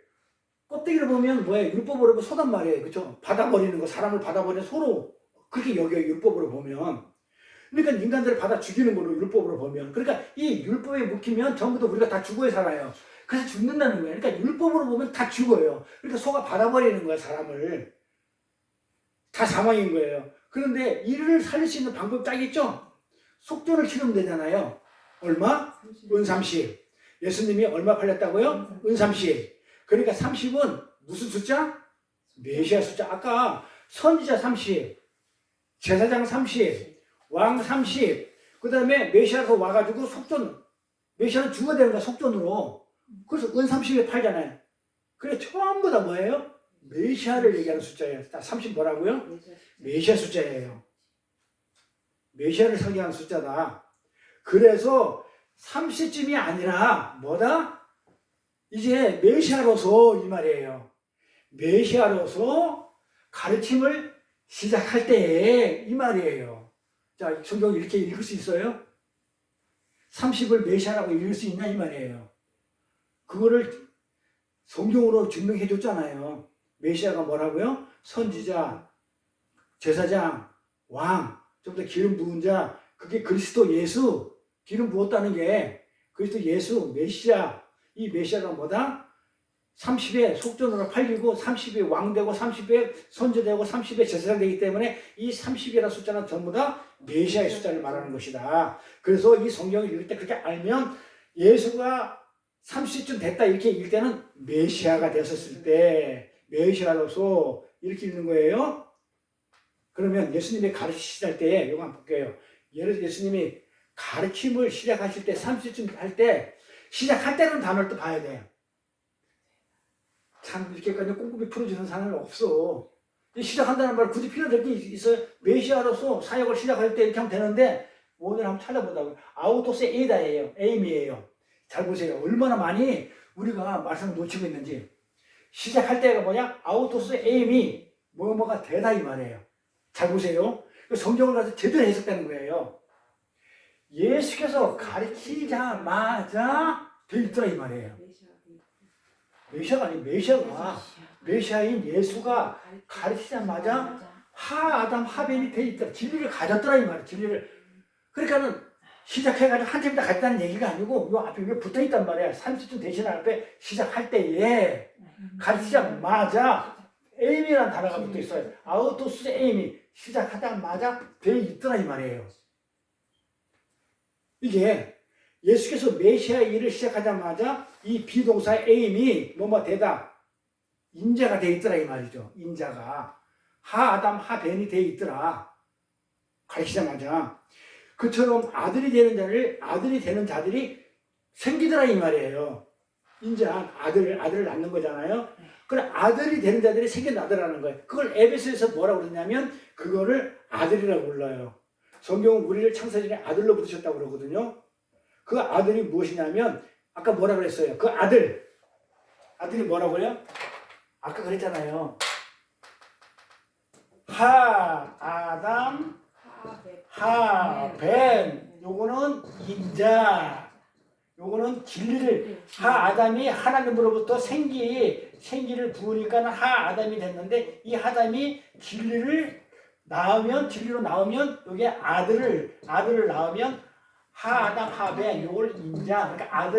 껍데기를 보면 뭐예요? 율법으로 보면 소단 말이에요. 그렇죠? 받아버리는 거, 사람을 받아버리는 소로 그렇게 여겨요. 율법으로 보면. 그러니까 인간들을 받아 죽이는 걸로 율법으로 보면. 그러니까 이 율법에 묵히면 전부 다 우리가 다 죽어야 살아요. 그래서 죽는다는 거예요. 그러니까 율법으로 보면 다 죽어요. 그러니까 소가 받아버리는 거야, 사람을. 다 사망인 거예요. 그런데 이를 살릴 수 있는 방법이 딱 있죠? 속전을 치르면 되잖아요. 얼마? 은 30. 예수님이 얼마 팔렸다고요? 은 30. 그러니까 30은 무슨 숫자? 메시아 숫자. 아까 선지자 30, 제사장 30, 왕 30, 그 다음에 메시아에서 와가지고 속전, 메시아는 죽어야 되는 거야, 속전으로. 그래서 은 30에 팔잖아요. 그래, 전부 다 뭐예요? 메시아를 얘기하는 숫자예요. 30 뭐라고요? 메시아 숫자예요. 메시아를 상징하는 숫자다. 그래서 30쯤이 아니라 뭐다? 이제 메시아로서 이 말이에요. 메시아로서 가르침을 시작할 때에 이 말이에요. 자, 성경 이렇게 읽을 수 있어요? 30을 메시아라고 읽을 수 있냐 이 말이에요. 그거를 성경으로 증명해 줬잖아요. 메시아가 뭐라고요? 선지자, 제사장, 왕, 좀 더 기름 부은 자, 그게 그리스도 예수, 기름 부었다는 게 그리스도 예수, 메시아, 이 메시아가 뭐다? 30에 속전으로 팔리고 30에 왕되고 30에 선지되고 30에 제사장 되기 때문에 이 30이라는 숫자는 전부 다 메시아의 숫자를 말하는 것이다. 그래서 이 성경을 읽을 때 그렇게 알면 예수가 30쯤 됐다 이렇게 읽을 때는 메시아가 되었을 때 메시아로서 이렇게 읽는 거예요. 그러면 예수님이 가르치실 때에 이거 한번 볼게요. 예수님이 가르침을 시작하실 때 30쯤 할 때 시작할 때는 단어를 또 봐야 돼요. 참 이렇게까지 꼼꼼히 풀어주는 사람은 없어. 시작한다는 말 굳이 필요할 게 있어요. 메시아로서 사역을 시작할 때 이렇게 하면 되는데 오늘 한번 찾아보자고요. 아우토스 에이다예요. 에임이에요. 잘 보세요. 얼마나 많이 우리가 말씀을 놓치고 있는지. 시작할 때가 뭐냐? 아우토스 에임이 뭐뭐가 되다 이 말이에요. 잘 보세요. 성경을 가서 제대로 해석되는 거예요. 예수께서 가르치자마자 돼 있더라 이 말이에요. 메시아가 아니 메시아인 예수가 가르치자마자 하아담 하벨이 돼 있더라. 진리를 가졌더라 이 말이에요. 진리를. 그러니까는 시작해가지고 한참 있다 가졌다는 얘기가 아니고 요 앞에 왜 붙어 있단 말이야. 30쯤 되시는 앞에 시작할 때에 가르치자마자 에임이라는 단어가 붙어 있어요. 아우토스 에임이 시작하자마자 돼 있더라 이 말이에요. 이게 예수께서 메시아의 일을 시작하자마자 이 비동사 에임이 뭐뭐 되다. 인자가 돼 있더라 이 말이죠. 인자가. 하아담 하벤이 돼 있더라. 가르치자마자. 그처럼 아들이 되는 자들이 생기더라 이 말이에요. 인자 아들을 낳는 거잖아요. 그래 아들이 되는 자들이 생겨나더라는 거예요. 그걸 에베소에서 뭐라고 그러냐면 그거를 아들이라고 불러요. 성경은 우리를 창세전에 아들로 부르셨다고 그러거든요. 그 아들이 무엇이냐면 아까 뭐라 그랬어요? 그 아들이 뭐라고요? 아까 그랬잖아요. 하아담 하벤 요거는 인자 요거는 진리를 하아담이 하나님으로부터 생기를 부으니까 하아담이 됐는데 이 아담이 진리로 낳으면 요게 아들을 낳으면 하아담 하벤 요걸 인자 그러니까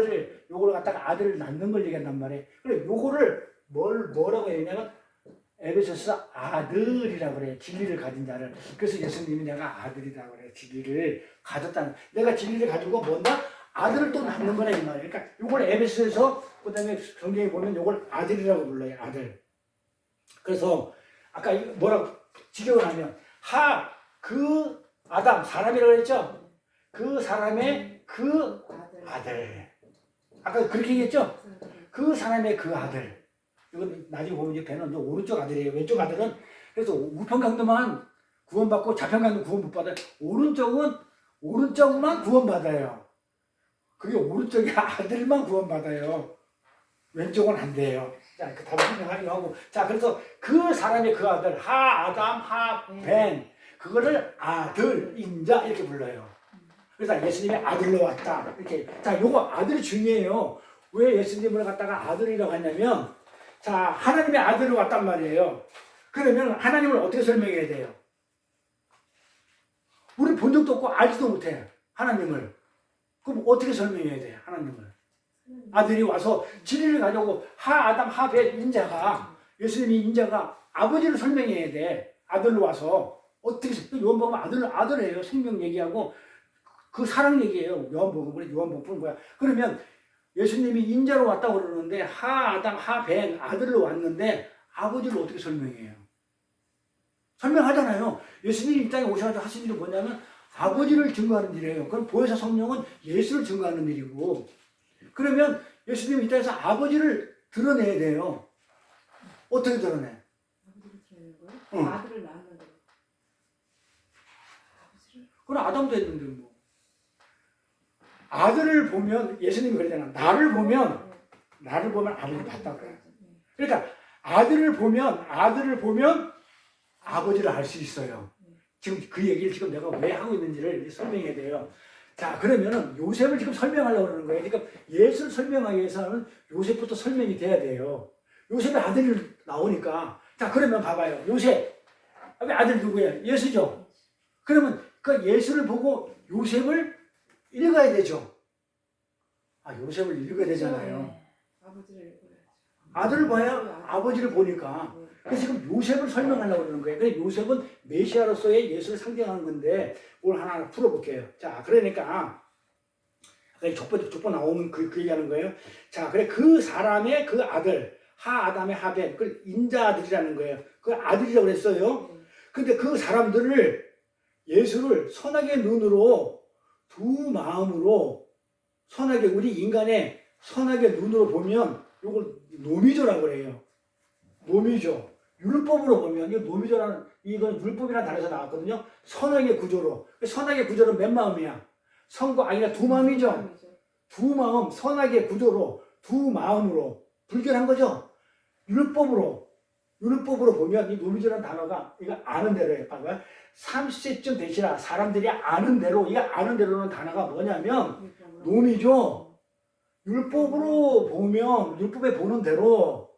요걸 갖다가 아들을 낳는 걸 얘기한단 말이에요. 그래 요거를 뭐라고 얘기하냐면 에베소서 아들이라고 그래요. 진리를 가진 자를. 그래서 예수님이 내가 아들이라고 그래요. 진리를 가졌다는. 내가 진리를 가지고 뭔가 아들을 또 낳는 거네 이 말이에요. 그러니까 이걸 에베소에서 그다음에 성경에 보면 이걸 아들이라고 불러요. 아들. 그래서 아까 뭐라고 직역을 하면 그 아담 사람이라고 했죠. 그 사람의 그 아들. 아까 그렇게 얘기했죠. 그 사람의 그 아들. 이건 나중에 보면 이제 배는 오른쪽 아들이에요. 왼쪽 아들은 그래서 우편강도만 구원받고 좌편강도 구원 못 받아요. 오른쪽만 구원받아요. 그게 오른쪽의 아들만 구원받아요. 왼쪽은 안 돼요. 자, 그 답을 설명하기로 하고. 자, 그래서 그 사람의 그 아들, 아담, 벤. 그거를 아들, 인자 이렇게 불러요. 그래서 예수님이 아들로 왔다. 이렇게. 자, 요거 아들이 중요해요. 왜 예수님을 갖다가 아들이라고 하냐면, 자, 하나님의 아들로 왔단 말이에요. 그러면 하나님을 어떻게 설명해야 돼요? 우리 본 적도 없고 알지도 못해. 하나님을. 그럼 어떻게 설명해야 돼요? 하나님을. 아들이 와서 진리를 가져오고 아담, 벤 인자가 예수님이 인자가 아버지를 설명해야 돼. 아들로 와서 어떻게 요한복음 아들이에요. 생명 얘기하고 그 사랑 얘기예요. 요한복음 푸는 거야. 그러면 예수님이 인자로 왔다고 그러는데 아담, 벤 아들로 왔는데 아버지를 어떻게 설명해요? 설명하잖아요. 예수님이 이 땅에 오셔서 하신 일이 뭐냐면 아버지를 증거하는 일이에요. 그럼 보혜사 성령은 예수를 증거하는 일이고, 그러면 예수님이 이 땅에서 아버지를 드러내야 돼요. 어떻게 드러내? 아버지를 드러내는 거예요? 응. 아들을 낳았는데. 아버지를? 그럼 아담도 했는데 뭐. 아들을 보면 예수님이 그러잖아. 나를 보면 아버지를 봤다고 그래요. 그러니까 아들을 보면 아버지를 알 수 있어요. 지금 그 얘기를 지금 내가 왜 하고 있는지를 설명해야 돼요. 자, 그러면은 요셉을 지금 설명하려고 그러는 거예요. 그러니까 예수를 설명하기 위해서는 요셉부터 설명이 돼야 돼요. 요셉의 아들이 나오니까. 자, 그러면 봐봐요. 요셉. 아들 누구예요? 예수죠. 그러면 그 예수를 보고 요셉을 읽어야 되죠. 요셉을 읽어야 되잖아요. 아버지를 읽어야죠. 아들을 봐야 아버지를 보니까. 그래서 지금 요셉을 설명하려고 그러는 거예요. 그래서 요셉은 메시아로서의 예수를 상징하는 건데, 뭘 하나 풀어볼게요. 자, 그러니까, 족보 나오는 그 얘기하는 거예요. 자, 그래, 그 사람의 그 아들, 아담의 벤, 그걸 인자 아들이라는 거예요. 그 아들이라고 그랬어요. 근데 그 사람들을, 예수를 선하게 눈으로, 두 마음으로, 우리 인간의 선하게 눈으로 보면, 이걸 노미조라고 그래요. 노미조. 율법으로 보면, 이 노미조라는, 이건 율법이라는 단어에서 나왔거든요. 선악의 구조로. 선악의 구조는 몇 마음이야? 선과 악이나 두 마음이죠. 두 마음, 선악의 구조로, 두 마음으로 불결한 거죠. 율법으로 보면 이 노미조라는 단어가, 이거 아는 대로예요. 봐봐요. 30세쯤 되시라. 사람들이 아는 대로, 이 아는 대로는 단어가 뭐냐면, 노미조. 율법으로 보면, 율법에 보는 대로,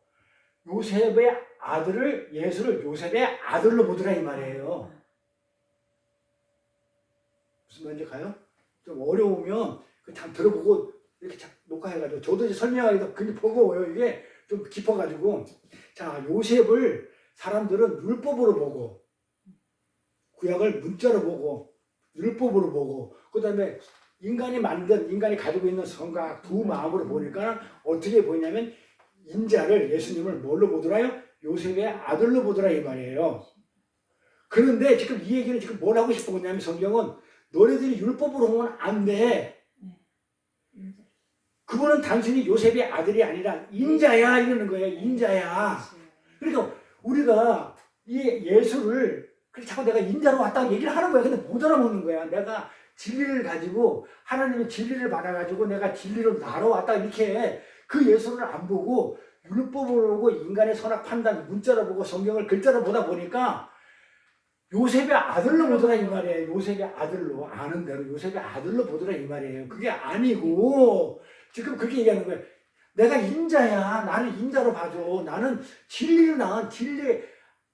요셉의 아들을, 예수를 요셉의 아들로 보더라 이 말이에요. 무슨 말인지 가요? 좀 어려우면 참 들어보고 이렇게 녹화해가지고, 저도 이제 설명하기도 굉장히 버거워요. 이게 좀 깊어가지고. 자, 요셉을 사람들은 율법으로 보고, 구약을 문자로 보고, 율법으로 보고, 그 다음에 인간이 가지고 있는 성각 두 마음으로 보니까 어떻게 보이냐면, 인자를, 예수님을 뭘로 보더라요? 요셉의 아들로 보더라 이 말이에요. 그런데 지금 이 얘기는 지금 뭘 하고 싶은 거냐면, 성경은 너네들이 율법으로 보면 안 돼. 그분은 단순히 요셉의 아들이 아니라 인자야 이러는 거예요. 인자야. 그러니까 우리가 이 예수를 자꾸 내가 인자로 왔다고 얘기를 하는 거야. 근데 못 알아먹는 거야. 내가 진리를 가지고, 하나님의 진리를 받아가지고 내가 진리로 날아왔다 이렇게 그 예수를 안 보고 율법으로 보고 인간의 선악 판단 문자로 보고 성경을 글자로 보다 보니까 요셉의 아들로 보더라 이 말이에요. 요셉의 아들로, 아는 대로 요셉의 아들로 보더라 이 말이에요. 그게 아니고 지금 그렇게 얘기하는 거예요. 내가 인자야. 나는 인자로 봐줘. 나는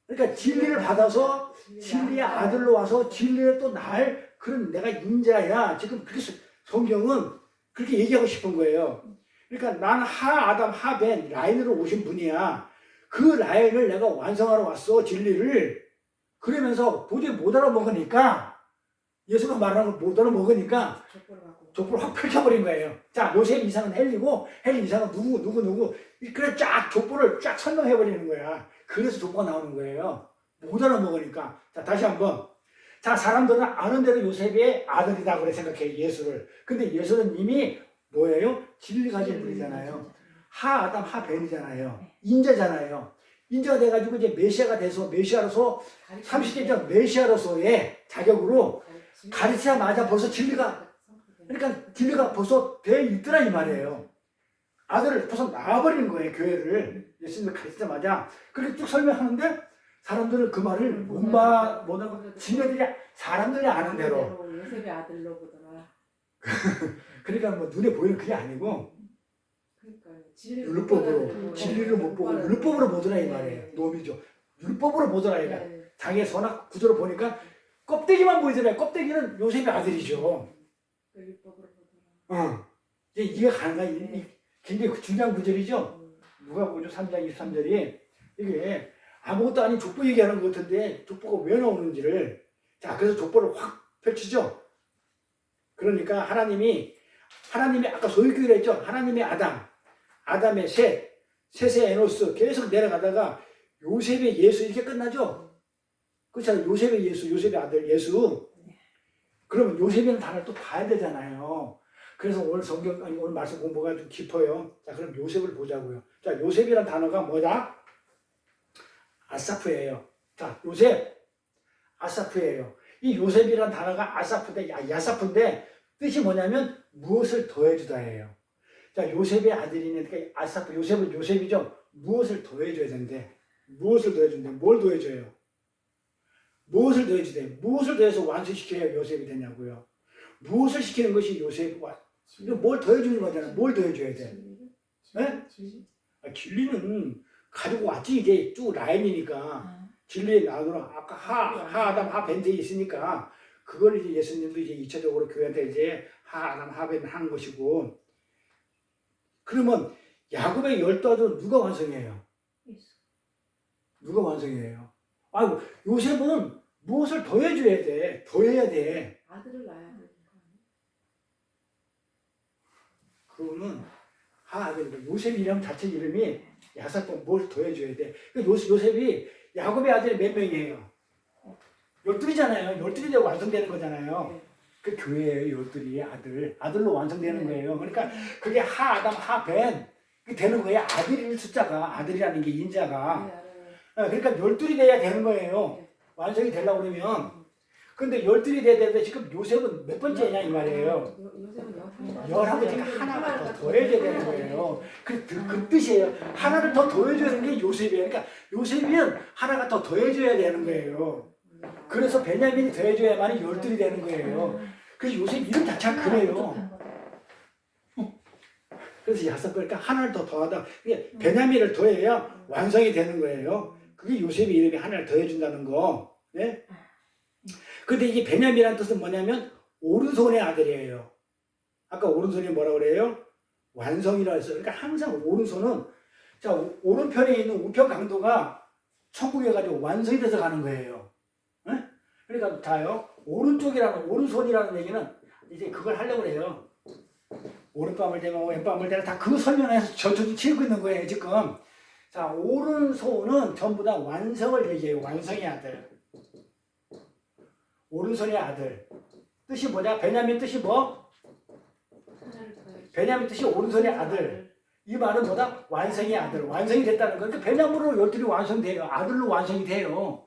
그러니까 진리를 받아서 진리의 아들로 와서 진리에 또 그런 내가 인자야. 지금 그렇게 성경은 그렇게 얘기하고 싶은 거예요. 그러니까 나는 아담, 벤 라인으로 오신 분이야. 그 라인을 내가 완성하러 왔어. 진리를. 그러면서 도저히 못 알아먹으니까, 예수가 말하는 걸 못 알아먹으니까 족보를 확 펼쳐버린 거예요. 자, 요셉 이상은 헬리고, 헬리 이상은 누구. 그래 쫙 족보를 쫙 설명해버리는 거야. 그래서 족보가 나오는 거예요. 못 알아먹으니까. 자, 다시 한번. 자, 사람들은 아는 대로 요셉의 아들이다 그래 생각해, 예수를. 근데 예수는 이미 뭐예요? 진리 가진 분이잖아요. 하 아담 하 벤이잖아요. 인자잖아요. 인자가 돼가지고 이제 메시아가 돼서 메시아로서 30년 전 메시아로서의 자격으로 가르치자마자 벌써 진리가, 그러니까 진리가 벌써 돼 있더라 이 말이에요. 아들을 벌써 낳아버리는 거예요, 교회를. 예수님을 가르치자마자. 그렇게 쭉 설명하는데 사람들은 그 말을 못하고 지네들이 사람들이 아는 대로. 요셉의 아들로 보더라. 그러니까 뭐 눈에 보이는 그게 아니고 그러니까요. 율법으로, 진리를 못 보고 율법으로 보더라 이 말이에요. 놈이죠. 율법으로 보더라 이가. 자기의 선악 구조를 보니까 껍데기만 보이더라. 껍데기는 요셉의 아들이죠. 율법으로 보더라. 이게 가능한 굉장히 중요한 구절이죠. 누가복음 3장 23절이 이게 아무것도 아닌 족보 얘기하는 것 같은데 족보가 왜 나오는지를, 자, 그래서 족보를 확 펼치죠. 그러니까 하나님이 아까 소유교회를 했죠. 하나님의 아담의 셋의 에노스 계속 내려가다가 요셉의 예수 이렇게 끝나죠. 그렇잖아요. 요셉의 예수, 요셉의 아들 예수. 그러면 요셉이라는 단어를 또 봐야 되잖아요. 그래서 오늘 오늘 말씀 공부가 좀 깊어요. 자, 그럼 요셉을 보자고요. 자, 요셉이라는 단어가 뭐다? 아사프예요. 자, 요셉, 아사프예요. 이 요셉이라는 단어가 야사프인데 뜻이 뭐냐면 무엇을 더해주다예요. 자, 요셉의 아들이니까 아사프, 요셉은 요셉이죠. 무엇을 더해줘야 되는데, 무엇을 더해준대? 뭘 더해줘요? 무엇을 더해주대? 무엇을 더해서 완수시켜야 요셉이 되냐고요. 무엇을 시키는 것이 요셉, 뭘 더해주는 거잖아. 뭘 더해줘야 돼? 네? 진리는 가지고 왔지. 이게 쭉 라인이니까. 진리의 나누라. 아까 하 아담 하 벤트에 있으니까 그걸 이제 예수님도 이제 2차적으로 교회한테 이제 하 아담 하 벤 하는 것이고. 그러면 야곱의 12아들은 누가 완성해요? 누가 완성해요? 아이고, 요셉은 무엇을 더해줘야 돼? 더해야 돼. 아들을 낳아야 되는 거 아니에요? 그거는 아들이니까 요셉 이름 자체 이름이 야사폰 뭘 더해줘야 돼. 요셉이 야곱의 아들이 몇 명이에요? 12이잖아요. 12이 되고 완성되는 거잖아요. 그 교회예요. 12의 아들로 완성되는 거예요. 그러니까 그게 하 아담 하 벤 되는 거예요. 아들일 숫자가, 아들이라는 게 인자가. 그러니까 12이 돼야 되는 거예요. 완성이 되려고 그러면. 근데 12이 돼야 되는데 지금 요셉은 몇 번째냐 이 말이에요. 요셉은 11번째가 하나가 더 더해져야 되는 거예요. 그 뜻이에요. 하나를 더 더해줘야 되는 게 요셉이에요. 그러니까 요셉은 하나가 더 더해줘야 되는 거예요. 그래서 베냐민이 더해줘야만 12이 되는 거예요. 그래서 요셉 이름 자체가 그래요. 그래서 야섯 그러니까 하나를 더 더하다. 베냐민을 더해야 완성이 되는 거예요. 그게 요셉의 이름이 하나를 더해준다는 거. 네? 근데 이게 베냐민이라는 뜻은 뭐냐면 오른손의 아들이에요. 아까 오른손이 뭐라고 그래요? 완성이라고 했어요. 그러니까 항상 오른손은, 자, 오른편에 있는 우편 강도가 천국에 가지고 완성이 돼서 가는 거예요. 네? 그러니까 자요, 오른손이라는 얘기는 이제 그걸 하려고 해요. 오른밤을 대고 왼밤을 대고 다 그거 설명해서 전투도 치고 있는 거예요, 지금. 자, 오른손은 전부 다 완성을 얘기해요. 완성의 아들. 오른손의 아들. 뜻이 뭐냐? 베냐민 뜻이 뭐? 베냐민 뜻이 오른손의 아들. 이 말은 뭐다? 완성의 아들. 완성이 됐다는 거예요. 그러니까 베냐민으로 12이 완성돼요. 아들로 완성이 돼요.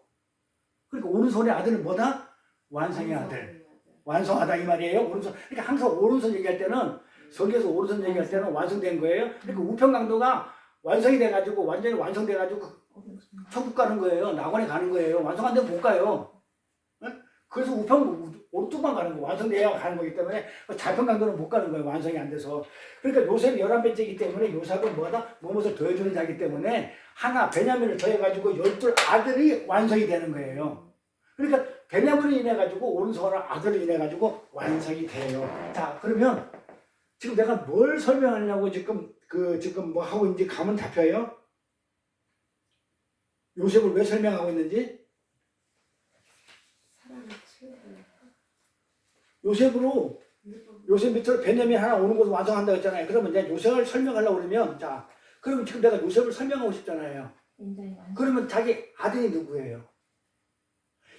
그러니까 오른손의 아들은 뭐다? 완성의 아들. 완성하다 이 말이에요. 오른손. 그러니까 항상 오른손 얘기할 때는, 성경에서 오른손 얘기할 때는 완성된 거예요. 그러니까 우편 강도가 완성이 돼가지고, 완전히 완성돼가지고 천국 가는 거예요. 낙원에 가는 거예요. 완성 안 되면 못 가요. 그래서 우편 오른쪽만 가는 거예요. 완성돼야 가는 거기 때문에 좌편 강도는 못 가는 거예요. 완성이 안 돼서. 그러니까 요셉이 11번째이기 때문에 요셉은 뭐다? 무엇을 더해주는 자이기 때문에 하나 베냐민을 더해가지고 12아들이 완성이 되는 거예요. 그러니까 베냐민을 인해가지고 오른손을 아들을 인해가지고 완성이 돼요. 자, 그러면 지금 내가 뭘 설명하려고 지금 뭐 하고 있는지 감은 잡혀요? 요셉을 왜 설명하고 있는지? 요셉으로 요셉 밑으로 베냐민 하나 오는 것을 완성한다고 했잖아요. 그러면 이제 요셉을 설명하려고 그러면 자, 그럼 지금 내가 요셉을 설명하고 싶잖아요. 인자의 완성. 그러면 자기 아들이 누구예요?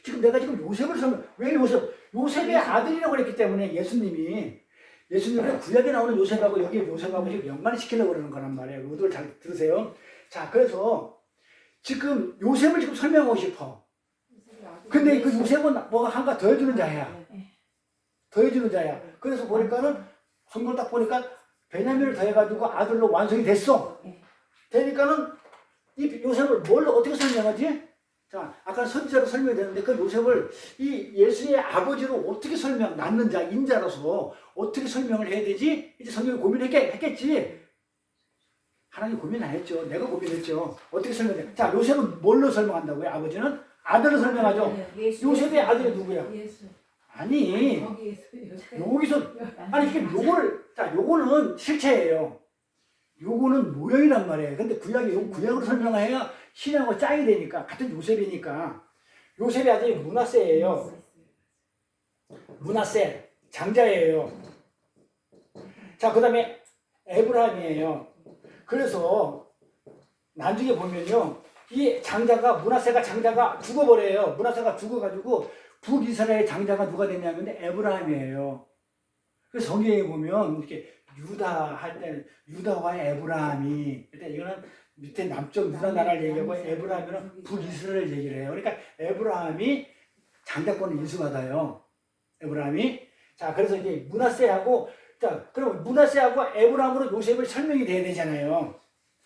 지금 내가 지금 요셉을 설명, 왜 요셉의 아들이라고 그랬기 때문에 예수님은 구약에 나오는 요셉하고 여기 요셉하고 지금 연관시키려고 그러는 거란 말이에요. 의도를 잘 들으세요. 자, 그래서 지금 요셉을 지금 설명하고 싶어. 근데 그 요셉은 뭐가 한가 더해주는 자야. 더해주는 자야. 그래서 보니까는 성경 딱 보니까 베냐민을 더해가지고 아들로 완성이 됐어. 되니까는 이 요셉을 뭘로 어떻게 설명하지? 자, 아까 선지자로 설명이 되는데 그 요셉을 이 예수의 아버지로 어떻게 낳는 자, 인자로서 어떻게 설명을 해야 되지? 이제 성경이 고민했겠지. 하나님 고민 안 했죠. 내가 고민했죠. 어떻게 설명해? 자, 요셉은 뭘로 설명한다고요? 아버지는 아들로 설명하죠. 요셉의 아들이 누구야? 예수. 아니, 거기에서 여기서 아니 이게 요거는 실체예요. 요거는 모형이란 말이에요. 근데 구약으로 설명해야 신하고 짱이 되니까 같은 요셉이니까 요셉의 아들이 므낫세예요. 므낫세 장자예요. 자, 그다음에 에브라임이에요. 그래서 나중에 보면요, 이 므낫세가 장자가 죽어버려요. 므낫세가 죽어가지고 북이스라엘 장자가 누가 됐냐면 에브라임이에요. 그래서 성경에 보면 이렇게 유다 할 때 유다와 에브라임이 일단 이거는 밑에 남쪽 유다 나라를 얘기하고 에브라임은 북이스라엘 얘기를 해요. 그러니까 에브라임이 장자권을 인수받아요. 에브라임이. 자, 그래서 이제 므낫세하고 자, 그럼 므낫세하고 에브라임으로 요셉을 설명이 돼야 되잖아요.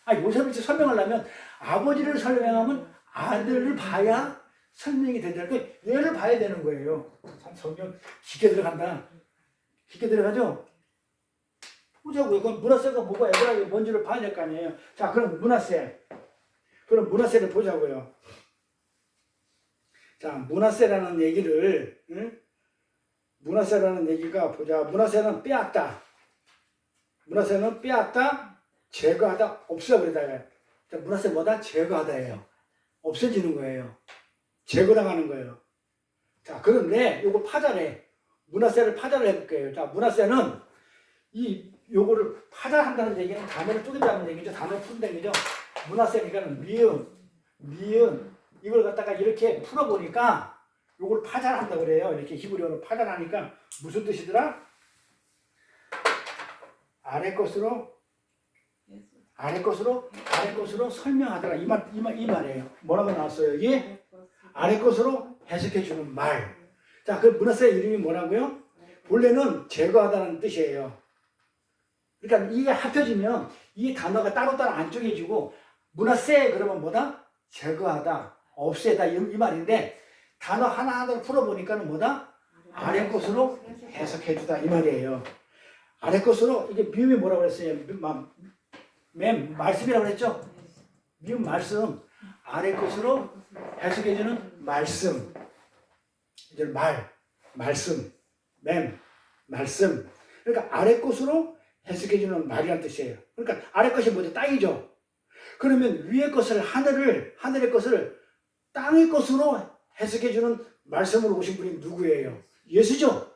요셉을 설명하려면 아버지를 설명하면 아들을 봐야 설명이 된다. 그 얘를 봐야 되는 거예요. 참 성경 깊게 들어간다. 깊게 들어가죠? 보자고요. 그럼 므낫세가 뭐고 에브라임이 뭔지를 봐야 될 거 아니에요. 자, 그럼 므낫세를 보자고요. 자, 므낫세라는 얘기를, 응? 므낫세라는 얘기가 보자. 므낫세는 빼앗다, 제거하다, 없애버리다. 자, 므낫세 뭐다? 제거하다예요. 없애지는 거예요. 제거당하는 거예요. 자, 그런데 요거 파자래. 므낫세를 파자를 해볼게요. 자, 므낫세는 요거를 파자한다는 얘기는 단어를 쪼개자는 얘기죠. 단어를 푼다는 얘기죠. 므낫세니까는 미음 이걸 갖다가 이렇게 풀어보니까 요걸 파자한다고 그래요. 이렇게 히브리어로 파자하니까 무슨 뜻이더라? 아래 것으로 설명하더라. 이 말이에요. 뭐라고 나왔어요? 여기 아래 것으로 해석해 주는 말. 자, 그 므낫세 이름이 뭐라고요? 본래는 제거하다는 뜻이에요. 그러니까 이게 합쳐지면 이 단어가 따로따로 안 쪼개지고 므낫세 그러면 뭐다? 제거하다, 없애다 이 말인데 단어 하나하나 풀어보니까는 뭐다? 아래 것으로 해석해 주다 이 말이에요. 아래 것으로 이게 미음이 뭐라고 그랬어요? 말씀이라고 그랬죠? 미음 말씀. 아래 것으로 해석해 주는 말씀. 이제 말씀. 말씀. 그러니까 아래 것으로 해석해 주는 말이란 뜻이에요. 그러니까 아래 것이 뭐죠? 땅이죠. 그러면 위의 것을 하늘의 것을 땅의 것으로 해석해 주는 말씀으로 오신 분이 누구예요? 예수죠.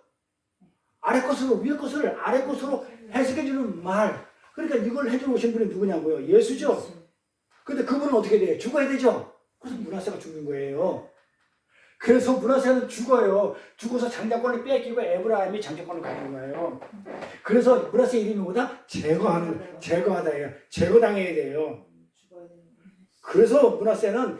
아래 것으로 위의 것을 아래 것으로 해석해 주는 말. 그러니까 이걸 해주러 오신 분이 누구냐고요? 예수죠. 근데 그분은 어떻게 돼요? 죽어야 되죠. 그래서 므낫세가 죽는 거예요. 그래서 므낫세는 죽어요. 죽어서 장자권을 뺏기고 에브라임이 장자권을 가진 거예요. 그래서 므낫세 이름이 뭐다? 제거하다예요. 제거당해야 돼요. 그래서 므낫세는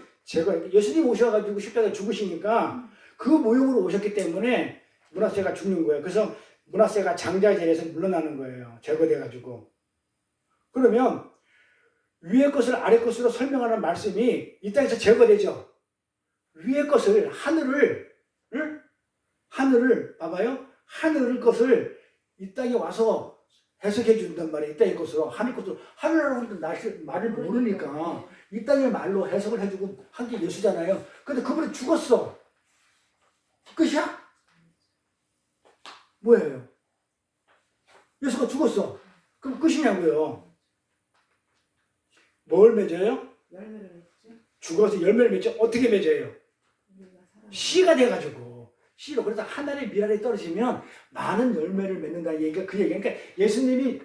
예수님 오셔가지고 십자가에 죽으시니까 그 모형으로 오셨기 때문에 므낫세가 죽는 거예요. 그래서 므낫세가 장자의 자리에서 물러나는 거예요. 제거돼가지고. 그러면 위의 것을 아래 것으로 설명하는 말씀이 이 땅에서 제거되죠. 위의 것을 하늘을 봐봐요. 하늘 것을 이 땅에 와서 해석해 준단 말이에요. 이 땅의 것으로 하늘이라고 말을 모르니까 이 땅의 말로 해석을 해주고 한 게 예수잖아요. 근데 그분이 죽었어. 끝이야? 뭐예요? 예수가 죽었어. 그럼 끝이냐고요? 뭘 맺어요? 열매를 맺죠. 죽어서 열매를 맺죠. 어떻게 맺어요? 씨가 돼가지고 씨로. 그래서 하나의 미랄이 떨어지면 많은 열매를 맺는다 얘기가 그 얘기야. 그러니까 예수님이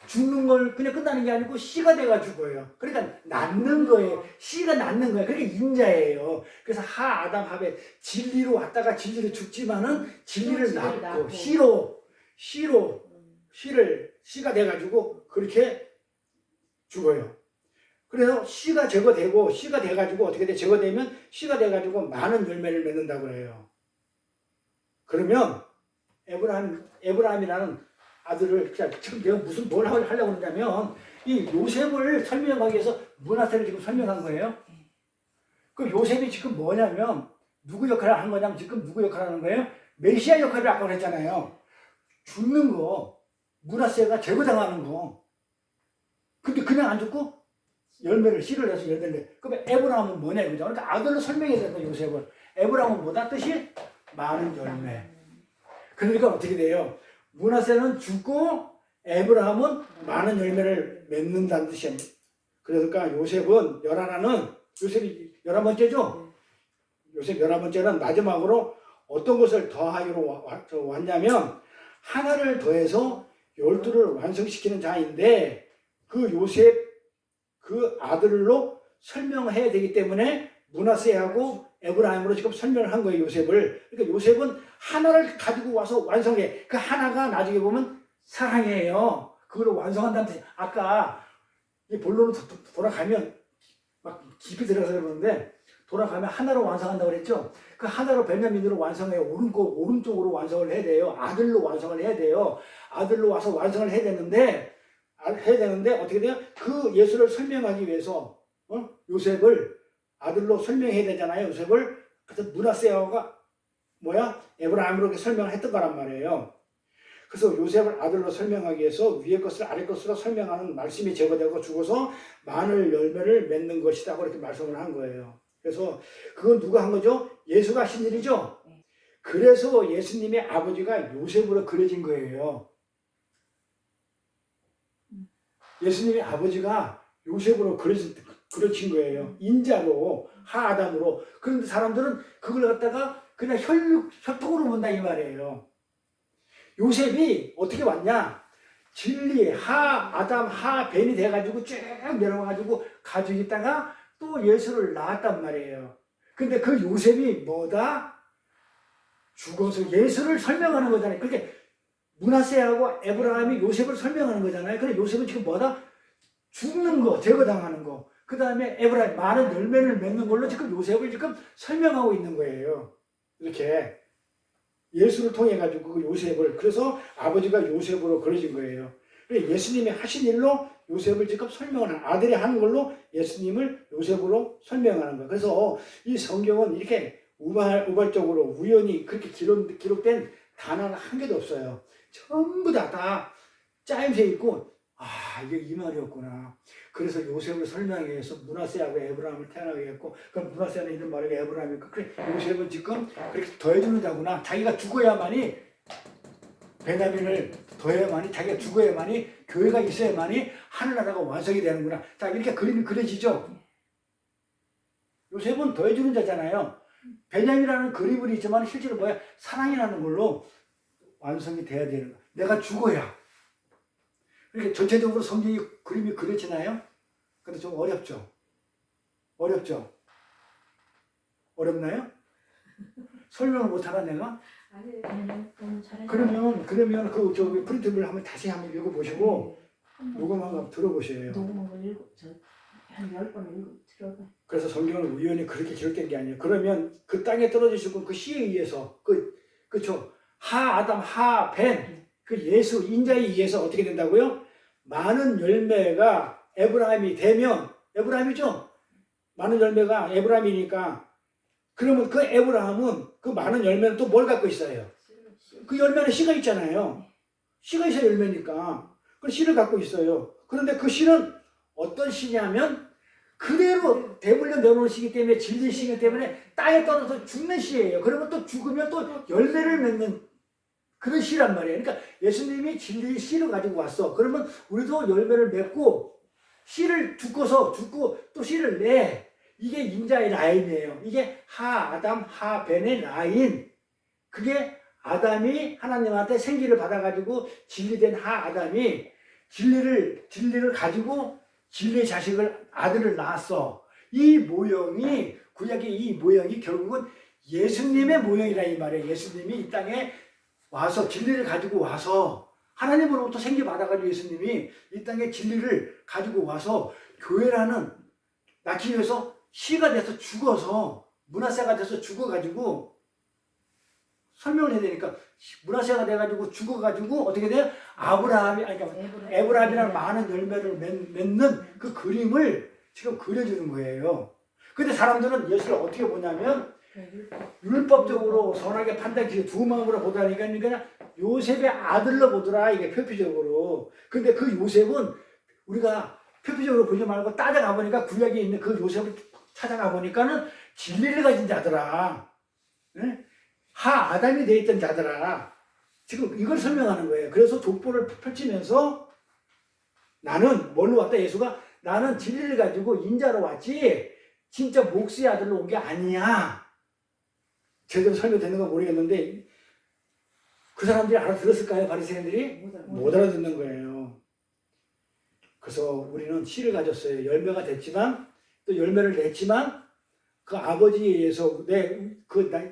죽는 걸 그냥 끝나는 게 아니고 씨가 돼가지고요. 그러니까 낳는 거예요. 씨가 낳는 거예요. 그게 인자예요. 그래서 아담 하베 진리로 왔다가 진리로 죽지만은 진리를 낳고 씨가 돼가지고 그렇게 죽어요. 그래서 씨가 제거되고 씨가 돼가지고 어떻게 돼? 제거되면 씨가 돼가지고 많은 열매를 맺는다고 그래요. 그러면 에브라함이라는 아들을 지금 내가 무슨 뭘 하려고 그러냐면 이 요셉을 설명하기 위해서 므낫세를 지금 설명한 거예요. 그 요셉이 지금 뭐냐면 누구 역할을 하는 거냐면 지금 누구 역할을 하는 거예요? 메시아 역할을 아까 그랬잖아요. 죽는 거, 므낫세가 제거당하는 거. 근데 그냥 안 죽고 열매를 씨를 내서 열매를 내. 그러면 에브라함은 뭐냐 이거죠. 그러니까 아들로 설명해야 된다 요셉을. 에브라함은 뭐다 뜻이? 많은 열매. 그러니까 어떻게 돼요? 므낫세는 죽고 에브라함은 많은 열매를 맺는다는 뜻이에요. 그러니까 요셉은 요셉이 11번째죠? 요셉 11번째는 마지막으로 어떤 것을 더하기로 왔냐면 하나를 더해서 12를 완성시키는 자인데 그 요셉 그 아들로 설명을 해야 되기 때문에 므낫세하고 에브라임으로 지금 설명을 한 거예요, 요셉을. 그러니까 요셉은 하나를 가지고 와서 완성해. 그 하나가 나중에 보면 사랑이에요. 그걸 완성한다는 뜻이. 아까 이 본론으로 돌아가면 막 깊이 들어가서 그러는데 돌아가면 하나로 완성한다고 그랬죠. 그 하나로 베냐민으로 완성해요. 오른쪽으로 완성을 해야 돼요. 아들로 완성을 해야 돼요. 아들로 와서 완성을 해야 되는데 어떻게 돼요? 그 예수를 설명하기 위해서 요셉을 아들로 설명해야 되잖아요. 요셉을. 그래서 므낫세가 에브라임으로 이렇게 설명을 했던 거란 말이에요. 그래서 요셉을 아들로 설명하기 위해서 위의 것을 아래 것으로 설명하는 말씀이 제거되고 죽어서 많은 열매를 맺는 것이다. 그렇게 말씀을 한 거예요. 그래서 그건 누가 한 거죠? 예수가 하신 일이죠. 그래서 예수님의 아버지가 요셉으로 그려진 거예요. 예수님의 아버지가 요셉으로 그려진 거예요. 인자로, 하아담으로. 그런데 사람들은 그걸 갖다가 그냥 혈통으로 본다 이 말이에요. 요셉이 어떻게 왔냐? 진리, 아담, 벤이 돼가지고 쭉 내려와가지고 가지고 있다가 또 예수를 낳았단 말이에요. 근데 그 요셉이 뭐다? 죽어서 예수를 설명하는 거잖아요. 그러니까 므낫세하고 에브라임이 요셉을 설명하는 거잖아요. 그래 요셉은 지금 뭐다? 죽는 거, 제거당하는 거. 그 다음에 에브라임 많은 열매를 맺는 걸로 지금 요셉을 지금 설명하고 있는 거예요. 이렇게 예수를 통해 가지고 그 요셉을, 그래서 아버지가 요셉으로 그려진 거예요. 예수님이 하신 일로 요셉을 지금 설명하는, 아들이 하는 걸로 예수님을 요셉으로 설명하는 거예요. 그래서 이 성경은 이렇게 우발적으로 우연히 그렇게 기록된 단어는 한 개도 없어요. 전부 다 짜임새 있고, 이게 이 말이었구나. 그래서 요셉을 설명하기 위해서 므낫세하고 에브라임을 태어나게 했고, 그럼 므낫세는 이런 말이고 에브라임이니까, 그래 요셉은 지금 그렇게 더해주는 자구나. 자기가 죽어야만이, 베냐민을 더해야만이, 자기가 죽어야만이, 교회가 있어야만이 하늘나라가 완성이 되는구나. 자, 이렇게 그림이 그려지죠. 요셉은 더해주는 자잖아요. 베냐민이라는 그림은 있지만 실제로 사랑이라는 걸로 완성이 돼야 되는 거야. 내가 죽어야. 그러니까 전체적으로 성경이 그림이 그려지나요? 근데 좀 어렵죠? 어렵나요? 설명을 못하나 내가? 아니 너무 잘했어요. 그러면 그 프린트를 한번 다시 한번 읽어보시고 녹음 한번 들어보세요. 녹음을 한 10번 들어봐. 그래서 성경은 우연히 그렇게 기록된 게 아니에요. 그러면 그 땅에 떨어지시고 그 씨에 의해서 그쵸? 아담, 벤, 그 예수 인자에 의해서 어떻게 된다고요? 많은 열매가 에브라임이 되면, 에브라임이죠? 많은 열매가 에브라임이니까, 그러면 그 에브라임은 그 많은 열매는 또 뭘 갖고 있어요? 그 열매는 씨가 있잖아요. 씨가 있어야 열매니까. 그 씨를 갖고 있어요. 그런데 그 씨는 어떤 씨냐면 그대로 대물려 내놓은 씨이기 때문에, 진리 씨이기 때문에 땅에 떨어져서 죽는 씨예요. 그러면 또 죽으면 또 열매를 맺는 그런 씨란 말이에요. 그러니까 예수님이 진리의 씨를 가지고 왔어. 그러면 우리도 열매를 맺고 씨를 죽고 또 씨를 내. 이게 인자의 라인이에요. 이게 아담, 벤의 라인. 그게 아담이 하나님한테 생기를 받아가지고 진리된 아담이 진리를 가지고 진리의 자식을 아들을 낳았어. 이 모형이 구약의 이 모형이 결국은 예수님의 모형이라 이 말이에요. 예수님이 이 땅에 와서 진리를 가지고 와서 하나님으로부터 생기 받아가지고 예수님이 이 땅에 진리를 가지고 와서 교회라는 낳기 위해서 씨가 돼서 죽어서 문화세가 돼서 죽어가지고 설명을 해야 되니까 문화세가 돼가지고 죽어가지고 어떻게 돼요? 아브라함이 아니 그러니까 에브라임이라는 많은 열매를 맺는 그 그림을 지금 그려주는 거예요. 근데 사람들은 예수를 어떻게 보냐면 율법적으로 선하게 판단기에 두 마음으로 보다니까 그냥 요셉의 아들로 보더라 이게 표피적으로. 근데 그 요셉은 우리가 표피적으로 보지 말고 따져가 보니까 구약에 있는 그 요셉을 찾아가 보니까는 진리를 가진 자더라. 네? 아담이 되어 있던 자더라. 지금 이걸 설명하는 거예요. 그래서 족보를 펼치면서 나는 뭘로 왔다? 예수가 나는 진리를 가지고 인자로 왔지 진짜 목수의 아들로 온 게 아니야. 제대로 설명되는 건 모르겠는데 그 사람들이 알아들었을까요? 바리새인들이? 못 알아듣는 거예요. 그래서 우리는 씨를 가졌어요. 열매가 됐지만 또 열매를 냈지만 그 아버지에 의해서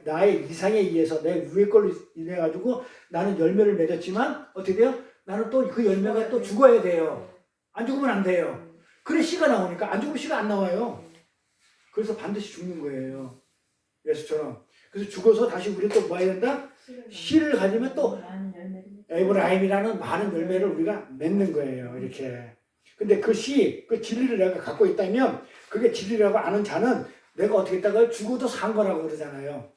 나의 이상에 의해서 내 위의 걸로 인해 가지고 나는 열매를 맺었지만 어떻게 돼요? 나는 또 그 열매가 또 죽어야 돼요. 안 죽으면 안 돼요. 그래 씨가 나오니까 안 죽으면 씨가 안 나와요. 그래서 반드시 죽는 거예요. 예수처럼. 그래서 죽어서 다시 우리 또 뭐 해야 된다? 씨를 가지면 또 에브라임이라는 많은 열매를 우리가 맺는 거예요. 이렇게. 근데 그 진리를 내가 갖고 있다면 그게 진리라고 아는 자는 내가 어떻게 했다가 죽어도 산 거라고 그러잖아요.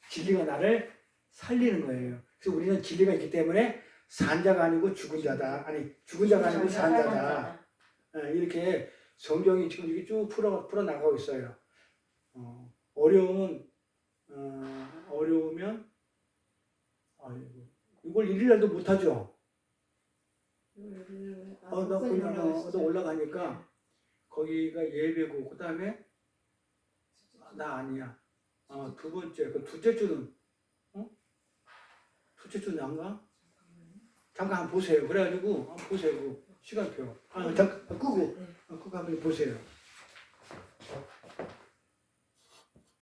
진리가 나를 살리는 거예요. 그래서 우리는 진리가 있기 때문에 산 자가 아니고 죽은 자다. 아니 죽은 자가 아니고 산 자다. 이렇게 성경이 지금 이게 쭉 풀어 나가고 있어요. 어려우면 이걸 일일날도 못하죠. 나 그냥 올라가니까 거기가 예배고 그 다음에 나 아니야. 두 번째 그 둘째 주는 둘째 주는 난가? 잠깐 한번 보세요. 그래가지고 한번 보세요. 그 시간표. 잠깐 끄고 한번 보세요.